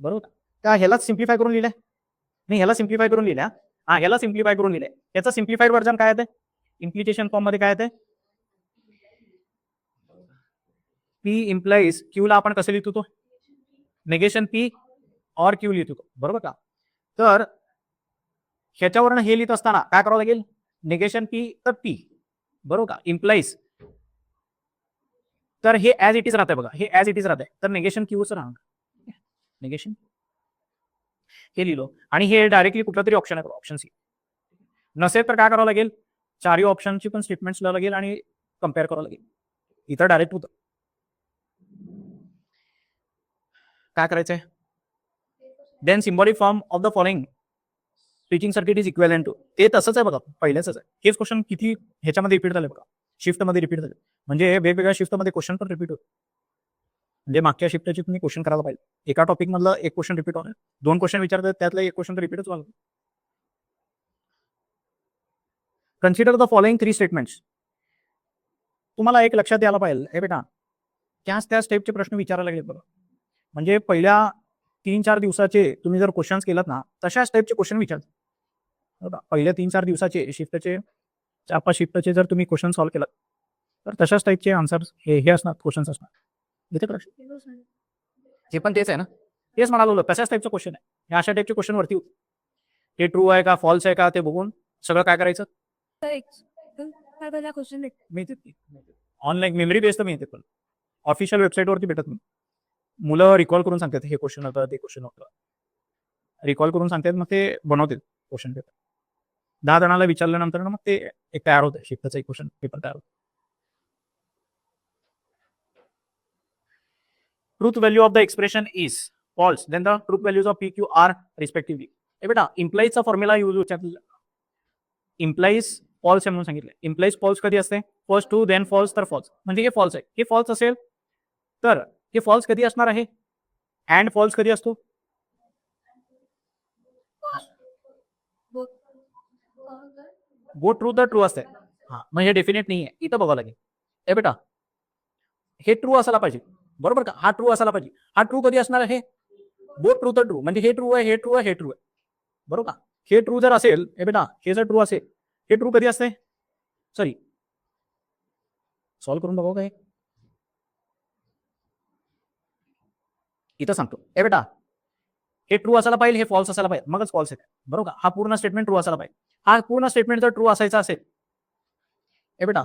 बरोबर का ह्यालाच सिम्प्लिफाय करून लिहिलंय नाही ह्याला सिम्प्लिफाय करून लिहिल्या हा, याला सिम्प्लिफाय करून लिहिलंय. याचं सिम्प्लिफाईड व्हर्जन काय आहे? इम्प्लिकेशन फॉर्म मध्ये काय आहे? पी इम्प्लाइज क्यू ला आपण कसं लिहितो? तो नेगेशन पी और क्यू लिहितो, बरोबर का? तर ह्याच्यावरनं हे लिहित असताना काय करावं लागेल? नेगेशन पी तर पी, बरोबर का? इम्प्लाइज तर हे ऍज इट इज राहतंय बघा, हे ऍज इट इज राहतंय. तर नेगेशन क्यूच राहणार, नेगेशन हे लिहिलो आणि हे डायरेक्टली कुठला तरी ऑप्शन आहे, ऑप्शन सी. नसेल तर काय करावं लागेल? चारही ऑप्शनची पण स्टेटमेंट्स लिहावं लागेल आणि कम्पेअर करावं लागेल. इथं डायरेक्ट होतं. काय करायचंय? Then symbolic form of the following switching circuit is equivalent to. ते तसंच आहे बघा, पहिलेच आहे. हेच क्वेश्चन किती ह्याच्यामध्ये रिपीट झाले बघा, शिफ्टमध्ये रिपीट झाले. म्हणजे वेगवेगळ्या शिफ्टमध्ये क्वेश्चन पण रिपीट होत. म्हणजे मागच्या शिफ्टची तुम्ही क्वेश्चन करायला पाहिजे. एका टॉपिक मधलं एक क्वेश्चन रिपीट होणार, 2 क्वेश्चन विचारतात त्यातलं एक क्वेश्चन रिपीटच व्हावं. Consider the following 3 statements. तुम्हाला एक लक्षात यायला पाहिजे, हे बेटा त्या स्टेपचे प्रश्न विचारायला लागले बघा. म्हणजे पहिल्या 3-4 दिवसाचे तुम्ही जर क्वेश्चन्स केलात ना, तशा स्टेपचे क्वेश्चन विचारतात. पहिल्या 3-4 दिवसाचे शिफ्टचे 4-5 शिफ्टचे जर तुम्ही क्वेश्चन सॉल्व्ह केलात तर तशाच टाईपचे आन्सर्स हे असणार, क्वेश्चन्स असणार. इथे हे पण तेच आहे ना, तेच म्हणालो, तशाच टाईपचं क्वेश्चन आहे. हे अशा टाईपचे क्वेश्चन वरती होते. ते ट्रू आहे का फॉल्स आहे का ते बघून सगळं काय करायचं? ऑनलाईन मेमरी बेस्ड मिळते, पण ऑफिशियल वेबसाईटवरती भेटत नाही. मुलं रिकॉल करून सांगतात, हे क्वेश्चन होतं, ते क्वेश्चन होतं, रिकॉल करून सांगतात, मग ते बनवतात क्वेश्चन पेपर. 10 जणांना विचारल्यानंतर मग ते एक तयार होतं, शिफ्टचं एक क्वेश्चन पेपर तयार होतं. Truth value of the expression is false, then the truth values of P Q R respectively. हे बेटा इम्प्लाइजचा फॉर्म्युला यूज विचारलेला, इम्प्लाइज फॉल्स आहे म्हणून सांगितलं. इम्प्लाइज फॉल्स कधी असते? फर्स्ट ट्रू देन फॉल्स, तर फॉल्स. म्हणजे हे फॉल्स आहे. हे फॉल्स असेल तर हे फॉल्स कधी असणार आहे? अँड फॉल्स कधी असतो? बोथ ट्रू तर ट्रू असते. हा, मग हे डेफिनेट नाही आहे, इथं बघावं लागेल. ए बेटा हे ट्रू असायला पाहिजे, बरोबर का? हा ट्रू असायला पाहिजे. हा ट्रू कधी असणार आहे? बोथ ट्रू तर ट्रू, म्हणजे हे ट्रू आहे, हे ट्रू आहे, हे ट्रू आहे, बरोबर का? हे ट्रू जर असेल, ए बेटा हे जर ट्रू असेल, हे ट्रू कधी असते? सॉरी, सॉल्व्ह करून बघावं काय? इथं सांगतो, ए बेटा हे ट्रू असायला पाहिजे, हे फॉल्स असायला पाहिजे, मगच फॉल्स आहे, बरोबर का? हा पूर्ण स्टेटमेंट ट्रू असायला पाहिजे. हा पूर्ण स्टेटमेंट जर ट्रू असायचा असेल, ए बेटा,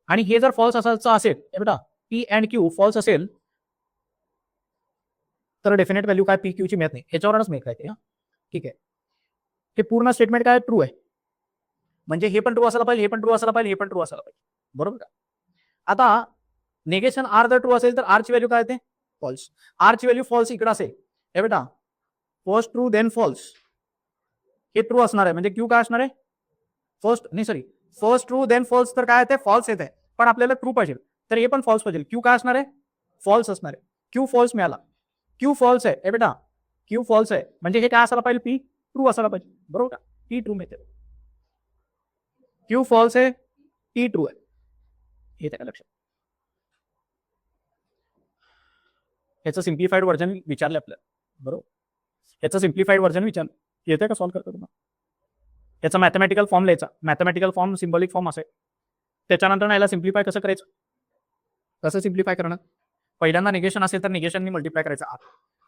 आणि हे जर फॉल्स असायचं असेल, ए बेटा पी अँड क्यू फॉल्स असेल, तर डेफिनेट व्हॅल्यू काय पी क्यूची मिळत नाही, ह्याच्यावरच मिळत आहे. ठीक आहे, हे पूर्ण स्टेटमेंट काय ट्रू आहे, म्हणजे हे पण ट्रू असायला पाहिजे, हे पण ट्रू असायला पाहिजे, हे पण ट्रू असायला पाहिजे, बरोबर का? आता नेगेशन आर जर ट्रू असेल तर आर ची व्हॅल्यू काय येते? फॉल्स. आर ची व्हॅल्यू फॉल्स इकडे असेल, हे बेटा फर्स्ट ट्रू देन फॉल्स, हे ट्रू असणार आहे, म्हणजे क्यू काय असणार आहे? फर्स्ट ट्रू देन फॉल्स, तर काय येते? फॉल्स येते. पण आपल्याला ट्रू पाहिजे, तर हे पण फॉल्स पाहिजे. क्यू काय असणार आहे? फॉल्स असणार आहे. क्यू फॉल्स मिळाला, क्यू फॉल्स आहे, ए बेटा क्यू फॉल्स आहे, म्हणजे हे काय असायला पाहिजे? पी ट्रू असायला पाहिजे, बरोबर का? पी ट्रू मिळते. क्यू फॉल्स आहे, पी ट्रू आहे, हे त्याला लक्षात. ह्याचं सिम्प्लिफाईड व्हर्जन विचारले आपल्याला, बरोबर? ह्याचं सिम्प्लिफाईड व्हर्जन विचारलं, येते का सॉल्व्ह करतो तुम्हाला? याचा मॅथमॅटिकल फॉर्म लिहायचा, मॅथमॅटिकल फॉर्म सिम्बॉलिक फॉर्म असेल. त्याच्यानंतर याला सिम्प्लिफाय कसं करायचं? कसं सिम्प्लिफाय करणार? पहिल्यांदा निगेशन असेल तर निगेशननी मल्टिप्लाय करायचं आत,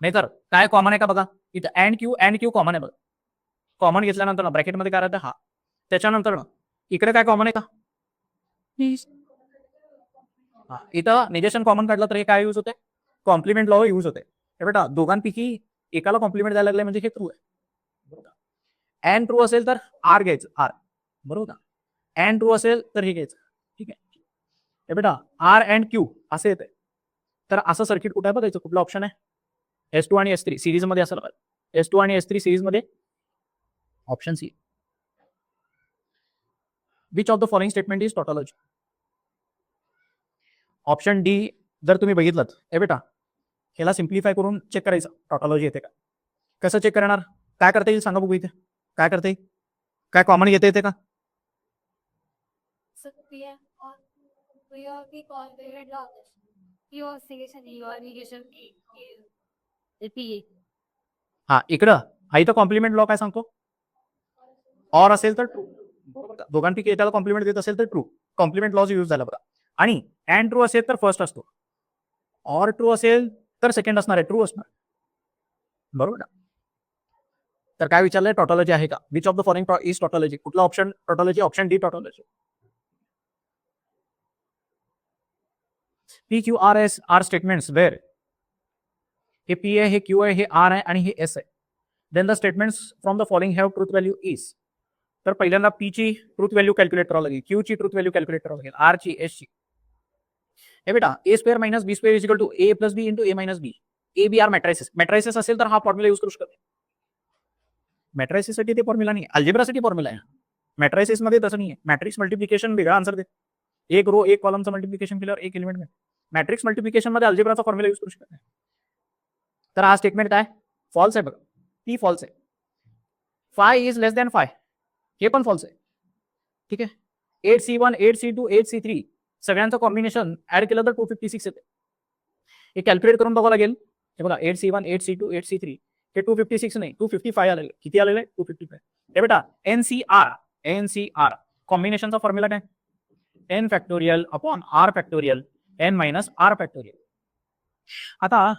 नाहीतर काय कॉमन आहे का बघा, इथं अँड क्यू कॉमन आहे बघा. कॉमन घेतल्यानंतर ब्रॅकेटमध्ये काय राहतं? हा. त्याच्यानंतर इकडे काय कॉमन आहे का? हा, इथं निगेशन कॉमन काढलं तर हे काय यूज होते? कॉम्प्लिमेंट लॉ यूज होते. हे बेटा दोघांपैकी एकाला कॉम्प्लिमेंट द्यायला लागले म्हणजे हे ट्रू आहे, बरोबर का? अँड ट्रू असेल तर आर घ्यायचं, आर, बरोबर का? अँड ट्रू असेल तर हे घ्यायचं, ठीक आहे? हे बेटा आर अँड क्यू असे येते, तर असं सर्किट कुठे बघायचं? कुठला ऑप्शन आहे? S2 आणि S3 सिरीज मध्ये असायला पाहिजे. S2 आणि S3 सिरीज मध्ये, option C. Which of the following statement is tautology? Option D जर तुम्ही बघितलं, ए बेटा ह्याला सिम्प्लिफाय करून चेक करायचं टॉटॉलॉजी येते का. कसं चेक करणार? काय करता येईल सांगा बघू, इथे काय करता येईल? काय कॉमन घेता येते का? हा, इकडं हा, इथं कॉम्प्लिमेंट लॉ काय सांगतो? ऑर असेल तर ट्रू, बरोबर का? दोघांपैकी एकाला कॉम्प्लिमेंट देत असेल तर ट्रू, कॉम्प्लिमेंट लॉज यूज झाला बघा. आणि अँड ट्रू असेल तर फर्स्ट असतो, ऑर ट्रू असेल तर सेकंड असणार आहे, ट्रू असणार, बरोबर ना? तर काय विचारलंय, टॉटॉलॉजी आहे का? Which of the following is tautology? कुठला option tautology? Option D tautology. P Q R S are statements where हे पी आहे, हे क्यू आहे, हे आर आहे आणि हे एस आहे. Then the statements from the following have truth value is. तर पहिल्यांदा पी ची ट्रूथ व्हॅल्यू कॅल्क्युलेट करावं लागेल, क्यू ची ट्रूथ व्हॅल्यू कॅल्क्युलेट करावं लागेल, आर ची, एस ची. हे बेटा A square minus B square is equal to A plus B into A minus B. A B are matrices. Matrices असेल तर हा फॉर्म्युला यूज करू शकतो. मॅट्रायसेससाठी ते फॉर्म्युला नाही, अल्जेब्रासाठी फॉर्म्युला आहे. मॅट्रायसेस मध्ये तसं नाही आहे. मॅट्रिक्स मल्टिप्लिकेशन वेगळा आन्सर दे, एक रो एक कॉलमचं मल्टिप्लिकेशन केल्यावर एक एलिमेंट मिळेल. मॅट्रिक्स मल्टिप्लिकेशन मध्ये अल्जेब्राचा फॉर्म्युला यूज करू शकत नाही. तर हा स्टेटमेंट काय फॉल्स आहे बघा, ती फॉल्स आहे. 5 इज लेस दॅन 5 हे पण फॉल्स आहे. ठीक आहे. 8C1 8C2 8C3 सगळ्यांचं कॉम्बिनेशन ऍड केलं तर 256 येते. हे कॅल्क्युलेट करून बघावं लागेल. हे बघा 8C1 8C2 8C3 हे 256 नाही 255 आलेले. किती आलेले? 255. हे बेटा NCR कॉम्बिनेशनचा फॉर्म्युला काय? n factorial upon r factorial n minus r factorial. आता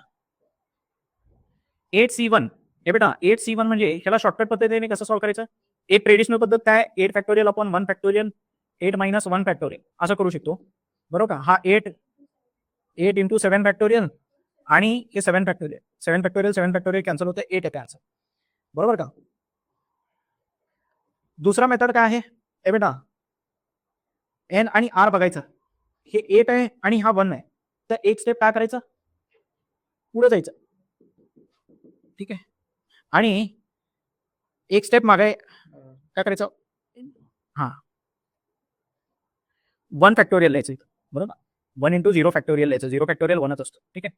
8C1 हे बेटा 8C1 म्हणजे ह्याला शॉर्टकट पद्धतीने कसं सॉल्व्ह करायचं? एक ट्रेडिशनल पद्धत काय? 8 factorial upon 1 factorial 8 minus 1 factorial असं करू शकतो, बरोबर का? हा 8 इंटू 7 फॅक्टोरियल आणि हे 7 फॅक्टोरियल 7 फॅक्टोरियल कॅन्सल होते, 8 येते आन्सर, बरोबर का? दुसरा मेथड काय आहे? हे बेटा एन आणि आर बघायचं. हे 8 आहे आणि हा 1 आहे, तर एक स्टेप काय करायचं? पुढे जायचं. ठीक आहे. आणि एक स्टेप मागे काय करायचं? हा 1 फॅक्टोरियल लिहायचं इथं, बरोबर. 1 इंटू 0 फॅक्टोरियल लिहायचं. 0 फॅक्टोरियल 1च असतं. ठीक आहे.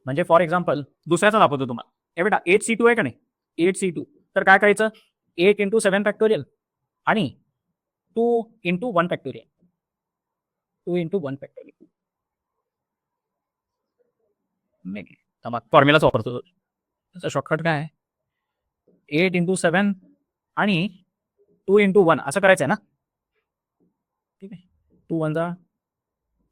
म्हणजे फॉर एक्झाम्पल दुसऱ्याचा दाखवतो तुम्हाला. हे बेटा 8C2 आहे का नाही? 8C2 तर काय करायचं? 8 इंटू 7 फॅक्टोरियल आणि 2 इंटू 1 फॅक्टोरियल 2 इंटू 1 फॅक्टोरियल. फॉर्म्युलाच वापरतो. त्याचा शॉर्टकट काय आहे? 8 इंटू 7 आणि 2 इंटू 1 असं करायचं आहे ना? ठीक आहे. 2 1 जा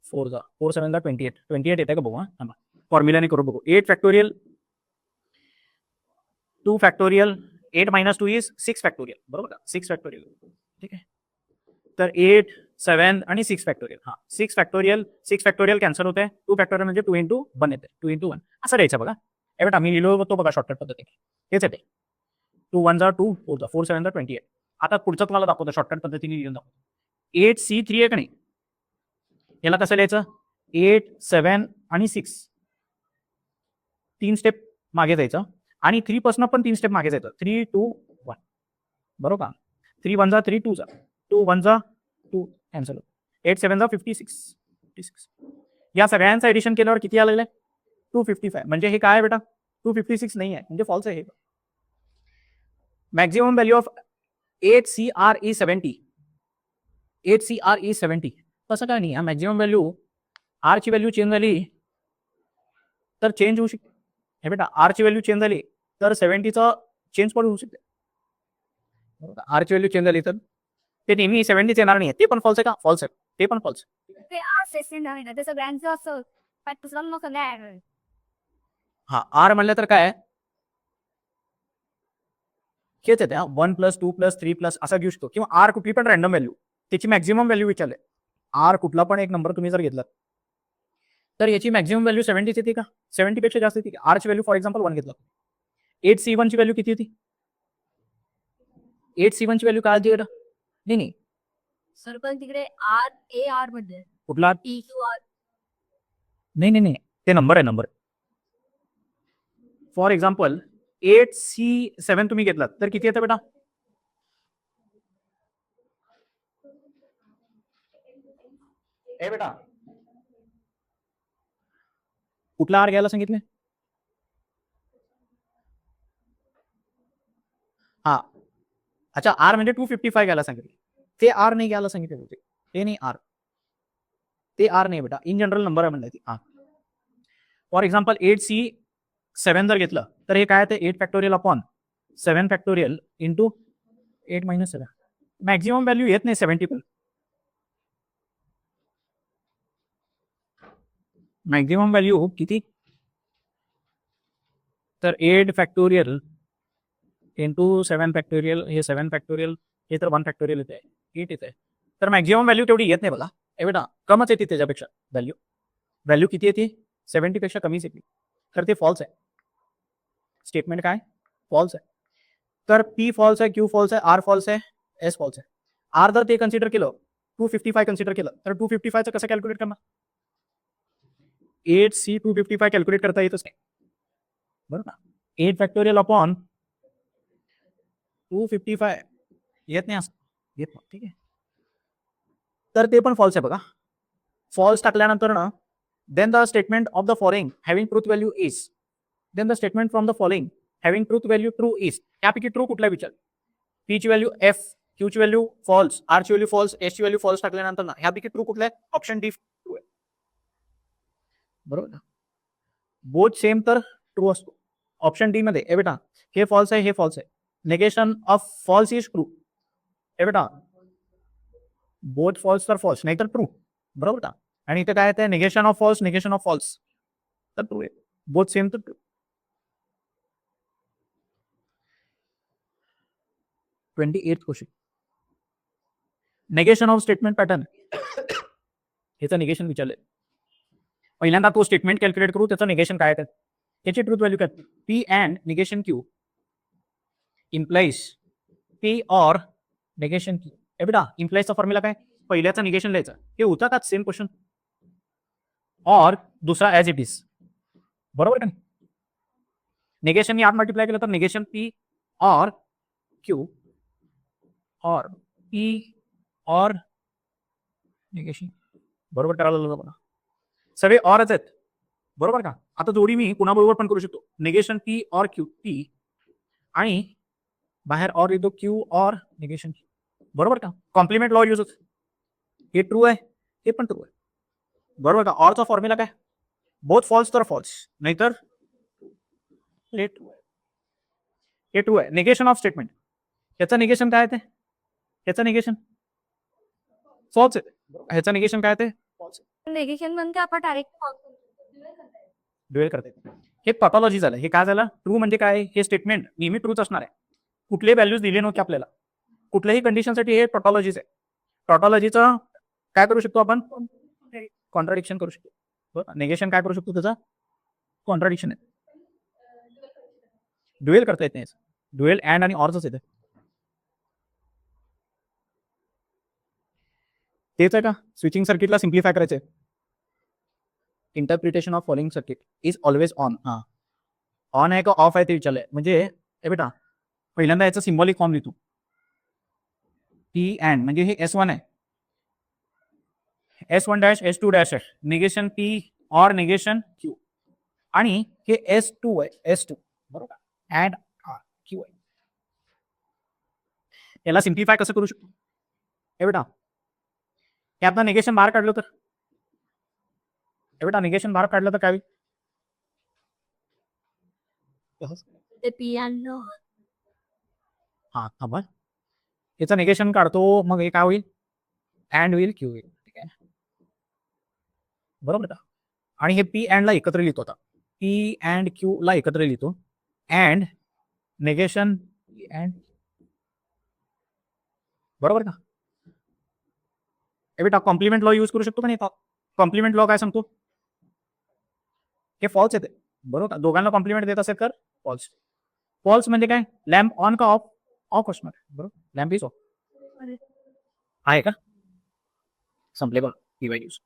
4 जा 4 7 जा 28 येते का बघू. हा फॉर्म्युलाने करू बघू. 8 factorial 2 factorial 8 minus 2 is 6 factorial, बरोबर का? 6 फॅक्टोरियल. ठीक आहे. तर 8 7 आणि 6 फॅक्टोरियल. हा 6 फॅक्टोरियल कॅन्सल होते. 2 फॅक्टोरियल म्हणजे 2 इंटू 1 येते. 2 इंटू 1 असं द्यायचं बघा. हे बेटा मी लिहिलो होतो बघा शॉर्टकट पद्धतीने, हेच येते. 2 1 जा 2 4 जा 4 7 जा 28. आता पुढचं तुम्हाला दाखवतो शॉर्टकट पद्धतीने लिहून दाखवतो. 8C3 आहे का नाही? याला कसं लिहायचं? 8 7 आणि 6 3 स्टेप मागे जायचं आणि 3 पासून पण 3 स्टेप मागे जायचं. 3 2 1 बरोबर का? 3 1 जा 3 2 जा 2 1 जा 2 कॅन्सल. 8 7 जा 56. या सगळ्यांचं एडिशन केल्यावर किती आलेलं आहे? 255. म्हणजे हे काय आहे बेटा? 256 नाही आहे, म्हणजे फॉल्स आहे हे. Maximum value of 8CR is 70. 8CR is 70. तसं काय नाही. मॅक्झिमम व्हॅल्यू आर ची व्हॅल्यू चेंज झाली तर चेंज होऊ शकते. हे बेटा आर ची व्हॅल्यू चेंज झाली तर 70चा चेंज पण होऊ शकते. आर ची व्हॅल्यू चेंज झाली तर ते नेहमी 70 येणार नाही. ते पण फॉल्स आहे का? फॉल्स आहे. ते पण फॉल्स. ते असं ते सगळ्यांचं असं सगळ्या हा आर म्हणलं तर काय हेच येते. 1 प्लस 2 प्लस 3 प्लस असा घेऊ शकतो, किंवा आर कुठली पण रॅन्डम व्हॅल्यू त्याची मॅक्झिमम व्हॅल्यू विचारले. आर कुठला पण एक नंबर तुम्ही जर घेतला तर याची मॅक्झिमम व्हॅल्यू 70 येते का? 70 पेक्षा जास्त येते. आर ची व्हॅल्यू फॉर एक्झाम्पल 1 घेतला. 8C1 ची व्हॅल्यू किती होती? 8C1 ची व्हॅल्यू काय होती? नाही सर पण तिकडे RAR मध्ये कुठला? EQR नाही ते नंबर आहे. नंबर फॉर एक्झाम्पल 8C7 तुम्ही घेतलात तर किती येतं बेटा? ए बेटा कुठला आर घ्यायला सांगितले? हा अच्छा आर म्हणजे 255 घ्यायला सांगितले. ते आर नाही घ्यायला सांगितले होते. ते नाही आर. ते आर नाही बेटा. इन जनरल नंबर आहे म्हणलं ती. हा फॉर एक्झाम्पल 8C7 जर घेतलं तर हे काय आहे? 8 factorial upon 7 factorial into 8 minus 7 maximum value येत नाही 70 पण मॅक्झिमम व्हॅल्यू किती तर 8 फॅक्टोरियल इंटू 7 फॅक्टोरियल हे 7 फॅक्टोरियल हे तर 1 फॅक्टोरियल येते 8 येते तर मॅक्झिमम व्हॅल्यू तेवढी येत नाही बघा बेटा कमच येते त्याच्यापेक्षा व्हॅल्यू किती येते 70 पेक्षा कमीच येते तर ते फॉल्स आहे स्टेटमेंट काय फॉल्स आहे तर पी फॉल्स आहे क्यू फॉल्स आहे आर फॉल्स आहे एस फॉल्स आहे आर जर ते कन्सिडर केलं 255 कन्सिडर केलं तर 255 कसं कॅल्क्युलेट करणार 8C 255 कॅल्क्युलेट करता येतच नाही बरोबर ना 8 फॅक्टोरियल अपॉन 255 येत नाही असं येत नाही ठीक आहे तर ते पण फॉल्स आहे बघा फॉल्स टाकल्यानंतर ना then the statement of the following having truth value is then the statement from the following having truth value true is यापैकी ट्रू कुठला विचार पी ची व्हॅल्यू एफ क्यू ची व्हॅल्यू फॉल्स आर ची व्हॅल्यू फॉल्स एस ची value false टाकल्यानंतर ना ह्यापैकी ट्रू कुठला आहे ऑप्शन डी ट्रू आहे बरोबर ना बोथ सेम तर ट्रू असतो ऑप्शन डी मध्ये ए बेटा हे फॉल्स आहे हे फॉल्स आहे negation of false is true ए बेटा बोथ फॉल्स तर फॉल्स नाही तर ट्रू बरोबर का आणि इथे काय आहे निगेशन ऑफ फॉल्स तर ट्रू आहे बोथ सेम तर true 28th question negation of statement pattern ह्याचं निगेशन विचारलंय पहिल्यांदा तो स्टेटमेंट कॅल्क्युलेट करू त्याचं निगेशन काय आहे त्याची ट्रूथ व्हॅल्यू काय P and negation Q implies P or negation Q A बेटा इम्प्लाइजचा फॉर्म्युला काय पहिल्याचं निगेशन लिहायचं हे होतं का सेम क्वेश्चन और दुसरा ॲज इट इज बरोबर का नाही निगेशन आत मल्टिप्लाय केलं तर निगेशन पी और क्यू और पी और निगेशन बरोबर करायला लागलं बघा सगळे ऑरच आहेत बरोबर का आता जोडी मी कुणाबरोबर पण करू शकतो निगेशन पी और क्यू पी आणि बाहेर ऑर येतो क्यू और निगेशन बरोबर का कॉम्प्लिमेंट लॉ यूज होत हे ट्रू आहे हे पण ट्रू आहे बरोबर का ऑरचा फॉर्म्युला काय बोथ फॉल्स तर फॉल्स नाहीतर हे ट्रू आहे निगेशन ऑफ स्टेटमेंट ह्याचं निगेशन काय आहे ते ह्याचं निगेशन फॉल्स आहे ह्याचं निगेशन काय आहे ते फॉल्स नेगेशन म्हणजे आपण डायरेक्ट ड्युएल करते हे टॉटॉलॉजी झालं हे काय झालं ट्रू म्हणजे काय हे स्टेटमेंट नेहमी ट्रूच असणार आहे कुठले व्हॅल्यूज दिले नव्हते आपल्याला कुठल्याही कंडिशनसाठी हे टॉटॉलॉजीच आहे टॉटॉलॉजीचं काय करू शकतो आपण कॉन्ट्राडिक्शन करू शकतो नेगेशन काय करू शकतो त्याचा कॉन्ट्राडिक्शन आहे ड्युएल करता येत नाही ड्युएल अँड आणि ऑरच येते तेच आहे का स्विचिंग सर्किटला सिम्प्लिफाय करायचंय interpretation of following circuit is always on हा ऑन आहे का ऑफ आहे ते विचारलंय म्हणजे हे बेटा पहिल्यांदा याचा सिम्बॉलिक फॉर्म लिहितो टी अँड म्हणजे हे S1 आहे S1 डॅश S2 डॅश आहे निगेशन P और निगेशन Q आणि हे S2 आहे S2 बरोबर अँड R Q आहे याला सिम्प्लिफाय कसं करू शकतो हे बेटा हे आपलं निगेशन बाहेर काढलं तर हे बेटा निगेशन बाहेर काढलं तर काय ते पी अँड हा थांबा याचं निगेशन काढतो मग हे काय होईल अँड होईल क्यू होईल ठीक आहे बरोबर का आणि हे पी अँड ला एकत्र लिहितो आता पी अँड क्यू ला एकत्र लिहितो अँड निगेशन अँड बरोबर का हे बेटा कॉम्प्लिमेंट लॉ यूज करू शकतो का नाही कॉम्प्लिमेंट लॉ काय सांगतो हे फॉल्स येते बरोबर का दोघांना कॉम्प्लिमेंट देत असेल तर फॉल्स फॉल्स म्हणजे काय लॅम्प ऑन का ऑफ ऑफ असणार बरोबर लॅम्प इज ऑफ आहे का संपले बघ ही व्हॅल्यूज